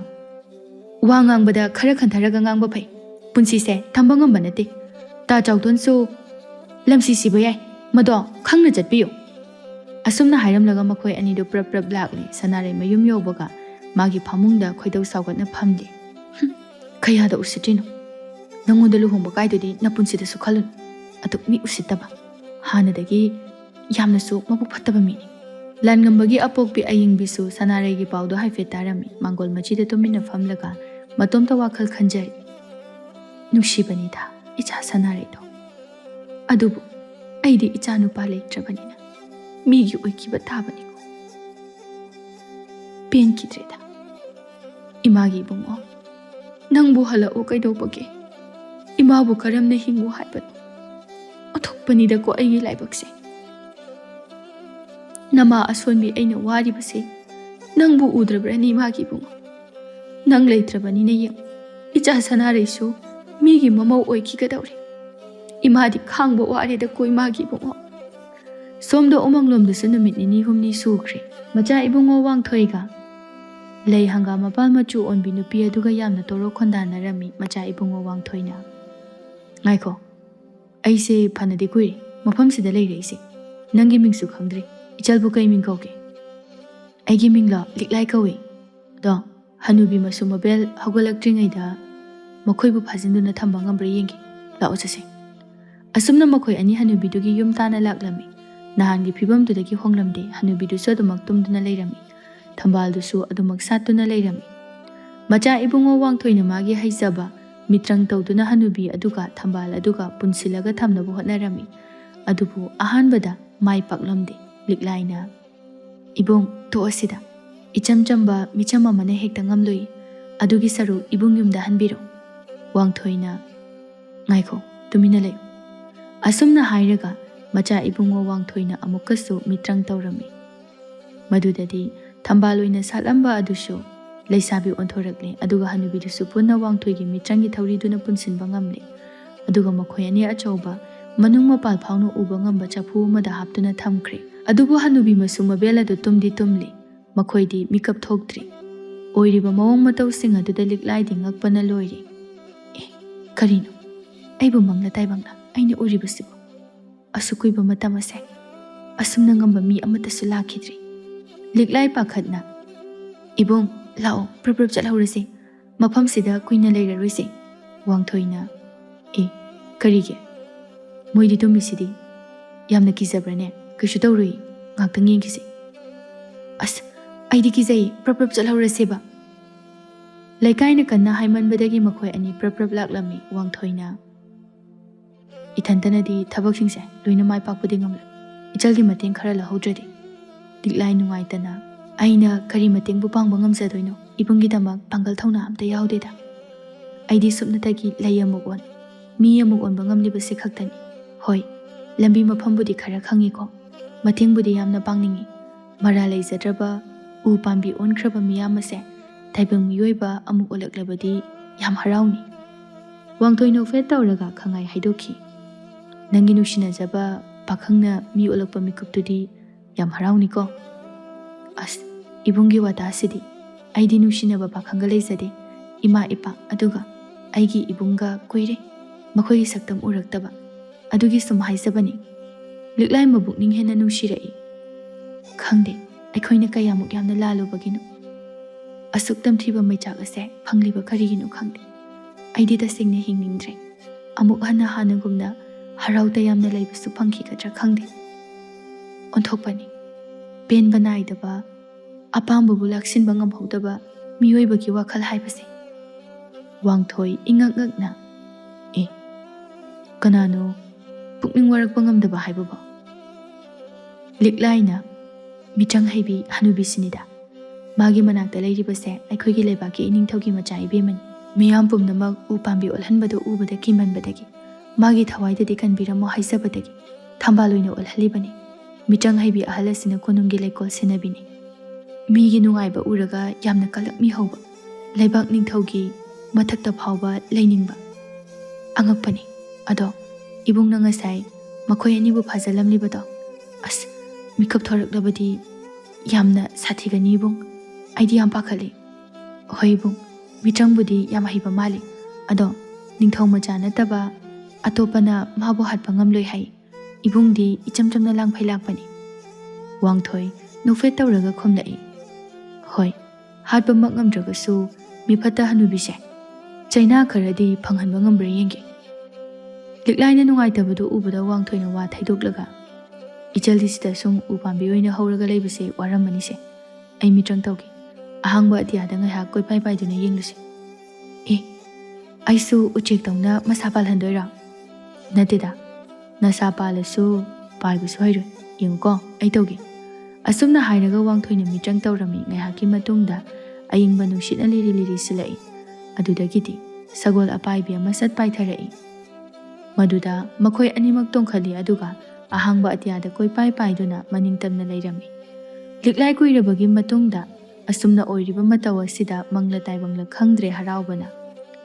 ꯋꯥ ꯉꯥꯡꯕꯗ ꯈꯔ ꯈꯟꯊꯔꯒ ꯉꯥꯡꯕ ꯐꯩ. ꯄꯨꯟꯁꯤꯁꯦ ꯊꯝꯕ ꯉꯝꯕ ꯅꯠꯇꯦ. ꯇꯥ ꯆꯥꯎꯇꯣꯟꯁꯨ ꯂꯝꯁꯤ ꯁꯤꯕ ꯌꯥꯏ ꯃꯗꯣ ꯈꯪꯅ ꯆꯠꯄꯤꯌꯨ. ꯑꯁꯨꯝꯅ ꯍꯥꯏꯔꯝꯂꯒ ꯃꯈꯣꯏ ꯑꯅꯤꯗꯨ ꯄ꯭ꯔꯞ ꯄ꯭ꯔꯞ ꯂꯥꯛꯂꯤ. ꯁꯅꯥꯔꯩ ꯃꯌꯨꯝ ꯌꯧꯕꯒ ꯃꯥꯒꯤ ꯐꯃꯨꯡꯗ ꯈꯣꯏꯗꯧ ꯁꯥꯎꯒꯠꯅ ꯐꯝꯂꯤ. ꯀꯌꯥꯗ ꯎꯁꯤꯠꯇ꯭ꯔꯤꯅꯣ? ꯅꯪꯉꯣꯟꯗ ꯂꯨꯍꯣꯡꯕ ꯀꯥꯏꯗꯨꯗꯤ ꯅꯄꯨꯟꯁꯤꯗꯁꯨ ꯈꯜꯂꯨꯅꯨ. ꯑꯗꯨꯛ ꯃꯤ ꯎꯁꯤꯠꯇꯕ ꯍꯥꯟꯅꯗꯒꯤ ꯌꯥꯝꯅꯁꯨ ꯃꯕꯨꯛ ꯐꯠꯇꯕ ꯃꯤꯅꯤ. ꯂꯥꯟꯉꯝꯕꯒꯤ ꯑꯄꯣꯛꯄꯤ ꯑꯌꯤꯡꯕꯤꯁꯨ ꯁꯅꯥꯔꯩꯒꯤ ꯄꯥꯎꯗꯣ ꯍꯥꯏꯐꯦꯠ ꯇꯥꯔꯝꯃꯤ. ꯃꯥꯡꯒꯣꯜ ꯃꯆꯤꯗ ꯇꯨꯃꯤꯟꯅ ꯐꯝꯂꯒ ꯃꯇꯣꯝꯇ ꯋꯥꯈꯜ ꯈꯟꯖꯔꯤ. ꯅꯨꯡꯁꯤꯕꯅꯤꯗ ꯏꯆꯥ ꯁꯅꯥꯔꯩꯗꯣ. ꯑꯗꯨꯕꯨ ꯑꯩꯗꯤ ꯏꯆꯥ ꯅꯨꯄꯥ ꯂꯩꯇ꯭ꯔꯕꯅꯤꯅ ꯃꯤꯒꯤ ꯑꯣꯏꯈꯤꯕ ꯇꯥꯕꯅꯤꯀꯣ. ꯄꯦꯟꯈꯤꯗ꯭ꯔꯦꯗ. ꯏꯃꯥꯒꯤ ꯏꯕꯨꯡꯉꯣ ꯅꯪꯕꯨ ꯍꯜꯂꯛꯎ ꯀꯩꯗꯧꯕꯒꯦ? ꯏꯃꯥꯕꯨ ꯀꯔꯝꯅ ꯍꯤꯡꯉꯨ ꯍꯥꯏꯕꯅꯣ? ꯑꯣꯊꯣꯛꯄꯅꯤꯗꯀꯣ ꯑꯩꯒꯤ ꯂꯥꯏꯕꯛꯁꯦ. ꯅꯃꯥ ꯑꯁꯣꯟꯕꯤ ꯑꯩꯅ ꯋꯥꯔꯤꯕꯁꯦ ꯅꯪꯕꯨ ꯎꯗ꯭ꯔꯕ꯭ꯔꯅꯤ ꯏꯃꯥꯒꯤ ꯏꯕꯨꯡꯉꯣ? ꯅꯪ ꯂꯩꯇ꯭ꯔꯕꯅꯤꯅ ꯌꯦꯡꯉꯨ ꯏꯆꯥ ꯁꯅꯥꯔꯩꯁꯨ ꯃꯤꯒꯤ ꯃꯃꯧ ꯑꯣꯏꯈꯤꯒꯗꯧꯔꯤ. ꯏꯃꯥꯗꯤ ꯈꯥꯡꯕ ꯋꯥꯔꯦꯗꯀꯣ ꯏꯃꯥꯒꯤ ꯏꯕꯨꯡꯉꯣ. ꯁꯣꯝꯗ ꯎꯃꯪꯂꯣꯝꯗꯁꯨ ꯅꯨꯃꯤꯠ ꯅꯤꯅꯤ ꯍꯨꯝꯅꯤ ꯁꯨꯈ꯭ꯔꯦ. ꯃꯆꯥ ꯏꯕꯨꯡꯉꯣ ꯋꯥꯡꯊꯣꯏꯒ ꯂꯩ ꯍꯪꯒꯥꯝ ꯃꯄꯥꯜ ꯃꯆꯨ ꯑꯣꯟꯕꯤ ꯅꯨꯄꯤ ꯑꯗꯨꯒ ꯌꯥꯝꯅ ꯇꯣꯔꯣꯛ ꯈꯣꯟꯗꯥꯅꯔꯝꯃꯤ. ꯃꯆꯥ ꯏꯕꯨꯡꯉꯣ ꯋꯥꯡꯊꯣꯏꯅ ꯉꯥꯏꯈꯣ ꯑꯩꯁꯦ ꯐꯅꯗꯤ ꯀꯨꯏꯔꯦ ꯃꯐꯝꯁꯤꯗ ꯂꯩꯔꯛꯏꯁꯦ. ꯅꯪꯒꯤ ꯃꯤꯡꯁꯨ ꯈꯪꯗ꯭ꯔꯤ. ꯏꯆꯜꯕꯨ ꯀꯩ ꯃꯤꯡ ꯀꯧꯒꯦ? ꯑꯩꯒꯤ ꯃꯤꯡꯂꯣ ꯂꯤꯛꯂꯥꯏ ꯀꯧꯏ. ꯑꯗꯣ ꯍꯅꯨꯕꯤ ꯃꯁꯨ ꯃꯕꯦꯜ ꯍꯧꯒꯠꯂꯛꯇ꯭ꯔꯤꯉꯩꯗ ꯃꯈꯣꯏꯕꯨ ꯐꯥꯖꯤꯟꯗꯨꯅ ꯊꯝꯕ ꯉꯝꯕ꯭ꯔꯥ ꯌꯦꯡꯒꯦ. ꯂꯥꯛꯑꯣ ꯆꯠꯁꯦ. ꯑꯁꯨꯝꯅ ꯃꯈꯣꯏ ꯑꯅꯤ ꯍꯅꯨꯕꯤꯗꯨꯒꯤ ꯌꯨꯝ ꯇꯥꯅ ꯂꯥꯛꯂꯝꯃꯤ. ꯅꯍꯥꯟꯒꯤ ꯐꯤꯕꯝꯗꯨꯗꯒꯤ ꯍꯣꯡꯂꯝꯗꯦ. ꯍꯅꯨꯕꯤꯗꯨꯁꯨ ꯑꯗꯨꯃꯛ ꯇꯨꯝꯗꯨꯅ ꯂꯩꯔꯝꯃꯤ. ꯊꯝꯕꯥꯜꯗꯨꯁꯨ ꯑꯗꯨꯃꯛ ꯁꯥꯠꯇꯨꯅ ꯂꯩꯔꯝꯃꯤ. ꯃꯆꯥ ꯏꯕꯨꯡꯉꯣ ꯋꯥꯡꯊꯣꯏꯅ ꯃꯥꯒꯤ ꯍꯩꯖꯕ ಮಿತ್ರꯪ ꯇꯧꯗꯨꯅ ꯍꯅꯨꯕಿ ꯑꯗꯨꯒ ꯊꯝꯕꯥꯜ ꯑꯗꯨꯒ ꯄꯨꯟꯁꯤꯜꯂꯒ ꯊꯝꯅꯕ ꯍꯣꯠꯅꯔꯝꯃꯤ. ꯑꯗꯨꯕꯨ ꯑꯍꯥꯟꯕꯗ ꯃꯥꯏ ꯄꯥꯛꯂꯝꯗꯦ. ꯂꯤꯛꯂꯥꯏꯅ ꯏꯕꯨꯡ ꯇꯣꯛꯑꯁꯤꯗ ꯏꯆꯝ ꯆꯝꯕ ꯃꯤꯆꯝ ꯑꯃꯅ ꯍꯦꯛꯇ ꯉꯝꯂꯣꯏ. ꯑꯗꯨꯒꯤ ꯁꯔꯨꯛ ꯏꯕꯨꯡ ꯌꯨꯝꯗ ꯍꯟꯕꯤꯔꯣ. ꯋꯥꯡꯊꯣꯏꯅ ꯉꯥꯏꯈꯣ ꯇꯨꯃꯤꯟꯅ ꯂꯩꯌꯨ. ꯑꯁꯨꯝꯅ ꯍꯥꯏꯔꯒ ꯃꯆꯥ ꯏꯕꯨꯡꯉꯣ ꯋꯥꯡꯊꯣꯏꯅ ꯑꯃꯨꯛꯀꯁꯨ ꯃꯤꯇ꯭ꯔꯪ ꯇꯧꯔꯝꯃꯤ. ꯃꯗꯨꯗꯗꯤ ꯊꯝꯕꯥꯜ ꯑꯣꯏꯅ ꯁꯥꯠꯂꯝꯕ ꯑꯗꯨꯁꯨ ꯂꯩꯁꯥꯕꯤ ꯑꯣꯟꯊꯣꯔꯛꯂꯦ. ꯑꯗꯨꯒ ꯍꯅꯨꯕꯤꯗꯨꯁꯨ ꯄꯨꯟꯅ ꯋꯥꯡꯊꯣꯏꯒꯤ ꯃꯤꯇ꯭ꯔꯪꯒꯤ ꯊꯧꯔꯤꯗꯨꯅ ꯄꯨꯟꯁꯤꯟꯕ ꯉꯝꯂꯦ. ꯑꯗꯨꯒ ꯃꯈꯣꯏ ꯑꯅꯤ ꯑꯆꯧꯕ ꯃꯅꯨꯡ ꯃꯄꯥꯜ ꯐꯥꯎꯅ ꯎꯕ ꯉꯝꯕ ꯆꯐꯨ ꯑꯃꯗ ꯍꯥꯞꯇꯨꯅ ꯊꯝꯈ꯭ꯔꯦ. ꯑꯗꯨꯕꯨ ꯍꯅꯨꯕꯤ ꯃꯁꯨ ꯃꯕꯦꯜ ꯑꯗꯨ ꯇꯨꯝꯗꯤ ꯇꯨꯝꯂꯤ. ꯃꯈꯣꯏꯗꯤ ꯃꯤꯀꯞ ꯊꯣꯛꯇ꯭ꯔꯤ. ꯑꯣꯏꯔꯤꯕ ꯃꯑꯣꯡ ꯃꯇꯧꯁꯤꯡ ꯑꯗꯨꯗ ꯂꯤꯛꯂꯥꯏꯗꯤ ꯉꯛꯄꯅ ꯂꯣꯏꯔꯦ. ꯀꯔꯤꯅꯣ? ꯑꯩꯕꯨ ꯃꯪꯂ ꯇꯥꯏꯕꯪꯂ ꯑꯩꯅ ꯎꯔꯤꯕꯁꯤꯕꯨ? ꯑꯁꯨꯛ ꯀꯨꯏꯕ ꯃꯇꯝ ꯑꯁꯦ ꯑꯁꯨꯝꯅ ꯉꯝꯕ ꯃꯤ ꯑꯃꯠꯇꯁꯨ ꯂꯥꯛꯈꯤꯗ꯭ꯔꯤ. ꯂꯤꯛꯂꯥꯏ ꯄꯥꯈꯠꯅ ꯏꯕꯨꯡ ꯂꯥꯛꯑꯣ ꯄ꯭ꯔꯞ ꯄ꯭ꯔꯞ ꯆꯠꯍꯧꯔꯁꯤ. ꯃꯐꯝꯁꯤꯗ ꯀꯨꯏꯅ ꯂꯩꯔꯔꯣꯏꯁꯦ. ꯋꯥꯡꯊꯣꯏꯅ ꯀꯔꯤꯒꯤ? ꯃꯣꯏꯗꯤ ꯇꯨꯝꯃꯤꯁꯤꯗꯤ. ꯌꯥꯝꯅ ꯀꯤꯖꯕ꯭ꯔꯅꯦ? ꯀꯩꯁꯨ ꯇꯧꯔꯣꯏ. ꯉꯥꯛꯇꯪ ꯌꯦꯡꯈꯤꯁꯤ. ꯑꯁ ꯑꯩꯗꯤ ꯀꯤꯖꯩ. ꯄ꯭ꯔꯞ ꯄ꯭ꯔꯞ ꯆꯠꯍꯧꯔꯁꯦꯕ. ꯂꯩꯀꯥꯏꯅ ꯀꯟꯅ ꯍꯥꯏꯃꯟꯕꯗꯒꯤ ꯃꯈꯣꯏ ꯑꯅꯤ ꯄ꯭ꯔꯞ ꯄ꯭ꯔꯞ ꯂꯥꯛꯂꯝꯃꯤ. ꯋꯥꯡꯊꯣꯏꯅ ꯏꯊꯟꯇꯅꯗꯤ ꯊꯕꯛꯁꯤꯡꯁꯦ ꯂꯣꯏꯅ ꯃꯥꯏ ꯄꯥꯛꯄꯗꯤ ꯉꯝꯂꯣꯏ. ꯏꯆꯜꯒꯤ ꯃꯇꯦꯡ ꯈꯔ ꯂꯧꯍꯧꯗ꯭ꯔꯗꯤ. ꯂꯤꯛꯂꯥꯏ ꯅꯨꯡꯉꯥꯏꯇꯅ ꯑꯩꯅ ꯀꯔꯤ ꯃꯇꯦꯡꯕꯨ ꯄꯥꯡꯕ ꯉꯝꯖꯗꯣꯏꯅꯣ? ꯏꯕꯨꯡꯒꯤꯗꯃꯛ ꯄꯥꯡꯒꯜ ꯊꯧꯅꯥ ꯑꯝꯇ ꯌꯥꯎꯗꯦꯗ. ꯑꯩꯗꯤ ꯁꯨꯞꯅꯇꯒꯤ ꯂꯩ ꯑꯃꯨꯛ ꯑꯣꯟ ꯃꯤ ꯑꯃꯨꯛ ꯑꯣꯟꯕ ꯉꯝꯂꯤꯕꯁꯤ ꯈꯛꯇꯅꯤ. ꯍꯣꯏ ꯂꯝꯕꯤ ꯃꯐꯝꯕꯨꯗꯤ ꯈꯔ ꯈꯪꯉꯤꯀꯣ. ꯃꯇꯦꯡꯕꯨꯗꯤ ꯌꯥꯝꯅ ꯄꯥꯡꯅꯤꯡꯉꯤ. ꯃꯔꯥ ꯂꯩꯖꯗ꯭ꯔꯕ ꯎ ꯄꯥꯝꯕꯤ ꯑꯣꯟꯈ꯭ꯔꯕ ꯃꯤꯌꯥꯝ ꯑꯁꯦ ꯇꯥꯏꯕꯪ ꯃꯤꯑꯣꯏꯕ ꯑꯃꯨꯛ ꯑꯣꯜꯂꯛꯂꯕꯗꯤ ꯌꯥꯝ ꯍꯔꯥꯎꯅꯤ. ꯋꯥꯡꯊꯣꯏ ꯅꯣꯛꯐꯦꯠ ꯇꯧꯔꯒ ꯈꯪꯉꯥꯏ ꯍꯥꯏꯗꯣꯛꯈꯤ. ꯅꯪꯒꯤ ꯅꯨꯡꯁꯤꯅꯖꯕ ꯄꯥꯈꯪꯅ ꯃꯤ ꯑꯣꯜꯂꯛꯄ ꯃꯤꯀꯨꯞꯇꯨꯗꯤ ꯌꯥꯝ ꯍꯔꯥꯎꯅꯤꯀꯣ. ꯑꯁ Ibunggi watasidi aidi nungsinaba pakhanga leizade ima ipa aduga aigi ibunga kuire makhoi saktam uraktaba adugi sum haisabani liklai mabuk ning hena nungsirai khangde aikoina kayamuk yamna lalubagino asuktam thiba maichak ase phangliba karigino khangde aidi tasingna hingningdre amuk hana gumna harauta yamna leibasu phangki kadra khangde onthokpani pen banaidaba apambu bulaksin bangam hodaba miyoi bagi wakhal haibase wangthoi ingak-ngakna kanano pukning warak bangam daba haibaba liklaina michang haibi hanubi sinida magi manakta leiribase aikhoigi lebaki iningthaugi macha ibemani miyam pumnamak upambi olhanbado ubada kimanbadagi magi thawaidadi kanbiramo haisabadagi thambaloina olhalibani michang haibi ahalasina konumgi leikol senabini migi nungaiba uraga yamna kalakmi hauba leibak ningthaugi mathakta phauba leiningba angakpani ado ibungna ngasai makhoi anibu phajalamlibado as mikap thoraklabadi yamna sathigani ibung aidi yam pakhali hoi ibung michang-budi yam haiba mali ado ningthau macha nataba atopana mabu hatpa ngamloi hai ibungdi ichamchamna langphai lakpani wangthoi nufet tawraga khomlai hoi hatpa mak ngamdragasu miphata hanubise chaina kharadi phanghanba ngambra yengi liklaina nungaitabadu ubada wangthoina wa thaidoklaga ichaldisida sum upambi oina hauraga leibase waramanise ai mitrang tawgi ahangba atiyada ngai koi pai pai duna yengluse aisu uchek tawna masapal handoira natida nasapalasu paibusu hairo yengo ai tawgi asumna hairaga wangthoina mitrang tawrami ngai haki matungda ayingba nungshitna liri silai adudagidi sagol apaibi ama sat paitharai maduda makhoi animak tongkhali aduga ahangba atiyada koi pai paiduna maningtamna leirami liklai kuirabagi matungda asumna oiriba mataw asida mangla taibangla khangdre haraubana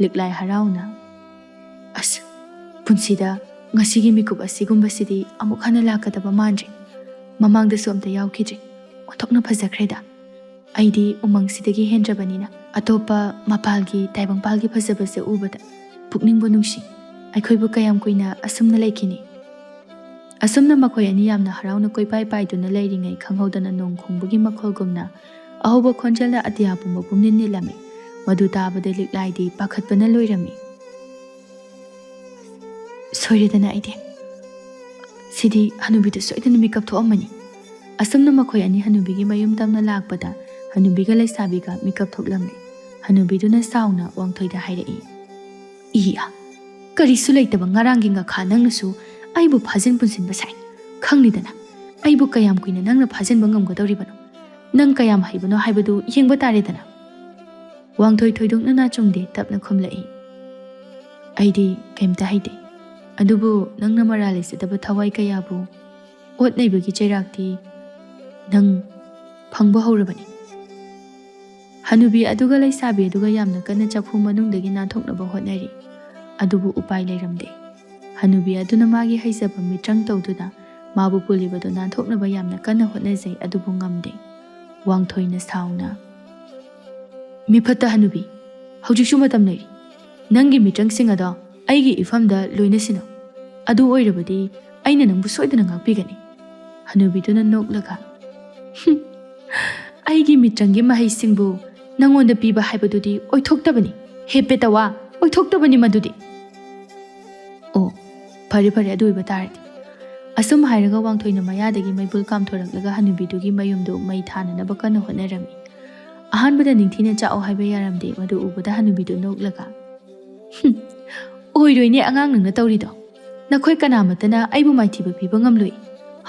liklai harauna as punsida ngasigi mikup asigumba-sidi amuk hana lakadaba mandre mamangda su amta yaukidre onthokna phajakreda aidi umangsidagi hendrabanina atopa mapalgi taibangpalgi phajabase ubada pukningbo nungsi aikhoibu kayam kuina asumna leikini asumna makhoi ani yamna harauna koi pai pai duna leiringai khanghodana nong khongbugi makholgumna ahoba khonjalna atiya pumba pumnin nilami madu tabada liklaidi pakhatpana loirami soiredana aide sidi hanubidu soidana mikap thoamani asumna makhoi ani hanubigi mayum tamna lakpada hanubiga leisabiga mikap thoklamle hanubiduna sauna wangthoida hairai iya karisu leitaba ngarangi nga kha nangnasu aibu phajin punsin basai khanglidana aibu kayam kuina nangna phajin bangam gadoribano nang kayam haibano haibadu yengba taredana wangthoi thoidokna na chungde tapna khomlai aidi kaimta haide adubu nangna marale sedaba thawai kayabu ot naibagi chairakti nang phangba haurabani hanubi aduga leisabi aduga yamna kana chakhu manungdagi nathoknaba hotnari adubu upai leiramde hanubi aduna magi haisaba mitrang tawduna mabu pulibado nathoknaba yamna kana hotnajai adubu ngamde wangthoina sauna miphata hanubi haujikshu matam leiri nangi mitrang singado aigi ifamda loina sino adu oirabadi aina nangbu soidana ngakpigani hanubiduna noklaga aigi mitrangi mahai singbu nangonda piba haibadudi oithoktabani hepetawa oithoktabani madudi o phari adu iba tarati asum hairaga wangthoina mayadagi maibul kam thoraklaga hanubidugi mayumdu mai thanana bakana honarami ahanbada ningthina chao haiba yaramde madu ubada hanubidu noklaga oiroine angang nangna tawrido nakhoi kanamatana aibu maithiba piba ngamloi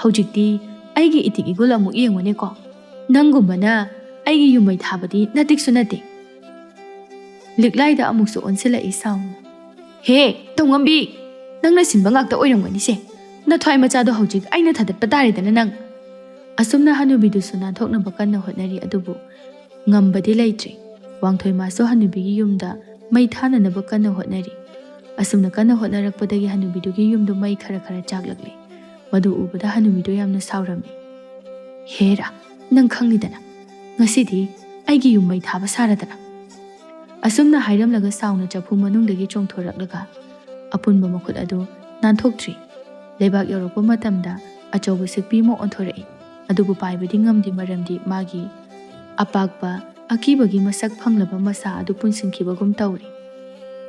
haujikti aigi itik igul amuk yengone ko nangumbana aigi yumai thabadi natik sunate liklaida amuksu onsela isaw he tongambi nangna sinba ngakta oiramgani se na thwai machado haujik aina thadatpa taredana nang asumna hanubidu suna thokna bakanna hotnari adubu ngambadi leitri wangthoi maso hanubigi yumda mai thana na bakanna hotnari asumna kana hotnarakpadagi hanubidugi yumdu mai khara chaklakle madu ubada hanubidu yamna saurami hera nang khanglidana ꯉꯁꯤꯗꯤ ꯑꯩꯒꯤ ꯌꯨꯝ ꯃꯩ ꯊꯥꯕ ꯁꯥꯔꯗꯅ ꯑꯁꯨꯝꯅ ꯍꯥꯏꯔꯝꯂꯒ ꯁꯥꯎꯅ ꯆꯐꯨ ꯃꯅꯨꯡꯗꯒꯤ ꯆꯣꯡꯊꯣꯔꯛꯂꯒ ꯑꯄꯨꯟꯕ ꯃꯈꯨꯠ ꯑꯗꯨ ꯅꯥꯟꯊꯣꯛꯇ꯭ꯔꯤ ꯂꯩꯕꯥꯛ ꯌꯧꯔꯛꯄ ꯃꯇꯝꯗ ꯑꯆꯧꯕ ꯁꯤꯛꯄꯤ ꯑꯃ ꯑꯣꯟꯊꯣꯔꯛꯏ ꯑꯗꯨꯕꯨ ꯄꯥꯏꯕꯗꯤ ꯉꯝꯗꯦ ꯃꯔꯝꯗꯤ ꯃꯥꯒꯤ ꯑꯄꯥꯛꯄ ꯑꯀꯤꯕꯒꯤ ꯃꯁꯛ ꯐꯪꯂꯕ ꯃꯁꯥ ꯑꯗꯨ ꯄꯨꯟꯁꯤꯟꯈꯤꯕꯒꯨꯝ ꯇꯧꯔꯤ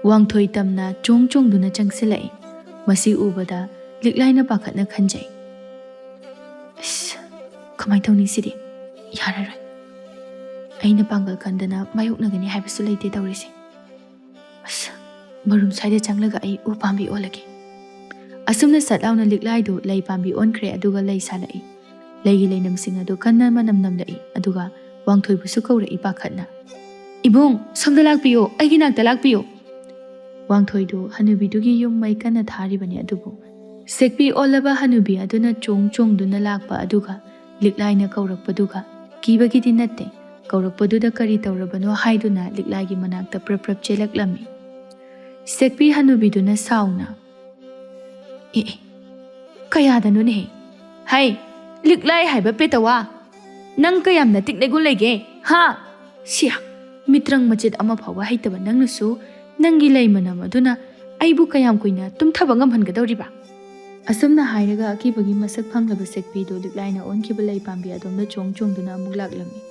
ꯋꯥꯡꯊꯣꯏ ꯇꯝꯅ ꯆꯣꯡꯗꯨꯅ ꯆꯪꯁꯤꯜꯂꯛꯏ ꯃꯁꯤ ꯎꯕꯗ ꯂꯤꯛꯂꯥꯏꯅ ꯄꯥꯈꯠꯅ ꯈꯟꯖꯩ ꯑꯁ ꯀꯃꯥꯏ ꯇꯧꯅꯤ ꯁꯤꯗꯤ ꯌꯥꯔꯔꯣꯏ ꯑꯩꯅ ꯄꯥꯡꯒꯜ ꯀꯟꯗꯅ ꯃꯥꯌꯣꯛꯅꯒꯅꯤ ꯍꯥꯏꯕꯁꯨ ꯂꯩꯇꯦ ꯇꯧꯔꯤꯁꯦ ꯑꯁ ꯃꯔꯨꯝ ꯁ꯭ꯋꯥꯏꯗ ꯆꯪꯂꯒ ꯑꯩ ꯎ ꯄꯥꯝꯕꯤ ꯑꯣꯜꯂꯒꯦ ꯑꯁꯨꯝꯅ ꯁꯠ ꯂꯥꯎꯅ ꯂꯤꯛꯂꯥꯏꯗꯨ ꯂꯩ ꯄꯥꯝꯕꯤ ꯑꯣꯟꯈ꯭ꯔꯦ ꯑꯗꯨꯒ ꯂꯩ ꯁꯥꯠꯂꯛꯏ ꯂꯩꯒꯤ ꯂꯩꯅꯝꯁꯤꯡ ꯑꯗꯨ ꯀꯟꯅ ꯃꯅꯝ ꯅꯝꯂꯛꯏ ꯑꯗꯨꯒ ꯋꯥꯡꯊꯣꯏꯕꯨꯁꯨ ꯀꯧꯔꯛꯏ ꯄꯥꯈꯠꯅ ꯏꯕꯨꯡ ꯁꯣꯝꯗ ꯂꯥꯛꯄꯤꯌꯣ ꯑꯩꯒꯤ ꯅꯥꯛꯇ ꯂꯥꯛꯄꯤꯌꯣ ꯋꯥꯡꯊꯣꯏꯗꯨ ꯍꯅꯨꯕꯤꯗꯨꯒꯤ ꯌꯨꯝ ꯃꯩ ꯀꯟꯅ ꯊꯥꯔꯤꯕꯅꯤ ꯑꯗꯨꯕꯨ ꯁꯦꯛꯄꯤ ꯑꯣꯜꯂꯕ ꯍꯅꯨꯕꯤ ꯑꯗꯨꯅ ꯆꯣꯡꯗꯨꯅ ꯂꯥꯛꯄ ꯑꯗꯨꯒ ꯂꯤꯛꯂꯥꯏꯅ ꯀꯧꯔꯛꯄꯗꯨꯒ ꯀꯤꯕꯒꯤꯗꯤ ꯅꯠꯇꯦ ꯀꯧꯔꯛꯄꯗꯨꯗ ꯀꯔꯤ ꯇꯧꯔꯕꯅꯣ ꯍꯥꯏꯗꯨꯅ ꯂꯤꯛꯂꯥꯏꯒꯤ ꯃꯅꯥꯛꯇ ꯄ꯭ꯔꯞ ꯆꯦꯜꯂꯛꯂꯝꯃꯤ ꯁꯦꯛꯄꯤ ꯍꯅꯨꯕꯤꯗꯨꯅ ꯁꯥꯎꯅ ꯑꯦ ꯀꯌꯥꯗꯅꯣꯅꯦ ꯍꯩ ꯂꯤꯛꯂꯥꯏ ꯍꯥꯏꯕ ꯄꯦꯇꯋꯥ ꯅꯪ ꯀꯌꯥꯝ ꯅꯇꯤꯛ ꯅꯩꯒꯨꯟ ꯂꯩꯒꯦ ꯍꯥ ꯁꯤꯌꯥ ꯃꯤꯇ꯭ꯔꯪ ꯃꯆꯦꯠ ꯑꯃ ꯐꯥꯎꯕ ꯍꯩꯇꯕ ꯅꯪꯅꯁꯨ ꯅꯪꯒꯤ ꯂꯩ ꯃꯅꯝ ꯑꯗꯨꯅ ꯑꯩꯕꯨ ꯀꯌꯥꯝ ꯀꯨꯏꯅ ꯇꯨꯝꯊꯕ ꯉꯝꯍꯟꯒꯗꯧꯔꯤꯕ ꯑꯁꯨꯝꯅ ꯍꯥꯏꯔꯒ ꯑꯀꯤꯕꯒꯤ ꯃꯁꯛ ꯐꯪꯂꯕ ꯁꯦꯛꯄꯤꯗꯨ ꯂꯤꯛꯂꯥꯏꯅ ꯑꯣꯟꯈꯤꯕ ꯂꯩ ꯄꯥꯝꯕꯤ ꯑꯗꯣꯝꯗ ꯆꯣꯡꯗꯨꯅ ꯑꯃꯨꯛ ꯂꯥꯛꯂꯝꯃꯤ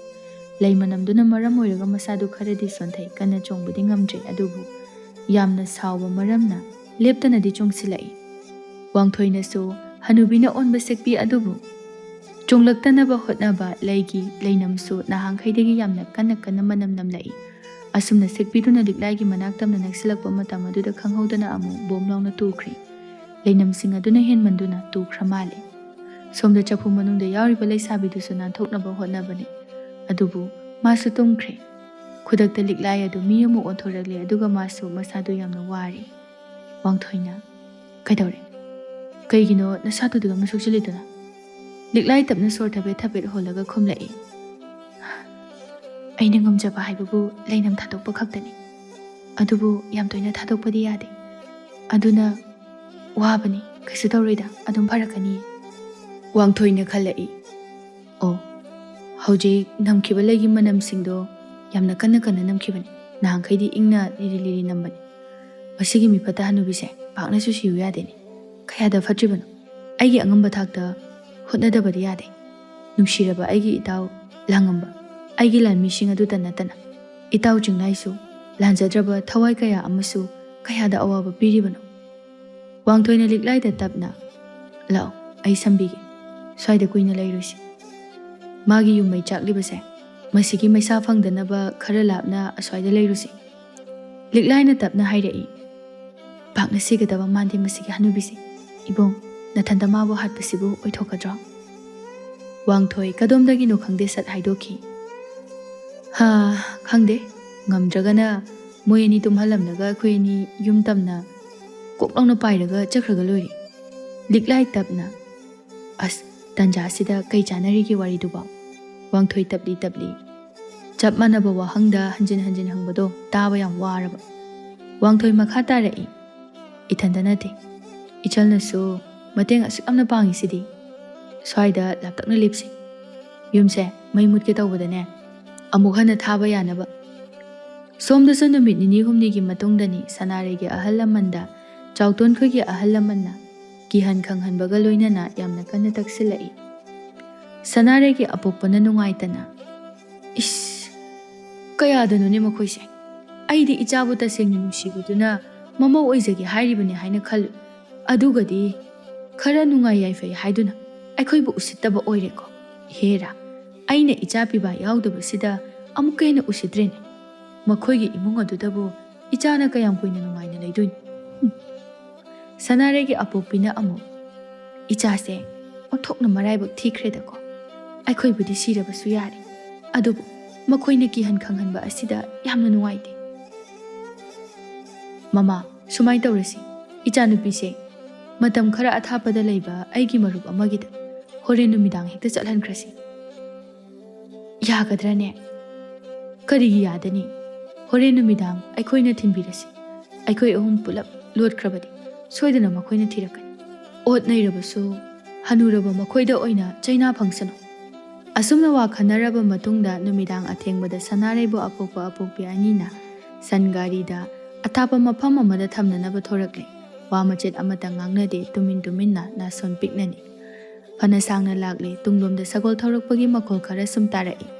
ꯂꯩ ꯃꯅꯝꯗꯨꯅ ꯃꯔꯝ ꯑꯣꯏꯔꯒ ꯃꯁꯥꯗꯨ ꯈꯔꯗꯤ ꯁꯣꯟꯊꯩ ꯀꯟꯅ ꯆꯣꯡꯕꯗꯤ ꯉꯝꯗ꯭ꯔꯦ ꯑꯗꯨꯕꯨ ꯌꯥꯝꯅ ꯁꯥꯎꯕ ꯃꯔꯝꯅ ꯂꯦꯞꯇꯅꯗꯤ ꯆꯣꯡꯁꯤꯜꯂꯛꯏ ꯋꯥꯡꯊꯣꯏꯅꯁꯨ ꯍꯅꯨꯕꯤꯅ ꯑꯣꯟꯕ ꯁꯦꯛꯄꯤ ꯑꯗꯨꯕꯨ ꯆꯣꯡꯂꯛꯇꯅꯕ ꯍꯣꯠꯅꯕ ꯂꯩꯒꯤ ꯂꯩꯅꯝꯁꯨ ꯅꯍꯥꯟꯈꯩꯗꯒꯤ ꯌꯥꯝꯅ ꯀꯟꯅ ꯃꯅꯝ ꯅꯝꯂꯛꯏ ꯑꯁꯨꯝꯅ ꯁꯦꯛꯄꯤꯗꯨꯅ ꯂꯤꯛꯂꯥꯏꯒꯤ ꯃꯅꯥꯛ ꯇꯝꯅ ꯅꯛꯁꯤꯜꯂꯛꯄ ꯃꯇꯝ ꯑꯗꯨꯗ ꯈꯪꯍꯧꯗꯅ ꯑꯃꯨꯛ ꯕꯣꯝ ꯂꯥꯎꯅ ꯇꯨꯈ꯭ꯔꯤ ꯂꯩꯅꯝꯁꯤꯡ ꯑꯗꯨꯅ ꯍꯦꯟꯃꯟꯗꯨꯅ ꯇꯨꯈ꯭ꯔ ꯃꯥꯜꯂꯤ ꯁꯣꯝꯗ ꯆꯐꯨ ꯃꯅꯨꯡꯗ ꯌꯥꯎꯔꯤꯕ ꯂꯩꯁꯥꯕꯤꯗꯨꯁꯨ ꯅꯥꯟꯊꯣꯛꯅꯕ ꯍꯣꯠꯅꯕꯅꯤ ꯑꯗꯨꯕꯨ ꯃꯥꯁꯨ ꯇꯨꯝꯈ꯭ꯔꯦ ꯈꯨꯗꯛꯇ ꯂꯤꯛꯂꯥꯏ ꯑꯗꯨ ꯃꯤ ꯑꯃ ꯑꯣꯟꯊꯣꯔꯛꯂꯦ ꯑꯗꯨꯒ ꯃꯥꯁꯨ ꯃꯁꯥꯗꯨ ꯌꯥꯝꯅ ꯋꯥꯔꯤ ꯋꯥꯡꯊꯣꯏꯅ ꯀꯩꯗꯧꯔꯦ ꯀꯩꯒꯤꯅꯣ ꯅꯁꯥꯗꯨꯗ ꯑꯃ ꯁꯣꯛꯆꯤꯜꯂꯤꯗꯨꯅ ꯂꯤꯛꯂꯥꯏ ꯇꯞꯅ ꯁꯣꯔ ꯊꯕꯦꯠ ꯍꯣꯜꯂꯒ ꯈꯨꯝꯂꯛꯏ ꯑꯩꯅ ꯉꯝꯖꯕ ꯍꯥꯏꯕꯕꯨ ꯂꯩꯅꯝ ꯊꯥꯗꯣꯛꯄ ꯈꯛꯇꯅꯤ ꯑꯗꯨꯕꯨ ꯌꯥꯝ ꯇꯣꯏꯅ ꯊꯥꯗꯣꯛꯄꯗꯤ ꯌꯥꯗꯦ ꯑꯗꯨꯅ ꯋꯥꯕꯅꯤ ꯀꯩꯁꯨ ꯇꯧꯔꯣꯏꯗ ꯑꯗꯨꯝ ꯐꯔꯛꯀꯅꯤꯌꯦ ꯋꯥꯡꯊꯣꯏꯅ ꯈꯜꯂꯛꯏ ꯑꯣ ꯍꯧꯖꯤꯛ ꯅꯝꯈꯤꯕ ꯂꯩꯒꯤ ꯃꯅꯝꯁꯤꯡꯗꯣ ꯌꯥꯝꯅ ꯀꯟꯅ ꯅꯝꯈꯤꯕꯅꯤ ꯅꯍꯥꯟꯈꯩꯗꯤ ꯏꯪꯅ ꯂꯤꯔꯤ ꯅꯝꯕꯅꯤ ꯃꯁꯤꯒꯤ ꯃꯤꯐꯠꯇ ꯍꯅꯨꯕꯤꯁꯦ ꯄꯥꯛꯅꯁꯨ ꯁꯤꯌꯨ ꯌꯥꯗꯦꯅꯦ ꯀꯌꯥꯗ ꯐꯠꯇ꯭ꯔꯤꯕꯅꯣ ꯑꯩꯒꯤ ꯑꯉꯝꯕ ꯊꯥꯛꯇ ꯍꯣꯠꯅꯗꯕꯗꯤ ꯌꯥꯗꯦ ꯅꯨꯡꯁꯤꯔꯕ ꯑꯩꯒꯤ ꯏꯇꯥꯎ ꯂꯥꯡꯉꯝꯕ ꯑꯩꯒꯤ ꯂꯥꯟꯃꯤꯁꯤꯡ ꯑꯗꯨꯇ ꯅꯠꯇꯅ ꯏꯇꯥꯎ ꯆꯤꯡꯂꯥꯏꯁꯨ ꯂꯥꯟꯖꯗ꯭ꯔꯕ ꯊꯋꯥꯏ ꯀꯌꯥ ꯑꯃꯁꯨ ꯀꯌꯥꯗ ꯑꯋꯥꯕ ꯄꯤꯔꯤꯕꯅꯣ ꯋꯥꯡꯊꯣꯏꯅ ꯂꯤꯛꯂꯥꯏꯗ ꯇꯞꯅ ꯂꯥꯛꯑꯣ ꯑꯩ ꯁꯝꯕꯤꯒꯦ ꯁ꯭ꯋꯥꯏꯗ ꯀꯨꯏꯅ ꯂꯩꯔꯣꯏꯁꯤ ꯃꯥꯒꯤ ꯌꯨꯝꯃꯩ ꯆꯥꯛꯂꯤꯕꯁꯦ ꯃꯁꯤꯒꯤ ꯃꯩꯁꯥ ꯐꯪꯗꯅꯕ ꯈꯔ ꯂꯥꯞꯅ ꯑꯁ꯭ꯋꯥꯏꯗ ꯂꯩꯔꯨꯁꯤ ꯂꯤꯛꯂꯥꯏꯅ ꯇꯞꯅ ꯍꯥꯏꯔꯛꯏ ꯄꯥꯛꯅ ꯁꯤꯒꯗꯕ ꯃꯥꯟꯗꯦ ꯃꯁꯤꯒꯤ ꯍꯅꯨꯕꯤꯁꯤ ꯏꯕꯨꯡ ꯅꯊꯟꯇ ꯃꯥꯕꯨ ꯍꯥꯠꯄꯁꯤꯕꯨ ꯑꯣꯏꯊꯣꯛꯀꯗ꯭ꯔꯣ ꯋꯥꯡꯊꯣꯏ ꯀꯗꯣꯝꯗꯒꯤꯅꯣ ꯈꯪꯗꯦ ꯁꯠ ꯍꯥꯏꯗꯣꯛꯈꯤ ꯈꯪꯗꯦ ꯉꯝꯗ꯭ꯔꯒꯅ ꯃꯣꯏ ꯑꯅꯤ ꯇꯨꯝꯍꯜꯂꯝꯂꯒ ꯑꯩꯈꯣꯏ ꯑꯅꯤ ꯌꯨꯝ ꯇꯝꯅ ꯀꯣꯛ ꯂꯥꯎꯅ ꯄꯥꯏꯔꯒ ꯆꯠꯈ꯭ꯔꯒ ꯂꯣꯏꯔꯦ ꯂꯤꯛꯂꯥꯏ ꯇꯞꯅ ꯑꯁ ꯇꯟꯖꯥ ꯑꯁꯤꯗ ꯀꯩ ꯆꯥꯅꯔꯤꯒꯦ ꯋꯥꯔꯤꯗꯨꯕꯣ ꯋꯥꯡꯊꯣꯏ ꯇꯞꯂꯤ ꯆꯞ ꯃꯥꯟꯅꯕ ꯋꯥꯍꯪꯗ ꯍꯟꯖꯤꯟ ꯍꯪꯕꯗꯣ ताबा याम वारबा वांगथोई मखा तारई इथंदा नते इचलनसु मतेंग असुकमना पांगिसिदि स्वाइदा लापतकना लिपसि युमसे मई मुटके तौबदने अमुक हन्ना थाबा यानबा सोमदसु नुमित निनि हुमनिगी मतुंगदनि सनारेगी अहल लमनदा चाउतोन खोगी अहल लमनना किहन खंगहनबगा लोइनना यामना कन्ना तक्सिलाई सनारेगी अपोपना नुंगाइतना इस कयादनुने मखोइसे अइदि इचाबु तसेंगनि नुसिबदुना ममौ ओइजगे हाइरिबने हाइना खल्लु अदुगदि खरा नुंगाइ याइफै हाइदुना अखोइबु उसित्तबा ओइरेको हेरा अइना इचा पिबा याउदबसिदा अमुक हेना उसिद्रेने मखोइगी इमुंग अदुदबु इचाना कयाम कुइना नुंगाइना लैदुइनि सनारेगी अपोपिना अमु इचासे ओंथोकना मराइबक थीख्रेदको अखोइबुदि सिरबसु यारे अदुबु मखोइना किहन खंगहनबा असिदा यामना नुंगाइते ममा सुमाइ तौरसि इचा नुपिसे मतम खरा अथापदा लैबा अइगी मरुप अमगिदा होरेन नुमिदांग हेक्ता चलहनख्रसि यागद्राने करिगी यादनी होरेन नुमिदांग अखोइना थिनबिरसि अखोइ अहुम पुलप लोटख्रबदि सोइदना मखोइना थिरकनि ओत नैरबसु हनुरबा मखोइदा ओइना चैना फंगसनो ꯑꯁꯨꯝꯅ ꯋꯥ ꯈꯟꯅꯔꯕ ꯃꯇꯨꯡꯗ ꯅꯨꯃꯤꯗꯥꯡ ꯑꯊꯦꯡꯕꯗ ꯁꯅꯥꯔꯩꯕꯨ ꯑꯄꯣꯛꯄ ꯑꯄꯣꯛꯄꯤ ꯑꯅꯤꯅ ꯁꯟ ꯒꯥꯔꯤꯗ ꯑꯊꯥꯞꯄ ꯃꯐꯝ ꯑꯃꯗ ꯊꯝꯅꯅꯕ ꯊꯣꯔꯛꯂꯦ꯫ ꯋꯥ ꯃꯆꯦꯠ ꯑꯃꯠꯇ ꯉꯥꯡꯅꯗꯦ, ꯇꯨꯃꯤꯟꯅ ꯅꯥꯁꯣꯟ ꯄꯤꯛꯅꯅꯤ꯫ ꯐꯅ ꯁꯥꯡꯅ ꯂꯥꯛꯂꯦ, ꯇꯨꯡꯂꯣꯝꯗ ꯁꯒꯣꯜ ꯊꯧꯔꯛꯄꯒꯤ ꯃꯈꯣꯜ ꯈꯔ ꯁꯨꯝ ꯇꯥꯔꯛꯏ꯫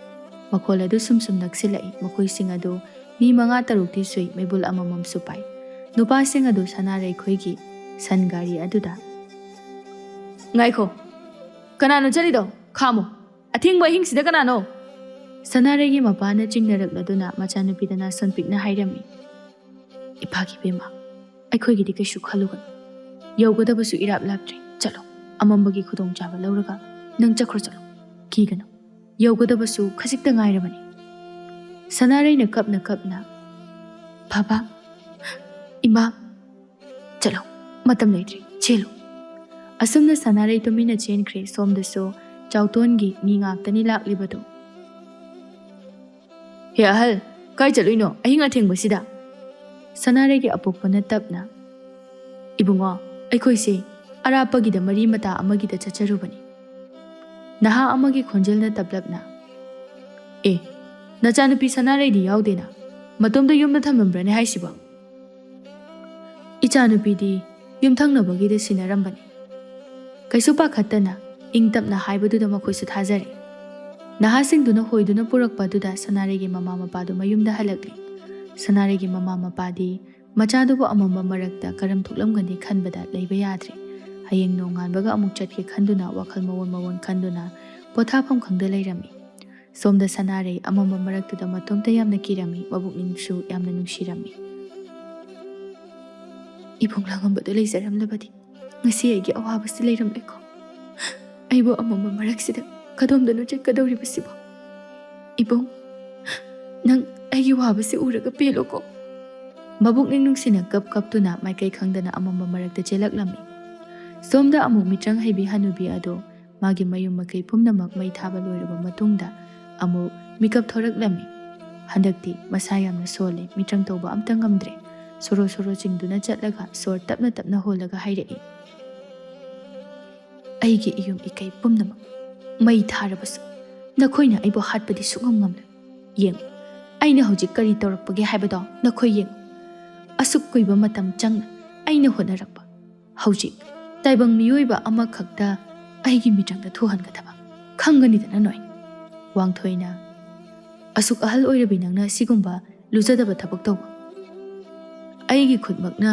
ꯃꯈꯣꯜ ꯑꯗꯨ ꯁꯨꯝ ꯅꯛꯁꯤꯜꯂꯛꯏ꯫ ꯃꯈꯣꯏꯁꯤꯡ ꯑꯗꯨ ꯃꯤ 5-6ꯇꯤ ꯁꯨꯏ, ꯃꯩꯕꯨꯜ ꯑꯃꯃꯝꯁꯨ ꯄꯥꯏ꯫ ꯅꯨꯄꯥꯁꯤꯡ ꯑꯗꯨ ꯁꯅꯥꯔꯩ ꯈꯣꯏꯒꯤ ꯁꯟ ꯒꯥꯔꯤ ꯑꯗꯨꯗ "ꯉꯥꯏꯈꯣ, ꯀꯅꯥꯅꯣ ꯆꯠꯂꯤꯗꯣ? ꯈꯥꯝꯃꯨ! ꯑꯊꯦꯡꯕ ꯑꯍꯤꯡꯁꯤꯗ ꯀꯅꯥꯅꯣ?" ꯁꯅꯥꯔꯩꯒꯤ ꯃꯄꯥꯅ ꯆꯤꯡꯅꯔꯛꯂꯗꯨꯅ ꯃꯆꯥꯅꯨꯄꯤꯗ ꯅꯥꯁꯣꯟ ꯄꯤꯛꯅ ꯍꯥꯏꯔꯝꯃꯤ꯫ "ꯏꯄꯥꯒꯤ ꯕꯦꯝꯃ, ꯑꯩꯈꯣꯏꯒꯤꯗꯤ ꯀꯩꯁꯨ ꯈꯜꯂꯨꯒꯅꯨ꯫ ꯌꯧꯒꯗꯕꯁꯨ ꯏꯔꯥꯞ ꯂꯥꯞꯇ꯭ꯔꯤ꯫ ꯆꯠꯂꯣ, ꯑꯃꯝꯕꯒꯤ ꯈꯨꯗꯣꯡꯆꯥꯕ ꯂꯧꯔꯒ ꯅꯪ ꯆꯠꯈ꯭ꯔꯣ ꯆꯠꯂꯣ꯫ ꯀꯤꯒꯅꯨ, ꯌꯧꯒꯗꯕꯁꯨ ꯈꯖꯤꯛꯇ ꯉꯥꯏꯔꯕꯅꯤ." ꯁꯅꯥꯔꯩꯅ ꯀꯞꯅ "ꯕꯥꯕꯥ, ꯏꯃꯥ, ꯆꯠꯂꯣ, ꯃꯇꯝ ꯂꯩꯇ꯭ꯔꯤ, ꯆꯦꯜꯂꯨ." ꯑꯁꯨꯝꯅ ꯁꯅꯥꯔꯩ ꯇꯨꯃꯤꯟꯅ ꯆꯦꯟꯈ꯭ꯔꯦ꯫ ꯁꯣꯝꯗꯁꯨ ꯆꯥꯎꯇꯣꯟꯒꯤ ꯃꯤ ꯉꯥꯛꯇꯅꯤ ꯂꯥꯛꯂꯤꯕꯗꯨ꯫ "ꯍꯦ ꯑꯍꯜ, ꯀꯥꯏ ꯆꯠꯂꯨꯏꯅꯣ ꯑꯍꯤꯡ ꯑꯊꯦꯡꯕꯁꯤꯗ?" ꯁꯅꯥꯔꯩꯒꯤ ꯑꯄꯣꯛꯄꯅ ꯇꯞꯅ, "ꯏꯕꯨꯡꯉꯣ, ꯑꯩꯈꯣꯏꯁꯦ ꯑꯔꯥꯞꯄꯒꯤꯗ ꯃꯔꯤ ꯃꯇꯥ ꯑꯃꯒꯤꯗ ꯆꯠꯆꯔꯨꯕꯅꯤ." ꯅꯍꯥ ꯑꯃꯒꯤ ꯈꯣꯟꯖꯦꯜꯅ ꯇꯞꯂꯞꯅ, "ꯑꯦ, ꯅꯆꯥꯅꯨꯄꯤ ꯁꯅꯥꯔꯩꯗꯤ ꯌꯥꯎꯗꯦꯅ, ꯃꯇꯣꯝꯗ ꯌꯨꯝꯗ ꯊꯝꯂꯝꯕ꯭ꯔꯅꯦ ꯍꯥꯏꯁꯤꯕꯣ?" "ꯏꯆꯥꯅꯨꯄꯤꯗꯤ ꯌꯨꯝꯊꯪꯅꯕꯒꯤꯗ ꯁꯤꯟꯅꯔꯝꯕꯅꯤ." ꯀꯩꯁꯨ ꯄꯥꯈꯠꯇꯅ ꯏꯪ ꯇꯞꯅ ꯍꯥꯏꯕꯗꯨꯗ ꯃꯈꯣꯏꯁꯨ ꯊꯥꯖꯔꯦ꯫ ꯅꯍꯥꯁꯤꯡꯗꯨꯅ ꯍꯣꯏꯗꯨꯅ ꯄꯨꯔꯛꯄ ꯑꯗꯨꯗ ꯁꯅꯥꯔꯩꯒꯤ ꯃꯃꯥ ꯃꯄꯥꯗꯨ ꯃꯌꯨꯝꯗ ꯍꯜꯂꯛꯂꯤ꯫ ꯁꯅꯥꯔꯩꯒꯤ ꯃꯃꯥ ꯃꯄꯥꯗꯤ ꯃꯆꯥꯗꯨꯕꯨ ꯑꯃꯝꯕ ꯃꯔꯛꯇ ꯀꯔꯝ ꯊꯣꯛꯂꯝꯒꯅꯤ ꯈꯟꯕꯗ ꯂꯩꯕ ꯌꯥꯗ꯭ꯔꯦ꯫ ꯍꯌꯦꯡ ꯅꯣꯡꯉꯥꯟꯕꯒ ꯑꯃꯨꯛ ꯆꯠꯀꯦ ꯈꯟꯗꯨꯅ ꯋꯥꯈꯜ ꯃꯑꯣꯟ ꯈꯟꯗꯨꯅ ꯄꯣꯊꯥꯐꯝ ꯈꯪꯗ ꯂꯩꯔꯝꯃꯤ꯫ ꯁꯣꯝꯗ ꯁꯅꯥꯔꯩ ꯑꯃꯝꯕ ꯃꯔꯛꯇꯨꯗ ꯃꯇꯣꯝꯇ ꯌꯥꯝꯅ ꯀꯤꯔꯝꯃꯤ, ꯃꯕꯨꯛꯅꯤꯡꯁꯨ ꯌꯥꯝꯅ ꯅꯨꯡꯁꯤꯔꯝꯃꯤ꯫ "ꯏꯕꯨꯡ ꯂꯥꯡꯉꯝꯕꯗꯨ ꯂꯩꯖꯔꯝꯂꯕꯗꯤ ꯉꯁꯤ ꯑꯩꯒꯤ ꯑꯋꯥꯕꯁꯤ ꯂꯩꯔꯝꯂꯣꯏꯀꯣ꯫ ꯑꯩꯕꯨ ꯑꯃꯝꯕ ꯃꯔꯛꯁꯤꯗ ꯀꯗꯣꯝꯗꯅꯣ ꯆꯠꯀꯗꯧꯔꯤꯕꯁꯤꯕꯣ? ꯏꯕꯨꯡ, ꯅꯪ ꯑꯩꯒꯤ ꯋꯥꯕꯁꯤ ꯎꯔꯒ ꯄꯦꯜꯂꯣꯀꯣ." ꯃꯕꯨꯛꯅꯤꯡ ꯅꯨꯡꯁꯤꯅ ꯀꯞꯇꯨꯅ ꯃꯥꯏꯀꯩ ꯈꯪꯗꯅ ꯑꯃꯝꯕ ꯃꯔꯛꯇ ꯆꯦꯜꯂꯛꯂꯝꯃꯤ꯫ ꯁꯣꯝꯗ ꯑꯃꯨꯛ ꯃꯤꯇ꯭ꯔꯪ ꯍꯩꯕꯤ ꯍꯅꯨꯕꯤ ꯑꯗꯣ ꯃꯥꯒꯤ ꯃꯌꯨꯝ ꯃꯀꯩ ꯄꯨꯝꯅꯃꯛ ꯃꯩ ꯊꯥꯕ ꯂꯣꯏꯔꯕ ꯃꯇꯨꯡꯗ ꯑꯃꯨꯛ ꯃꯤꯀꯞ ꯊꯣꯔꯛꯂꯝꯃꯤ꯫ ꯍꯟꯗꯛꯇꯤ ꯃꯁꯥ ꯌꯥꯝꯅ ꯁꯣꯜꯂꯦ, ꯃꯤꯇ꯭ꯔꯪ ꯇꯧꯕ ꯑꯝꯇ ꯉꯝꯗ꯭ꯔꯦ꯫ ꯁꯣꯔꯣ ꯆꯤꯡꯗꯨꯅ ꯆꯠꯂꯒ ꯁꯣꯔ ꯇꯞꯅ ꯍꯣꯜꯂꯒ ꯍꯥꯏꯔꯛꯏ, "ꯑꯩꯒꯤ ꯏꯌꯨꯝ ꯏꯀꯩ ꯄꯨꯝꯅꯃꯛ, ꯃꯩ ꯊꯥꯔꯕꯁꯨ ꯅꯈꯣꯏꯅ ꯑꯩꯕꯨ ꯍꯥꯠꯄꯗꯤ ꯁꯨꯡꯉꯝ ꯉꯝꯂꯣꯏ꯫ ꯌꯦꯡꯉꯨ, ꯑꯩꯅ ꯍꯧꯖꯤꯛ ꯀꯔꯤ ꯇꯧꯔꯛꯄꯒꯦ ꯍꯥꯏꯕꯗꯣ ꯅꯈꯣꯏ ꯌꯦꯡꯉꯨ꯫ ꯑꯁꯨꯛ ꯀꯨꯏꯕ ꯃꯇꯝ ꯆꯪꯅ ꯑꯩꯅ ꯍꯣꯠꯅꯔꯛꯄ, ꯍꯧꯖꯤꯛ ꯇꯥꯏꯕꯪ ꯃꯤꯑꯣꯏꯕ ꯑꯃꯈꯛꯇ ꯑꯩꯒꯤ ꯃꯤꯇ꯭ꯔꯪꯗ ꯊꯨꯍꯟꯒꯗꯕ ꯈꯪꯒꯅꯤꯗꯅ ꯅꯣꯏ." ꯋꯥꯡꯊꯣꯏꯅ, "ꯑꯁꯨꯛ ꯑꯍꯜ ꯑꯣꯏꯔꯕꯤ ꯅꯪꯅ ꯑꯁꯤꯒꯨꯝꯕ ꯂꯨꯖꯗꯕ ꯊꯕꯛ ꯇꯧꯕ? ꯑꯩꯒꯤ ꯈꯨꯠꯃꯛꯅ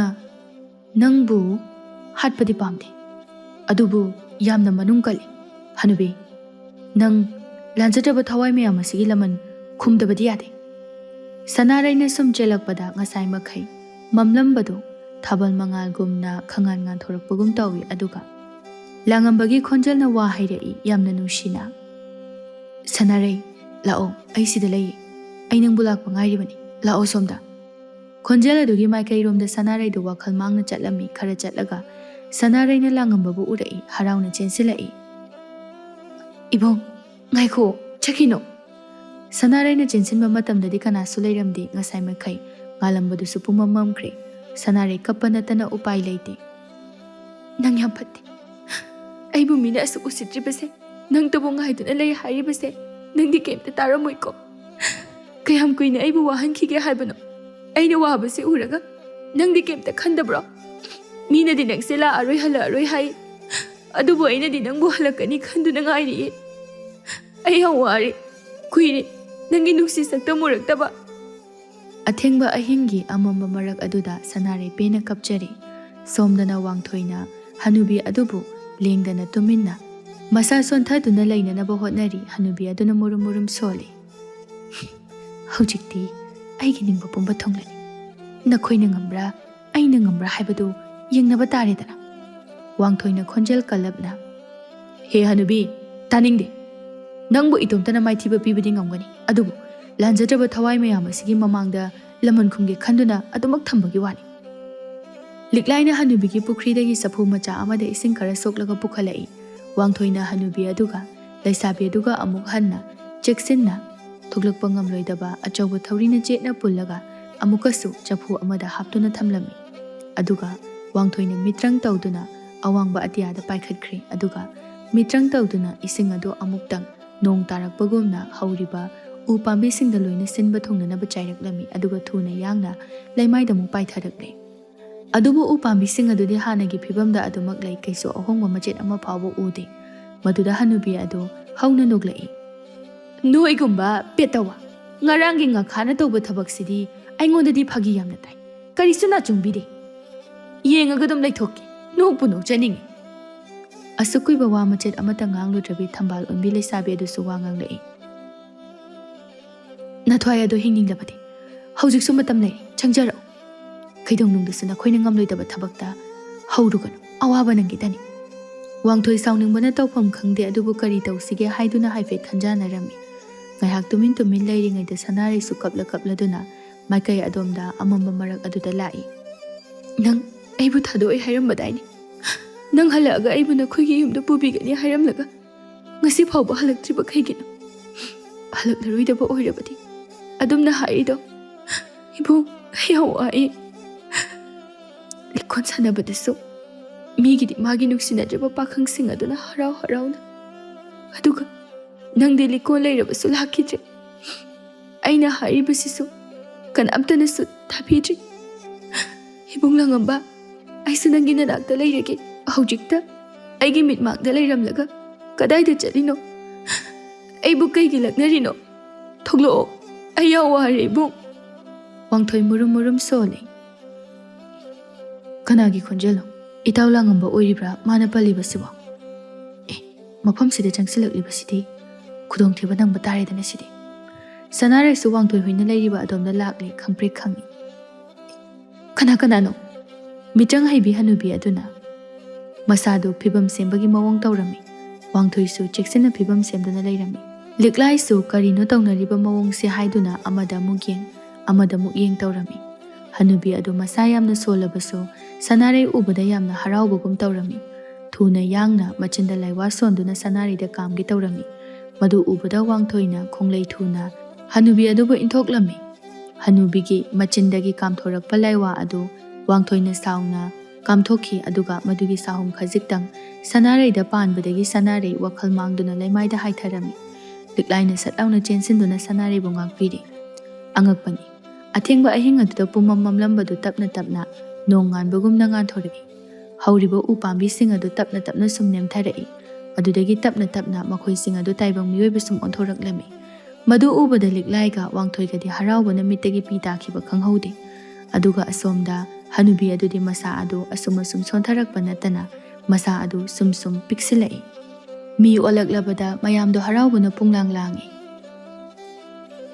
ꯅꯪꯕꯨ ꯍꯥꯠꯄꯗꯤ ꯄꯥꯝꯗꯦ, ꯑꯗꯨꯕꯨ ꯌꯥꯝꯅ ꯃꯅꯨꯡ ꯀꯜꯂꯤ꯫ ꯍꯅꯨꯕꯤ, ꯅꯪ ꯂꯥꯟꯖꯗ꯭ꯔꯕ ꯊꯋꯥꯏ ꯃꯌꯥꯝ ꯑꯁꯤꯒꯤ ꯂꯃꯟ ꯈꯨꯝꯗꯕꯗꯤ ꯌꯥꯗꯦ." ꯁꯅꯥꯔꯩꯅ ꯁꯨꯝ ꯆꯦꯜꯂꯛꯄꯗ ꯉꯁꯥꯏ ꯃꯈꯩ ꯃꯝꯂꯝꯕꯗꯨ ꯊꯥꯕꯜ ꯃꯉꯥꯜꯒꯨꯝꯅ ꯈꯪꯉꯥꯟ ꯉꯥꯟꯊꯣꯔꯛꯄꯒꯨꯝ ꯇꯧꯏ꯫ ꯑꯗꯨꯒ ꯂꯥꯡꯉꯝꯕꯒꯤ ꯈꯣꯟꯖꯦꯜꯅ ꯋꯥ ꯍꯩꯔꯛꯏ ꯌꯥꯝꯅ ꯅꯨꯡꯁꯤꯅ, "ꯁꯅꯥꯔꯩ, ꯂꯥꯛꯑꯣ, ꯑꯩ ꯁꯤꯗ ꯂꯩꯌꯦ꯫ ꯑꯩ ꯅꯪꯕꯨ ꯂꯥꯛꯄ ꯉꯥꯏꯔꯤꯕꯅꯤ, ꯂꯥꯛꯑꯣ ꯁꯣꯝꯗ." ꯈꯣꯟꯖꯦꯜ ꯑꯗꯨꯒꯤ ꯃꯥꯏꯀꯩꯔꯣꯝꯗ ꯁꯅꯥꯔꯩꯗꯨ ꯋꯥꯈꯜ ꯃꯥꯡꯅ ꯆꯠꯂꯝꯃꯤ꯫ ꯈꯔ ꯆꯠꯂꯒ ꯁꯅꯥꯔꯩꯅ ꯂꯥꯡꯉꯝꯕꯕꯨ ꯎꯔꯛꯏ, ꯍꯔꯥꯎꯅ ꯆꯦꯟꯁꯤꯜꯂꯛꯏ꯫ "ꯏꯕꯨꯡ, ꯉꯥꯏꯈꯣ, ꯆꯠꯈꯤꯅꯨ." ꯁꯅꯥꯔꯩꯅ ꯆꯦꯟꯁꯤꯟꯕ ꯃꯇꯝꯗꯗꯤ ꯀꯅꯥꯁꯨ ꯂꯩꯔꯝꯗꯦ꯫ ꯉꯁꯥꯏ ꯃꯈꯩ ꯉꯥꯜꯂꯝꯕꯗꯨꯁꯨ ꯄꯨꯝꯃꯝ ꯃꯝꯈ꯭ꯔꯦ꯫ ꯁꯅꯥꯔꯩ ꯀꯞꯄ ꯅꯠꯇꯅ ꯎꯄꯥꯏ ꯂꯩꯇꯦ꯫ "ꯅꯪ ꯌꯥꯝ ꯐꯠꯇꯦ. ꯑꯩꯕꯨ ꯃꯤꯅ ꯑꯁꯨꯛ ꯎꯁꯤꯠꯇ꯭ꯔꯤꯕꯁꯦ, ꯅꯪꯇꯕꯨ ꯉꯥꯏꯗꯨꯅ ꯂꯩ ꯍꯥꯏꯔꯤꯕꯁꯦ ꯅꯪꯗꯤ ꯀꯩꯝꯇ ꯇꯥꯔꯝꯃꯣꯏꯀꯣ? ꯀꯌꯥꯝ ꯀꯨꯏꯅ ꯑꯩꯕꯨ ꯋꯥꯍꯟꯈꯤꯒꯦ ꯍꯥꯏꯕꯅꯣ? ꯑꯩꯅ ꯋꯥꯕꯁꯤ ꯎꯔꯒ ꯅꯪꯗꯤ ꯀꯩꯝꯇ ꯈꯟꯗꯕ꯭ꯔꯣ? ꯃꯤꯅꯗꯤ ꯅꯪꯁꯦ ꯂꯥꯛꯑꯔꯣꯏ ꯍꯜꯂꯛꯑꯔꯣꯏ ꯍꯥꯏ, ꯑꯗꯨꯕꯨ ꯑꯩꯅꯗꯤ ꯅꯪꯕꯨ ꯍꯜꯂꯛꯀꯅꯤ ꯈꯟꯗꯨꯅ ꯉꯥꯏꯔꯤꯌꯦ. ꯑꯩ ꯌꯥꯝ ꯋꯥꯔꯦ, ꯀꯨꯏꯔꯦ ꯅꯪꯒꯤ ꯅꯨꯡꯁꯤ ꯁꯛꯇꯝ ꯎꯔꯛꯇꯕ." ꯑꯊꯦꯡꯕ ꯑꯍꯤꯡꯒꯤ ꯑꯃꯝꯕ ꯃꯔꯛ ꯑꯗꯨꯗ ꯁꯅꯥꯔꯩ ꯄꯦꯟꯅ ꯀꯞꯆꯔꯤ꯫ ꯁꯣꯝꯗꯅ ꯋꯥꯡꯊꯣꯏꯅ ꯍꯅꯨꯕꯤ ꯑꯗꯨꯕꯨ ꯂꯦꯡꯗꯅ ꯇꯨꯃꯤꯟꯅ ꯃꯁꯥ ꯁꯣꯟꯊꯗꯨꯅ ꯂꯩꯅꯅꯕ ꯍꯣꯠꯅꯔꯤ꯫ ꯍꯅꯨꯕꯤ ꯑꯗꯨꯅ ꯃꯨꯔꯨꯝ ꯁꯣꯜꯂꯤ, "ꯍꯧꯖꯤꯛꯇꯤ ꯑꯩꯒꯤ ꯅꯤꯡꯕ ꯄꯨꯝꯕ ꯊꯨꯡꯂꯅꯤ. ꯅꯈꯣꯏꯅ ꯉꯝꯕ꯭ꯔꯥ ꯑꯩꯅ ꯉꯝꯕ꯭ꯔꯥ ꯍꯥꯏꯕꯗꯨ ꯌꯦꯡꯅꯕ ꯇꯥꯔꯦꯗꯅ." ꯋꯥꯡꯊꯣꯏꯅ ꯈꯣꯟꯖꯦꯜ ꯀꯜꯂꯞꯅ, "ꯍꯦ ꯍꯅꯨꯕꯤ, ꯇꯥꯅꯤꯡꯗꯦ. ꯅꯪꯕꯨ ꯏꯇꯣꯝꯇꯅ ꯃꯥꯏꯊꯤꯕ ꯄꯤꯕꯗꯤ ꯉꯝꯒꯅꯤ, ꯑꯗꯨꯕꯨ ꯂꯥꯟꯖꯗ꯭ꯔꯕ ꯊꯋꯥꯏ ꯃꯌꯥꯝ ꯑꯁꯤꯒꯤ ꯃꯃꯥꯡꯗ ꯂꯃꯟ ꯈꯨꯝꯒꯦ ꯈꯟꯗꯨꯅ ꯑꯗꯨꯃꯛ ꯊꯝꯕꯒꯤ ꯋꯥꯅꯤ." ꯂꯤꯛꯂꯥꯏꯅ ꯍꯅꯨꯕꯤꯒꯤ ꯄꯨꯈ꯭ꯔꯤꯗꯒꯤ ꯆꯐꯨ ꯃꯆꯥ ꯑꯃꯗ ꯏꯁꯤꯡ ꯈꯔ ꯁꯣꯛꯂꯒ ꯄꯨꯈꯠꯂꯛꯏ꯫ ꯋꯥꯡꯊꯣꯏꯅ ꯍꯅꯨꯕꯤ ꯑꯗꯨꯒ ꯂꯩꯁꯥꯕꯤ ꯑꯗꯨꯒ ꯑꯃꯨꯛ ꯍꯟꯅ ꯆꯦꯛꯁꯤꯟꯅ ꯊꯣꯛꯂꯛꯄ ꯉꯝꯂꯣꯏꯗꯕ ꯑꯆꯧꯕ ꯊꯧꯔꯤꯅ ꯆꯦꯠꯅ ꯄꯨꯜꯂꯒ ꯑꯃꯨꯛꯀꯁꯨ ꯆꯐꯨ ꯑꯃꯗ ꯍꯥꯞꯇꯨꯅ ꯊꯝꯂꯝꯃꯤ꯫ ꯑꯗꯨꯒ ꯋꯥꯡꯊꯣꯏꯅ ꯃꯤꯇ꯭ꯔꯪ ꯇꯧꯗꯨꯅ ꯑꯋꯥꯡꯕ ꯑꯇꯤꯌꯥꯗ ꯄꯥꯏꯈꯠꯈ꯭ꯔꯦ꯫ ꯑꯗꯨꯒ ꯃꯤꯇ꯭ꯔꯪ ꯇꯧꯗꯨꯅ ꯏꯁꯤꯡ ꯑꯗꯨ ꯑꯃꯨꯛꯇꯪ ꯅꯣꯡ ꯇꯥꯔꯛꯄꯒꯨꯝꯅ ꯍꯧꯔꯤꯕ ꯎ ꯄꯥꯝꯕꯤꯁꯤꯡꯗ ꯂꯣꯏꯅ ꯁꯤꯟꯕ ꯊꯨꯡꯅꯅꯕ ꯆꯥꯏꯔꯛꯂꯝꯃꯤ ꯑꯗꯨꯒ ꯊꯨꯅ ꯌꯥꯡꯅ ꯂꯩꯃꯥꯏꯗ ꯑꯃꯨꯛ ꯄꯥꯏꯊꯔꯛꯂꯦ꯫ ꯑꯗꯨꯕꯨ ꯎ ꯄꯥꯝꯕꯤꯁꯤꯡ ꯑꯗꯨꯗꯤ ꯍꯥꯟꯅꯒꯤ ꯐꯤꯕꯝꯗ ꯑꯗꯨꯃꯛ ꯂꯩ, ꯀꯩꯁꯨ ꯑꯍꯣꯡꯕ ꯃꯆꯦꯠ ꯑꯃ ꯐꯥꯎꯕ ꯎꯗꯦ꯫ ꯃꯗꯨꯗ ꯍꯅꯨꯕꯤ ꯑꯗꯨ ꯍꯧꯅ ꯅꯣꯛꯂꯛꯏ꯫ "ꯅꯣꯏꯒꯨꯝꯕ ꯄꯦꯠꯇꯋꯥ, ꯉꯔꯥꯡꯒꯤ ꯉꯥꯈꯥꯅ ꯇꯧꯕ ꯊꯕꯛꯁꯤꯗꯤ ꯑꯩꯉꯣꯟꯗꯗꯤ ꯐꯥꯒꯤ ꯌꯥꯝꯅ ꯇꯥꯏ, ꯀꯔꯤꯁꯨ ꯅꯥꯆꯨꯡꯕꯤꯗꯦ꯫ ꯌꯦꯡꯉꯒ ꯑꯗꯨꯝ ꯂꯩꯊꯣꯛꯀꯦ, ꯅꯣꯛꯄꯨ ꯅꯣꯛꯆꯅꯤꯡꯉꯤ"꯫ ꯑꯁꯨꯛ ꯀꯨꯏꯕ ꯋꯥ ꯃꯆꯦꯠ ꯑꯃꯠꯇ ꯉꯥꯡꯂꯨꯗ꯭ꯔꯕꯤ ꯊꯝꯕꯥꯜ ꯑꯣꯟꯕꯤ ꯂꯩꯁꯥꯕꯤ ꯑꯗꯨꯁꯨ ꯋꯥ ꯉꯥꯡꯂꯛꯏ꯫ "ꯅꯊ꯭ꯋꯥꯏ ꯑꯗꯣ ꯍꯤꯡꯅꯤꯡꯂꯕꯗꯤ ꯍꯧꯖꯤꯛꯁꯨ ꯃꯇꯝ ꯂꯩꯔꯤ, ꯆꯪꯖꯔꯛꯎ꯫ ꯀꯩꯗꯧꯅꯨꯡꯗꯁꯨ ꯅꯈꯣꯏꯅ ꯉꯝꯂꯣꯏꯗꯕ ꯊꯕꯛꯇ ꯍꯧꯔꯨꯒꯅꯨ, ꯑꯋꯥꯕ ꯅꯪꯒꯤꯗꯅꯤ"꯫ ꯋꯥꯡꯊꯣꯏ ꯁꯥꯎꯅꯤꯡꯕꯅ ꯇꯧꯐꯝ ꯈꯪꯗꯦ, ꯑꯗꯨꯕꯨ ꯀꯔꯤ ꯇꯧꯁꯤꯒꯦ ꯍꯥꯏꯗꯨꯅ ꯍꯥꯏꯐꯦꯠ ꯈꯟꯖꯥꯟꯅꯔꯝꯃꯤ꯫ ꯉꯥꯏꯍꯥꯛ ꯇꯨꯃꯤꯟ ꯇꯨꯃꯤꯟ ꯂꯩꯔꯤꯉꯩꯗ ꯁꯅꯥꯔꯩꯁꯨ ꯀꯞꯂꯗꯨꯅ ꯃꯥꯏꯀꯩ ꯑꯗꯣꯝꯗ ꯑꯃꯝꯕ ꯃꯔꯛ ꯑꯗꯨꯗ ꯂꯥꯛꯏ꯫ "ꯅꯪ ꯑꯩꯕꯨ ꯊꯥꯗꯣꯛꯏ ꯍꯥꯏꯔꯝꯕꯗꯥꯏꯅꯤ? ꯅꯪ ꯍꯜꯂꯛꯑꯒ ꯑꯩꯕꯨ ꯅꯈꯣꯏꯒꯤ ꯌꯨꯝꯗ ꯄꯨꯕꯤꯒꯅꯤ ꯍꯥꯏꯔꯝꯂꯒ ꯉꯁꯤ ꯐꯥꯎꯕ ꯍꯜꯂꯛꯇ꯭ꯔꯤꯕ ꯀꯩꯒꯤꯅꯣ? ꯍꯜꯂꯛꯂꯔꯣꯏꯗꯕ ꯑꯣꯏꯔꯕꯗꯤ ꯑꯗꯨꯝꯅ ꯍꯥꯏꯔꯤꯗꯣ? ꯏꯕꯨꯡ, ꯑꯩ ꯌꯥꯝ ꯋꯥꯏ꯫ ꯂꯤꯛꯀꯣꯟ ꯁꯥꯟꯅꯕꯗꯁꯨ ꯃꯤꯒꯤꯗꯤ ꯃꯥꯒꯤ ꯅꯨꯡꯁꯤꯅꯗ꯭ꯔꯤꯕ ꯄꯥꯈꯪꯁꯤꯡ ꯑꯗꯨꯅ ꯍꯔꯥꯎ ꯍꯔꯥꯎꯅ, ꯑꯗꯨꯒ ꯅꯪꯗꯤ ꯂꯤꯛꯀꯣꯟ ꯂꯩꯔꯕꯁꯨ ꯂꯥꯛꯈꯤꯗ꯭ꯔꯦ꯫ ꯑꯩꯅ ꯍꯥꯏꯔꯤꯕꯁꯤꯁꯨ ꯀꯅꯥꯝꯇꯅꯁꯨ ꯇꯥꯕꯤꯗ꯭ꯔꯤ꯫ ꯏꯕꯨꯡ ꯂꯥꯡꯉꯝꯕ, ꯑꯩꯁꯨ ꯅꯪꯒꯤ ꯅꯅꯥꯛꯇ ꯂꯩꯔꯒꯦ꯫ ꯍꯧꯖꯤꯛꯇ ꯑꯩꯒꯤ ꯃꯤꯠꯃꯥꯡꯗ ꯂꯩꯔꯝꯂꯒ ꯀꯗꯥꯏꯗ ꯆꯠꯂꯤꯅꯣ? ꯑꯩꯕꯨ ꯀꯩꯒꯤ ꯂꯛꯅꯔꯤꯅꯣ? ꯊꯣꯛꯂꯛꯑꯣ, ꯑꯩ ꯌꯥꯝ ꯋꯥꯔꯦ ꯏꯕꯨꯡ"꯫ ꯋꯥꯡꯊꯣꯏ ꯃꯨꯔꯨꯝ ꯃꯨꯔꯨꯝ ꯁꯣꯜꯂꯤ꯫ "ꯀꯅꯥꯒꯤ ꯈꯣꯟꯖꯦꯜꯅꯣ? ꯏꯇꯥꯎ ꯂꯥꯡꯉꯝꯕ ꯑꯣꯏꯔꯤꯕ꯭ꯔꯥ ꯃꯥꯅ ꯄꯜꯂꯤꯕꯁꯤꯕꯣ? ꯃꯐꯝꯁꯤꯗ ꯆꯪꯁꯤꯜꯂꯛꯂꯤꯕꯁꯤꯗꯤ ꯈꯨꯗꯣꯡꯊꯤꯕ ꯅꯪꯕ ꯇꯥꯔꯦꯗꯅ ꯁꯤꯗꯤ"꯫ ꯁꯅꯥꯔꯩꯁꯨ ꯋꯥꯡꯊꯣꯏ ꯍꯣꯏꯅ ꯂꯩꯔꯤꯕ ꯑꯗꯣꯝꯗ ꯂꯥꯛꯂꯦ ꯈꯪꯄ꯭ꯔꯦꯛ ꯈꯪꯏ꯫ "ꯀꯅꯥꯅꯣ"? ꯃꯤꯆꯪ ꯍꯩꯕꯤ ꯍꯅꯨꯕꯤ ꯑꯗꯨꯅ ꯃꯁꯥꯗꯨ ꯐꯤꯕꯝ ꯁꯦꯝꯕꯒꯤ ꯃꯑꯣꯡ ꯇꯧꯔꯝꯃꯤ꯫ ꯋꯥꯡꯊꯣꯏꯁꯨ ꯆꯦꯛꯁꯤꯟꯅ ꯐꯤꯕꯝ ꯁꯦꯝꯗꯨꯅ ꯂꯩꯔꯝꯃꯤ꯫ ꯂꯤꯛꯂꯥꯏꯁꯨ ꯀꯔꯤꯅꯣ ꯇꯧꯅꯔꯤꯕ ꯃꯑꯣꯡꯁꯦ ꯍꯥꯏꯗꯨꯅ ꯑꯃꯗ ꯑꯃꯨꯛ ꯌꯦꯡ ꯑꯃꯗ ꯑꯃꯨꯛ ꯌꯦꯡ ꯇꯧꯔꯝꯃꯤ꯫ ꯍꯅꯨꯕꯤ ꯑꯗꯨ ꯃꯁꯥ ꯌꯥꯝꯅ ꯁꯣꯜꯂꯕꯁꯨ ꯁꯅꯥꯔꯩ ꯎꯕꯗ ꯌꯥꯝꯅ ꯍꯔꯥꯎꯕꯒꯨꯝ ꯇꯧꯔꯝꯃꯤ꯫ ꯊꯨꯅ ꯌꯥꯡꯅ ꯃꯆꯤꯟꯗ ꯂꯥꯏꯋꯥ ꯁꯣꯟꯗꯨꯅ ꯁꯅꯥꯔꯩꯗ ꯀꯥꯝꯒꯦ ꯇꯧꯔꯝꯃꯤ꯫ ꯃꯗꯨ ꯎꯕꯗ ꯋꯥꯡꯊꯣꯏꯅ ꯈꯣꯡꯂꯩ ꯊꯨꯅ ꯍꯅꯨꯕꯤ ꯑꯗꯨꯕꯨ ꯏꯟꯊꯣꯛꯂꯝꯃꯤ꯫ ꯍꯅꯨꯕꯤꯒꯤ ꯃꯆꯤꯟꯗꯒꯤ ꯀꯥꯝꯊꯣꯔꯛꯄ ꯂꯥꯏꯋꯥ ꯑꯗꯨ ꯋꯥꯡꯊꯣꯏꯅ ꯁꯥꯎꯅ ꯀꯥꯝꯊꯣꯛꯈꯤ, ꯑꯗꯨꯒ ꯃꯗꯨꯒꯤ ꯁꯥꯍꯨꯝ ꯈꯖꯤꯛꯇꯪ ꯁꯅꯥꯔꯩꯗ ꯄꯥꯟꯕꯗꯒꯤ ꯁꯅꯥꯔꯩ ꯋꯥꯈꯜ ꯃꯥꯡꯗꯨꯅ ꯂꯩꯃꯥꯏꯗ ꯍꯥꯏꯊꯔꯝꯃꯤ꯫ ꯂꯤꯛꯂꯥꯏꯅ ꯁꯠ ꯂꯥꯎꯅ ꯆꯦꯟꯁꯤꯟꯗꯨꯅ ꯁꯅꯥꯔꯩꯕꯨ ꯉꯥꯛꯄꯤꯔꯤ꯫ ꯑꯉꯛꯄꯅꯤ, ꯑꯊꯦꯡꯕ ꯑꯍꯤꯡ ꯑꯗꯨꯗ ꯄꯨꯃꯝ ꯃꯝꯂꯝꯕꯗꯨ ꯇꯞꯅ ꯇꯞꯅ ꯅꯣꯡ ꯉꯥꯟꯕꯒꯨꯝꯅ ꯉꯥꯟꯊꯣꯔꯛꯏ꯫ ꯍꯧꯔꯤꯕ ꯎ ꯄꯥꯝꯕꯤꯁꯤꯡ ꯑꯗꯨ ꯇꯞꯅ ꯇꯞꯅ ꯁꯨꯝ ꯅꯦꯝꯊꯔꯛꯏ꯫ ꯑꯗꯨꯗꯒꯤ ꯇꯞꯅ ꯇꯞꯅ ꯃꯈꯣꯏꯁꯤꯡ ꯑꯗꯨ ꯇꯥꯏꯕꯪ ꯃꯤꯑꯣꯏꯕ ꯁꯨꯝ ꯑꯣꯟꯊꯣꯔꯛꯂꯝꯃꯤ꯫ ꯃꯗꯨ ꯎꯕꯗ ꯂꯤꯛꯂꯥꯏꯒ ꯋꯥꯡꯊꯣꯏꯒꯗꯤ ꯍꯔꯥꯎꯕꯅ ꯃꯤꯠꯇꯒꯤ ꯄꯤ ꯇꯥꯈꯤꯕ ꯈꯪꯍꯧꯗꯦ꯫ ꯑꯗꯨꯒ ꯑꯁꯣꯝꯗ ꯍꯅꯨꯕꯤ ꯑꯗꯨꯗꯤ ꯃꯁꯥ ꯑꯗꯨ ꯑꯁꯨꯝ ꯁꯣꯟꯊꯔꯛꯄ ꯅꯠꯇꯅ ꯃꯁꯥ ꯑꯗꯨ ꯁꯨꯝ ꯄꯤꯛꯁꯤꯜꯂꯛꯏ꯫ ꯃꯤ ꯑꯣꯜꯂꯛꯂꯕꯗ ꯃꯌꯥꯝꯗꯣ ꯍꯔꯥꯎꯕꯅ ꯄꯨꯡꯂꯥꯡ ꯂꯥꯡꯏ꯫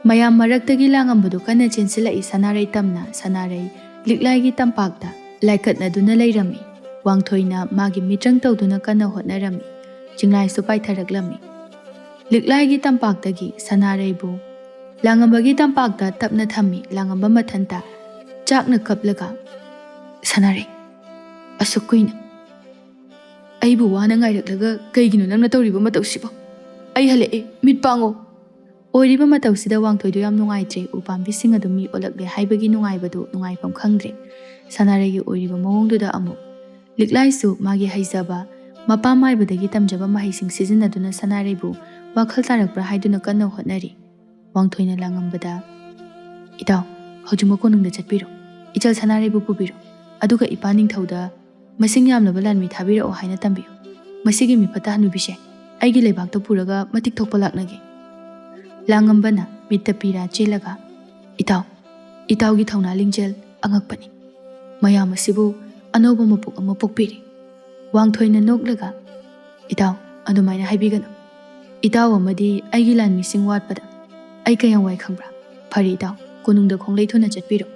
ꯃꯌꯥꯝ ꯃꯔꯛꯇꯒꯤ ꯂꯥꯡꯉꯝꯕꯗꯨ ꯀꯟꯅ ꯆꯦꯟꯁꯤꯜꯂꯛꯏ ꯁꯅꯥꯔꯩ ꯇꯝꯅ꯫ ꯁꯅꯥꯔꯩ ꯂꯤꯛꯂꯥꯏꯒꯤ ꯇꯝꯄꯥꯛꯇ ꯂꯥꯏꯀꯠꯅꯗꯨꯅ ꯂꯩꯔꯝꯃꯤ꯫ ꯋꯥꯡꯊꯣꯏꯅ ꯃꯥꯒꯤ ꯃꯤꯇ꯭ꯔꯪ ꯇꯧꯗꯨꯅ ꯀꯟꯅ ꯍꯣꯠꯅꯔꯝꯃꯤ꯫ ꯆꯤꯡꯂꯥꯏꯁꯨ ꯄꯥꯏꯊꯔꯛꯂꯝꯃꯤ꯫ ꯂꯤꯛꯂꯥꯏꯒꯤ ꯇꯝꯄꯥꯛꯇꯒꯤ ꯁꯅꯥꯔꯩꯕꯨ ꯂꯥꯡꯉꯝꯕꯒꯤ ꯇꯝꯄꯥꯛꯇ ꯇꯞꯅ ꯊꯝꯃꯤ꯫ ꯂꯥꯡꯉꯝꯕ ꯃꯊꯟꯇ ꯆꯥꯛꯅ ꯀꯞꯂꯒ, "ꯁꯅꯥꯔꯩ, ꯑꯁꯨꯛ ꯀꯨꯏꯅ ꯑꯩꯕꯨ ꯋꯥꯅ ꯉꯥꯏꯔꯛꯂꯒ ꯀꯩꯒꯤꯅꯣ ꯅꯪꯅ ꯇꯧꯔꯤꯕ ꯃꯇꯧꯁꯤꯕꯣ? ꯑꯩ ꯍꯜꯂꯛꯑꯦ, ꯃꯤꯠ ꯄꯥꯡꯉꯣ"꯫ ꯑꯣꯏꯔꯤꯕ ꯃꯇꯧꯁꯤꯗ ꯋꯥꯡꯊꯣꯏꯗꯨ ꯌꯥꯝ ꯅꯨꯡꯉꯥꯏꯇ꯭ꯔꯦ꯫ ꯎ ꯄꯥꯝꯕꯤꯁꯤꯡ ꯑꯗꯨ ꯃꯤ ꯑꯣꯜꯂꯛꯂꯦ ꯍꯥꯏꯕꯒꯤ ꯅꯨꯡꯉꯥꯏꯕꯗꯨ ꯅꯨꯡꯉꯥꯏꯐꯝ ꯈꯪꯗ꯭ꯔꯦ꯫ ꯁꯅꯥꯔꯩꯒꯤ ꯑꯣꯏꯔꯤꯕ ꯃꯑꯣꯡꯗꯨꯗ ꯑꯃꯨꯛ ꯂꯤꯛꯂꯥꯏꯁꯨ ꯃꯥꯒꯤ ꯍꯩꯖꯕ ꯃꯄꯥ ꯃꯥꯏꯕꯗꯒꯤ ꯇꯝꯖꯕ ꯃꯍꯩꯁꯤꯡ ꯁꯤꯖꯤꯟꯅꯗꯨꯅ ꯁꯅꯥꯔꯩꯕꯨ ꯋꯥꯈꯜ ꯇꯥꯔꯛꯄ꯭ꯔꯥ ꯍꯥꯏꯗꯨꯅ ꯀꯟꯅ ꯍꯣꯠꯅꯔꯤ꯫ ꯋꯥꯡꯊꯣꯏꯅ ꯂꯥꯡꯉꯝꯕꯗ, "ꯏꯇꯥꯎ, ꯍꯧꯖꯤꯛꯃꯛ ꯀꯣꯅꯨꯡꯗ ꯆꯠꯄꯤꯔꯣ, ꯏꯆꯜ ꯁꯅꯥꯔꯩꯕꯨ ꯄꯨꯕꯤꯔꯣ, ꯑꯗꯨꯒ ꯏꯄꯥ ꯅꯤꯡꯊꯧꯗ ꯃꯁꯤꯡ ꯌꯥꯝꯂꯕ ꯂꯥꯟꯃꯤ ꯊꯥꯕꯤꯔꯛꯑꯣ ꯍꯥꯏꯅ ꯇꯝꯕꯤꯌꯨ꯫ ꯃꯁꯤꯒꯤ ꯃꯤꯐꯠꯇ ꯍꯅꯨꯕꯤꯁꯦ ꯑꯩꯒꯤ ꯂꯩꯕꯥꯛꯇ ꯄꯨꯔꯒ ꯃꯇꯤꯛ ꯊꯣꯛꯄ ꯂꯥꯛꯅꯒꯦ"꯫ ꯂꯥꯡꯉꯝꯕꯅ ꯃꯤꯠꯇ ꯄꯤꯔꯥ ꯆꯦꯜꯂꯒ, "ꯏꯇꯥꯎ, ꯏꯇꯥꯎꯒꯤ ꯊꯧꯅꯥ ꯂꯤꯡꯖꯦꯜ ꯑꯉꯛꯄꯅꯤ꯫ ꯃꯌꯥꯝ ꯑꯁꯤꯕꯨ ꯑꯅꯧꯕ ꯃꯄꯣꯛ ꯑꯃ ꯄꯣꯛꯄꯤꯔꯤ"꯫ ꯋꯥꯡꯊꯣꯏꯅ ꯅꯣꯛꯂꯒ, "ꯏꯇꯥꯎ, ꯑꯗꯨꯃꯥꯏꯅ ꯍꯥꯏꯕꯤꯒꯅꯨ꯫ ꯏꯇꯥꯎ ꯑꯃꯗꯤ ꯑꯩꯒꯤ ꯂꯥꯟꯃꯤꯁꯤꯡ ꯋꯥꯠꯄꯗ ꯑꯩ ꯀꯌꯥꯝ ꯋꯥꯏ ꯈꯪꯕ꯭ꯔꯥ? ꯐꯔꯦ ꯏꯇꯥꯎ, ꯀꯣꯅꯨꯡꯗ ꯈꯣꯡꯂꯩ ꯊꯨꯅ ꯆꯠꯄꯤꯔꯣ꯫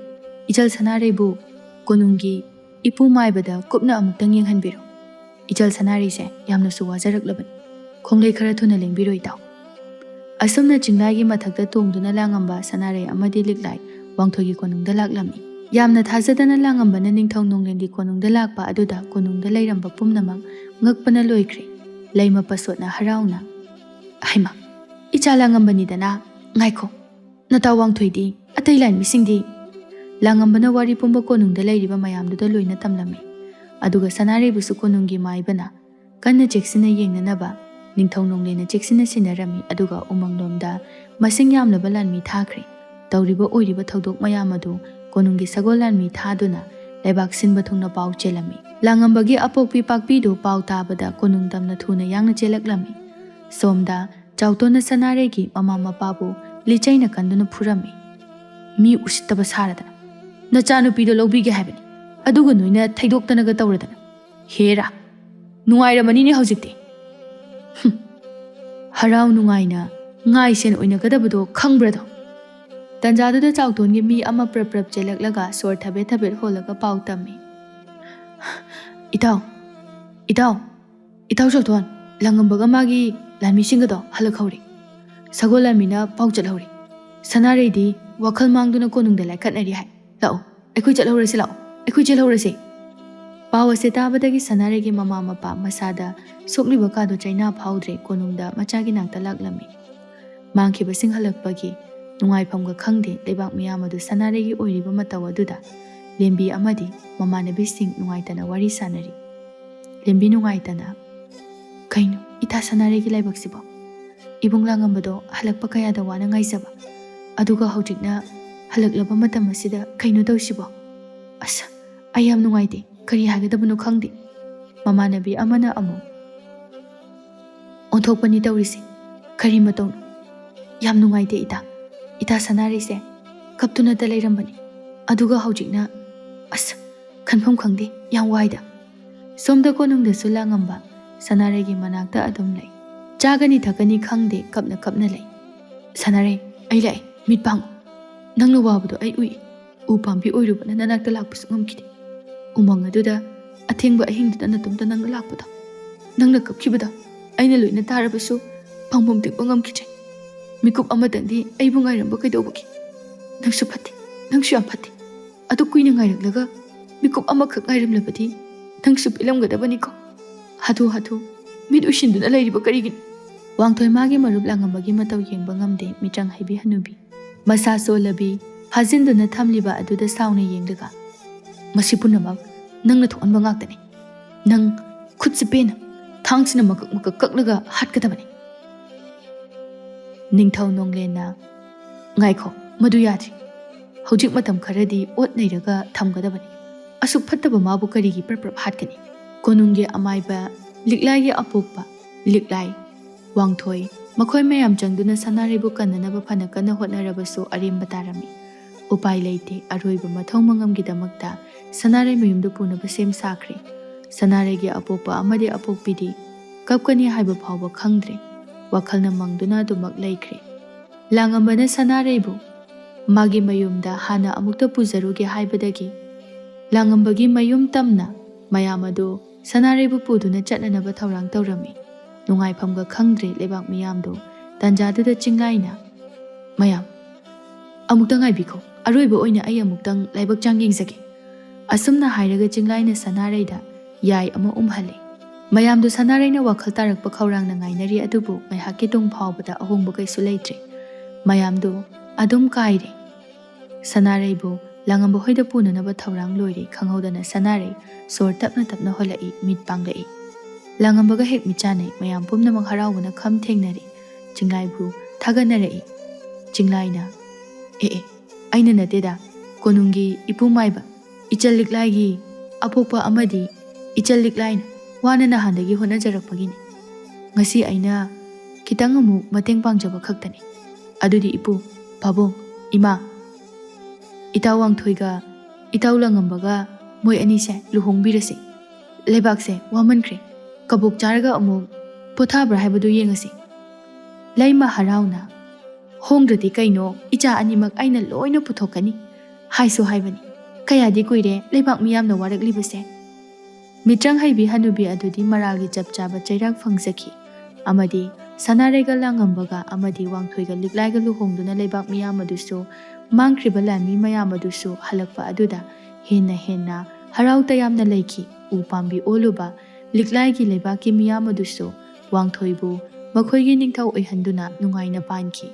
ꯏꯆꯜ ꯁꯅꯥꯔꯩꯕꯨ ꯀꯣꯅꯨꯡꯒꯤ ꯏꯄꯨ ꯃꯥꯏꯕꯗ ꯀꯨꯞꯅ ꯑꯃꯨꯛꯇꯪ ꯌꯦꯡꯍꯟꯕꯤꯔꯣ꯫ ꯏꯆꯜ ꯁꯅꯥꯔꯩꯁꯦ ꯌꯥꯝꯅꯁꯨ ꯋꯥꯖꯔꯛꯂꯕꯅꯤ꯫ ꯈꯣꯡꯂꯩ ꯈꯔ ꯊꯨꯅ ꯂꯦꯡꯕꯤꯔꯣ ꯏꯇꯥꯎ"꯫ ꯑꯁꯨꯝꯅ ꯆꯤꯡꯂꯥꯏꯒꯤ ꯃꯊꯛꯇ ꯇꯣꯡꯗꯨꯅ ꯂꯥꯡꯉꯝꯕ ꯁꯅꯥꯔꯩ ꯑꯃꯗꯤ ꯂꯤꯛꯂꯥꯏ ꯋꯥꯡꯊꯣꯏꯒꯤ ꯀꯣꯅꯨꯡꯗ ꯂꯥꯛꯂꯝꯃꯤ꯫ ꯌꯥꯝꯅ ꯊꯥꯖꯗꯅ ꯂꯥꯡꯉꯝꯕꯅ ꯅꯤꯡꯊꯧ ꯅꯣꯡꯂꯦꯟꯒꯤ ꯀꯣꯅꯨꯡꯗ ꯂꯥꯛꯄ ꯑꯗꯨꯗ ꯀꯣꯅꯨꯡꯗ ꯂꯩꯔꯝꯕ ꯄꯨꯝꯅꯃꯛ ꯉꯛꯄꯅ ꯂꯣꯏꯈ꯭ꯔꯦ꯫ ꯂꯩꯃ ꯄꯁꯣꯠꯅ ꯍꯔꯥꯎꯅ, "ꯍꯩꯃꯥ, ꯏꯆꯥ ꯂꯥꯡꯉꯝꯕꯅꯤꯗꯅ! ꯉꯥꯏꯈꯣ, ꯅꯇꯥꯎ ꯋꯥꯡꯊꯣꯏꯗꯤ, ꯑꯇꯩ ꯂꯥꯟꯃꯤꯁꯤꯡꯗꯤ"꯫ ꯂꯥꯡꯉꯝꯕꯅ ꯋꯥꯔꯤ ꯄꯨꯝꯕ ꯀꯣꯅꯨꯡꯗ ꯂꯩꯔꯤꯕ ꯃꯌꯥꯝꯗꯨꯗ ꯂꯣꯏꯅ ꯇꯝꯂꯝꯃꯤ꯫ ꯑꯗꯨꯒ ꯁꯅꯥꯔꯩꯕꯨꯁꯨ ꯀꯣꯅꯨꯡꯒꯤ ꯃꯥꯏꯕꯅ ꯀꯟꯅ ꯆꯦꯛꯁꯤꯟꯅ ꯌꯦꯡꯅꯅꯕ ꯅꯤꯡꯊꯧ ꯅꯣꯡꯂꯦꯟꯅ ꯆꯦꯛꯁꯤꯟꯅ ꯁꯤꯟꯅꯔꯝꯃꯤ ꯑꯗꯨꯒ ꯎꯃꯪꯂꯣꯝꯗ ꯃꯁꯤꯡ ꯌꯥꯝꯂꯕ ꯂꯥꯟꯃꯤ ꯊꯥꯈ꯭ꯔꯦ꯫ ꯇꯧꯔꯤꯕ ꯑꯣꯏꯔꯤꯕ ꯊꯧꯗꯣꯛ ꯃꯌꯥꯝ ꯑꯗꯨ ꯀꯣꯅꯨꯡꯒꯤ ꯁꯒꯣꯜ ꯂꯥꯟꯃꯤ ꯊꯥꯗꯨꯅ ꯂꯩꯕꯥꯛ ꯁꯤꯟꯕ ꯊꯨꯡꯅ ꯄꯥꯎ ꯆꯦꯜꯂꯝꯃꯤ꯫ ꯂꯥꯡꯉꯝꯕꯒꯤ ꯑꯄꯣꯛꯄꯤ ꯄꯥꯛꯄꯤꯗꯨ ꯄꯥꯎ ꯇꯥꯕꯗ ꯀꯣꯅꯨꯡ ꯇꯝꯅ ꯊꯨꯅ ꯌꯥꯡꯅ ꯆꯦꯜꯂꯛꯂꯝꯃꯤ꯫ ꯁꯣꯝꯗ ꯆꯥꯎꯇꯣꯟꯅ ꯁꯅꯥꯔꯩꯒꯤ ꯃꯃꯥ ꯃꯄꯥꯕꯨ ꯂꯤꯆꯩꯅ ꯀꯟꯗꯨꯅ ꯐꯨꯔꯝꯃꯤ꯫ ꯃꯤ ꯎꯁꯤꯠꯇꯕ ꯁꯥꯔꯗꯅ ꯅꯆꯥꯅꯨꯄꯤꯗꯣ ꯂꯧꯕꯤꯒꯦ ꯍꯥꯏꯕꯅꯤ, ꯑꯗꯨꯒ ꯅꯣꯏꯅ ꯊꯩꯗꯣꯛꯇꯅꯒ ꯇꯧꯔꯗꯅ ꯍꯦꯔꯥ ꯅꯨꯡꯉꯥꯏꯔꯝꯃꯅꯤꯅꯦ ꯍꯧꯖꯤꯛꯇꯤ꯫ ꯍꯔꯥꯎ ꯅꯨꯡꯉꯥꯏꯅ ꯉꯥꯏꯁꯦꯟ ꯑꯣꯏꯅꯒꯗꯕꯗꯣ ꯈꯪꯕ꯭ꯔꯗꯣ? ꯇꯟꯖꯥꯗꯨꯗ ꯆꯥꯎꯇꯣꯟꯒꯤ ꯃꯤ ꯑꯃ ꯄ꯭ꯔꯞ ꯄ꯭ꯔꯞ ꯆꯦꯜꯂꯛꯂꯒ ꯁꯣꯔ ꯊꯕꯦꯠ ꯊꯕꯦꯠ ꯍꯣꯜꯂꯒ ꯄꯥꯎ ꯇꯝꯃꯤ꯫ ꯏꯇꯥꯎ, ꯏꯇꯥꯎ, ꯏꯇꯥꯎ ꯆꯥꯎꯇꯣꯟ, ꯂꯥꯡꯉꯝꯕꯒ ꯃꯥꯒꯤ ꯂꯥꯟꯃꯤꯁꯤꯡꯒꯗꯣ ꯍꯜꯂꯛꯍꯧꯔꯤ꯫ ꯁꯒꯣꯜ ꯂꯥꯟꯃꯤꯅ ꯄꯥꯎ ꯆꯠꯍꯧꯔꯤ꯫ ꯁꯅꯥꯔꯩꯗꯤ ꯋꯥꯈꯜ ꯃꯥꯡꯗꯨꯅ ꯀꯣꯅꯨꯡꯗ ꯂꯥꯏꯈꯠꯅꯔꯤ ꯍꯥꯏ꯫ ꯂꯥꯛꯑꯣ, ꯑꯩꯈꯣꯏ ꯆꯠꯍꯧꯔꯁꯤ, ꯂꯥꯛꯑꯣ, ꯑꯩꯈꯣꯏ ꯆꯦꯜꯍꯧꯔꯁꯤ꯫ ꯄꯥꯎ ꯑꯁꯤ ꯇꯥꯕꯗꯒꯤ ꯁꯅꯥꯔꯩꯒꯤ ꯃꯃꯥ ꯃꯄꯥ ꯃꯁꯥꯗ ꯁꯣꯛꯂꯤꯕ ꯀꯥꯗꯨ ꯆꯩꯅꯥ ꯐꯥꯎꯗ꯭ꯔꯦ ꯀꯣꯅꯨꯡꯗ ꯃꯆꯥꯒꯤ ꯅꯥꯛꯇ ꯂꯥꯛꯂꯝꯃꯤ꯫ ꯃꯥꯡꯈꯤꯕꯁꯤꯡ ꯍꯜꯂꯛꯄꯒꯤ ꯅꯨꯡꯉꯥꯏꯐꯝꯒ ꯈꯪꯗꯦ ꯂꯩꯕꯥꯛ ꯃꯤꯌꯥꯝ ꯑꯗꯨ ꯁꯅꯥꯔꯩꯒꯤ ꯑꯣꯏꯔꯤꯕ ꯃꯇꯧ ꯑꯗꯨꯗ ꯂꯦꯝꯕꯤ ꯑꯃꯗꯤ ꯃꯃꯥꯟꯅꯕꯤꯁꯤꯡ ꯅꯨꯡꯉꯥꯏꯇꯅ ꯋꯥꯔꯤ ꯁꯥꯅꯔꯤ꯫ ꯂꯦꯝꯕꯤ ꯅꯨꯡꯉꯥꯏꯇꯅ, ꯀꯩꯅꯣ ꯏꯇꯥ ꯁꯅꯥꯔꯩꯒꯤ ꯂꯥꯏꯕꯛꯁꯤꯕꯣ? ꯏꯕꯨꯡ ꯂꯥꯡꯉꯝꯕꯗꯣ ꯍꯜꯂꯛꯄ ꯀꯌꯥꯗ ꯋꯥꯅ ꯉꯥꯏꯖꯕ, ꯑꯗꯨꯒ ꯍꯧꯖꯤꯛꯅ ꯍꯜꯂꯛꯂꯕ ꯃꯇꯝ ꯑꯁꯤꯗ ꯀꯩꯅꯣ ꯇꯧꯁꯤꯕꯣ? ꯑꯁ, ꯑꯩ ꯌꯥꯝ ꯅꯨꯡꯉꯥꯏꯇꯦ, ꯀꯔꯤ ꯍꯥꯏꯒꯗꯕꯅꯣ ꯈꯪꯗꯦ꯫ ꯃꯃꯥꯟꯅꯕꯤ ꯑꯃꯅ ꯑꯃꯨꯛ, ꯑꯣꯟꯊꯣꯛꯄꯅꯤ ꯇꯧꯔꯤꯁꯦ, ꯀꯔꯤ ꯃꯇꯧꯅꯣ? ꯌꯥꯝ ꯅꯨꯡꯉꯥꯏꯇꯦ ꯏꯇꯥ, ꯏꯇꯥ ꯁꯅꯥꯔꯩꯁꯦ ꯀꯞꯇꯨꯅꯇ ꯂꯩꯔꯝꯕꯅꯤ, ꯑꯗꯨꯒ ꯍꯧꯖꯤꯛꯅ ꯑꯁ ꯈꯟꯐꯝ ꯈꯪꯗꯦ, ꯌꯥꯝ ꯋꯥꯏꯗ꯫ ꯁꯣꯝꯗ ꯀꯣꯅꯨꯡꯗꯁꯨ ꯂꯥꯡꯉꯝꯕ ꯁꯅꯥꯔꯩꯒꯤ ꯃꯅꯥꯛꯇ ꯑꯗꯨꯝ ꯂꯩ꯫ ꯆꯥꯒꯅꯤ ꯊꯛꯀꯅꯤ ꯈꯪꯗꯦ ꯀꯞꯅ ꯀꯞꯅ ꯂꯩ꯫ ꯁꯅꯥꯔꯩ, ꯑꯩ ꯂꯥꯛꯑꯦ, ꯃꯤꯠ ꯄꯥꯡꯉꯨ, ꯅꯪꯅ ꯋꯥꯕꯗꯣ ꯑꯩ ꯎꯏ꯫ ꯎ ꯄꯥꯝꯕꯤ ꯑꯣꯏꯔꯨꯕꯅ ꯅꯅꯥꯛꯇ ꯂꯥꯛꯄꯁꯨ ꯉꯝꯈꯤꯗꯦ꯫ ꯎꯃꯪ ꯑꯗꯨꯗ ꯑꯊꯦꯡꯕ ꯑꯍꯤꯡꯗꯨꯗ ꯅꯇꯣꯝꯇ ꯅꯪꯅ ꯂꯥꯛꯄꯗꯣ, ꯅꯪꯅ ꯀꯞꯈꯤꯕꯗꯣ ꯑꯩꯅ ꯂꯣꯏꯅ ꯇꯥꯔꯕꯁꯨ ꯄꯥꯡꯐꯝ ꯊꯣꯛꯄ ꯉꯝꯈꯤꯗ꯭ꯔꯦ꯫ ꯃꯤꯀꯨꯞ ꯑꯃꯇꯪꯗꯤ ꯑꯩꯕꯨ ꯉꯥꯏꯔꯝꯕ ꯀꯩꯗꯧꯕꯒꯤ? ꯅꯪꯁꯨ ꯐꯠꯇꯦ, ꯅꯪꯁꯨ ꯌꯥꯝ ꯐꯠꯇꯦ꯫ ꯑꯗꯨ ꯀꯨꯏꯅ ꯉꯥꯏꯔꯛꯂꯒ ꯃꯤꯀꯨꯞ ꯑꯃꯈꯛ ꯉꯥꯏꯔꯝꯂꯕꯗꯤ ꯅꯪꯁꯨ ꯄꯦꯜꯂꯝꯒꯗꯕꯅꯤꯀꯣ꯫ ꯍꯥꯊꯨ ꯍꯥꯊꯨ ꯃꯤꯠ ꯎꯏꯁꯤꯟꯗꯨꯅ ꯂꯩꯔꯤꯕ ꯀꯔꯤꯒꯤꯅꯣ? ꯋꯥꯡꯊꯣꯏ ꯃꯥꯒꯤ ꯃꯔꯨꯞ ꯂꯥꯡꯉꯝꯕꯒꯤ ꯃꯇꯧ ꯌꯦꯡꯕ ꯉꯝꯗꯦ ꯃꯤꯇ꯭ꯔꯪ ꯍꯩꯕꯤ ꯍꯅꯨꯕꯤ꯫ ꯃꯁꯥ ꯁꯣꯜꯂꯕꯤ ꯐꯥꯖꯤꯟꯗꯨꯅ ꯊꯝꯂꯤꯕ ꯑꯗꯨꯗ ꯁꯥꯎꯅ ꯌꯦꯡꯂꯒ, ꯃꯁꯤ ꯄꯨꯝꯅꯃꯛ ꯅꯪꯅ ꯊꯣꯛꯍꯟꯕ ꯉꯥꯛꯇꯅꯤ꯫ ꯅꯪ ꯈꯨꯠꯁꯤ ꯄꯦꯟꯅ ꯊꯥꯡꯁꯤꯅ ꯃꯀꯛ ꯃꯀꯛ ꯀꯛꯂꯒ ꯍꯥꯠꯀꯗꯕꯅꯤ꯫ ꯅꯤꯡꯊꯧ ꯅꯣꯡꯂꯦꯟꯅ, ꯉꯥꯏꯈꯣ, ꯃꯗꯨ ꯌꯥꯗ꯭ꯔꯤ꯫ ꯍꯧꯖꯤꯛ ꯃꯇꯝ ꯈꯔꯗꯤ ꯑꯣꯠ ꯅꯩꯔꯒ ꯊꯝꯒꯗꯕꯅꯤ꯫ ꯑꯁꯨꯛ ꯐꯠꯇꯕ ꯃꯥꯕꯨ ꯀꯔꯤꯒꯤ ꯄ꯭ꯔꯞ ꯄ꯭ꯔꯞ ꯍꯥꯠꯀꯅꯤ? ꯀꯣꯅꯨꯡꯒꯤ ꯑꯃꯥꯏꯕ ꯂꯤꯛꯂꯥꯏꯒꯤ ꯑꯄꯣꯛꯄ ꯂꯤꯛꯂꯥꯏ, ꯋꯥꯡꯊꯣꯏ, ꯃꯈꯣꯏ ꯃꯌꯥꯝ ꯆꯪꯗꯨꯅ ꯁꯅꯥꯔꯩꯕꯨ ꯀꯟꯅꯅꯕ ꯐꯅ ꯀꯟꯅ ꯍꯣꯠꯅꯔꯕꯁꯨ ꯑꯔꯦꯝꯕ ꯇꯥꯔꯝꯃꯤ꯫ ꯎꯄꯥꯏ ꯂꯩꯇꯦ, ꯑꯔꯣꯏꯕ ꯃꯊꯧ ꯃꯉꯝꯒꯤꯗꯃꯛꯇ ꯁꯅꯥꯔꯩ ꯃꯌꯨꯝꯗ ꯄꯨꯅꯕ ꯁꯦꯝ ꯁꯥꯈ꯭ꯔꯦ꯫ ꯁꯅꯥꯔꯩꯒꯤ ꯑꯄꯣꯛꯄ ꯑꯃꯗꯤ ꯑꯄꯣꯛꯄꯤꯗꯤ ꯀꯞꯀꯅꯤ ꯍꯥꯏꯕ ꯐꯥꯎꯕ ꯈꯪꯗ꯭ꯔꯦ꯫ ꯋꯥꯈꯜꯅ ꯃꯪꯗꯨꯅ ꯑꯗꯨꯃꯛ ꯂꯩꯈ꯭ꯔꯦ꯫ ꯂꯥꯡꯉꯝꯕꯅ ꯁꯅꯥꯔꯩꯕꯨ ꯃꯥꯒꯤ ꯃꯌꯨꯝꯗ ꯍꯥꯟꯅ ꯑꯃꯨꯛꯇ ꯄꯨꯖꯔꯨꯒꯦ ꯍꯥꯏꯕꯗꯒꯤ ꯂꯥꯡꯉꯝꯕꯒꯤ ꯃꯌꯨꯝ ꯇꯝꯅ ꯃꯌꯥꯝ ꯑꯗꯨ ꯁꯅꯥꯔꯩꯕꯨ ꯄꯨꯗꯨꯅ ꯆꯠꯅꯅꯕ ꯊꯧꯔꯥꯡ ꯇꯧꯔꯝꯃꯤ꯫ ꯅꯨꯡꯉꯥꯏꯐꯝꯒ ꯈꯪꯗ꯭ꯔꯦ ꯂꯩꯕꯥꯛ ꯃꯤꯌꯥꯝꯗꯨ꯫ ꯇꯟꯖꯥꯗꯨꯗ ꯆꯤꯡꯂꯥꯏꯅ, ꯃꯌꯥꯝ ꯑꯃꯨꯛꯇ ꯉꯥꯏꯕꯤꯈꯣ, ꯑꯔꯣꯏꯕ ꯑꯣꯏꯅ ꯑꯩ ꯑꯃꯨꯛꯇꯪ ꯂꯥꯏꯕꯛ ꯆꯥꯡ ꯌꯦꯡꯖꯒꯦ꯫ ꯑꯁꯨꯝꯅ ꯍꯥꯏꯔꯒ ꯆꯤꯡꯂꯥꯏꯅ ꯁꯅꯥꯔꯩꯗ ꯌꯥꯏ ꯑꯃ ꯎꯝꯍꯜꯂꯦ꯫ ꯃꯌꯥꯝꯗꯨ ꯁꯅꯥꯔꯩꯅ ꯋꯥꯈꯜ ꯇꯥꯔꯛꯄ ꯈꯧꯔꯥꯡꯅ ꯉꯥꯏꯅꯔꯤ, ꯑꯗꯨꯕꯨ ꯉꯥꯏꯍꯥꯛꯀꯤ ꯇꯨꯡ ꯐꯥꯎꯕꯗ ꯑꯍꯣꯡꯕ ꯀꯩꯁꯨ ꯂꯩꯇ꯭ꯔꯦ꯫ ꯃꯌꯥꯝꯗꯨ ꯑꯗꯨꯝ ꯀꯥꯏꯔꯦ꯫ ꯁꯅꯥꯔꯩꯕꯨ ꯂꯥꯡꯉꯝꯕ ꯍꯣꯏꯗ ꯄꯨꯅꯅꯕ ꯊꯧꯔꯥꯡ ꯂꯣꯏꯔꯦ꯫ ꯈꯪꯍꯧꯗꯅ ꯁꯅꯥꯔꯩ ꯁꯣꯔ ꯇꯞꯅ ꯇꯞꯅ ꯍꯣꯜꯂꯛꯏ, ꯃꯤꯠ ꯄꯥꯡꯂꯛꯏ꯫ ꯂꯥꯡꯉꯝꯕꯒ ꯍꯦꯛ ꯃꯤꯠꯆꯥꯅꯩ꯫ ꯃꯌꯥꯝ ꯄꯨꯝꯅꯃꯛ ꯍꯔꯥꯎꯕꯅ ꯈꯝ ꯊꯦꯡꯅꯔꯦ꯫ ꯆꯤꯡꯂꯥꯏꯕꯨ ꯊꯥꯒꯠꯅꯔꯛꯏ꯫ ꯆꯤꯡꯂꯥꯏꯅ, ꯑꯦ ꯑꯩꯅ ꯅꯠꯇꯦꯗ, ꯀꯣꯅꯨꯡꯒꯤ ꯏꯄꯨꯃꯥꯏꯕ ꯏꯆꯜ ꯂꯤꯛꯂꯥꯏꯒꯤ ꯑꯄꯣꯛꯄ ꯑꯃꯗꯤ ꯏꯆꯜ ꯂꯤꯛꯂꯥꯏꯅ ꯋꯥꯅ ꯅꯍꯥꯟꯗꯒꯤ ꯍꯣꯠꯅꯖꯔꯛꯄꯒꯤꯅꯤ꯫ ꯉꯁꯤ ꯑꯩꯅ ꯈꯤꯇꯪ ꯑꯃꯨꯛ ꯃꯇꯦꯡ ꯄꯥꯡꯖꯕ ꯈꯛꯇꯅꯤ꯫ ꯑꯗꯨꯗꯤ ꯏꯄꯨ, ꯄꯥꯕꯨꯡ, ꯏꯃꯥ, ꯏꯇꯥꯎ ꯋꯥꯡꯊꯣꯏꯒ ꯏꯇꯥꯎ ꯂꯥꯡꯉꯝꯕꯒ ꯃꯣꯏ ꯑꯅꯤꯁꯦ ꯂꯨꯍꯣꯡꯕꯤꯔꯁꯤ꯫ ꯂꯩꯕꯥꯛꯁꯦ ꯋꯥꯃꯟꯈ꯭ꯔꯦ, ꯀꯕꯣꯛ ꯆꯥꯔꯒ ꯑꯃꯨꯛ ꯄꯣꯊꯥꯕ꯭ꯔꯥ ꯍꯥꯏꯕꯗꯨ ꯌꯦꯡꯉꯁꯤ꯫ ꯂꯩꯃ ꯍꯔꯥꯎꯅ, ꯍꯣꯡꯗ꯭ꯔꯗꯤ ꯀꯩꯅꯣ, ꯏꯆꯥ ꯑꯅꯤꯃꯛ ꯑꯩꯅ ꯂꯣꯏꯅ ꯄꯨꯊꯣꯛꯀꯅꯤ ꯍꯥꯏꯁꯨ ꯍꯥꯏꯕꯅꯤ꯫ ꯀꯌꯥꯗꯤ ꯀꯨꯏꯔꯦ ꯂꯩꯕꯥꯛ ꯃꯤꯌꯥꯝꯅ ꯋꯥꯔꯛꯂꯤꯕꯁꯦ꯫ ꯃꯤꯇ꯭ꯔꯪ ꯍꯩꯕꯤ ꯍꯅꯨꯕꯤ ꯑꯗꯨꯗꯤ ꯃꯔꯥꯜꯒꯤ ꯆꯞ ꯆꯥꯕ ꯆꯩꯔꯥꯛ ꯐꯪꯖꯈꯤ꯫ ꯑꯃꯗꯤ ꯁꯅꯥꯔꯩꯒ ꯂꯥꯡꯉꯝꯕꯒ ꯑꯃꯗꯤ ꯋꯥꯡꯊꯣꯏꯒ ꯂꯤꯛꯂꯥꯏꯒ ꯂꯨꯍꯣꯡꯗꯨꯅ ꯂꯩꯕꯥꯛ ꯃꯤꯌꯥꯝ ꯑꯗꯨꯁꯨ ꯃꯥꯡꯈ꯭ꯔꯤꯕ ꯂꯥꯟꯃꯤ ꯃꯌꯥꯝ ꯑꯗꯨꯁꯨ ꯍꯜꯂꯛꯄ ꯑꯗꯨꯗ ꯍꯦꯟꯅ ꯍꯔꯥꯎ ꯇꯌꯥꯝꯅ ꯂꯩꯈꯤ꯫ ꯎ ꯄꯥꯝꯕꯤ ꯑꯣꯜꯂꯨꯕ ꯂꯤꯛꯂꯥꯏꯒꯤ ꯂꯩꯕꯥꯛꯀꯤ ꯃꯤꯌꯥꯝ ꯑꯗꯨꯁꯨ ꯋꯥꯡꯊꯣꯏꯕꯨ ꯃꯈꯣꯏꯒꯤ ꯅꯤꯡꯊꯧ ꯑꯣꯏꯍꯟꯗꯨꯅ ꯅꯨꯡꯉꯥꯏꯅ ꯄꯥꯟꯈꯤ꯫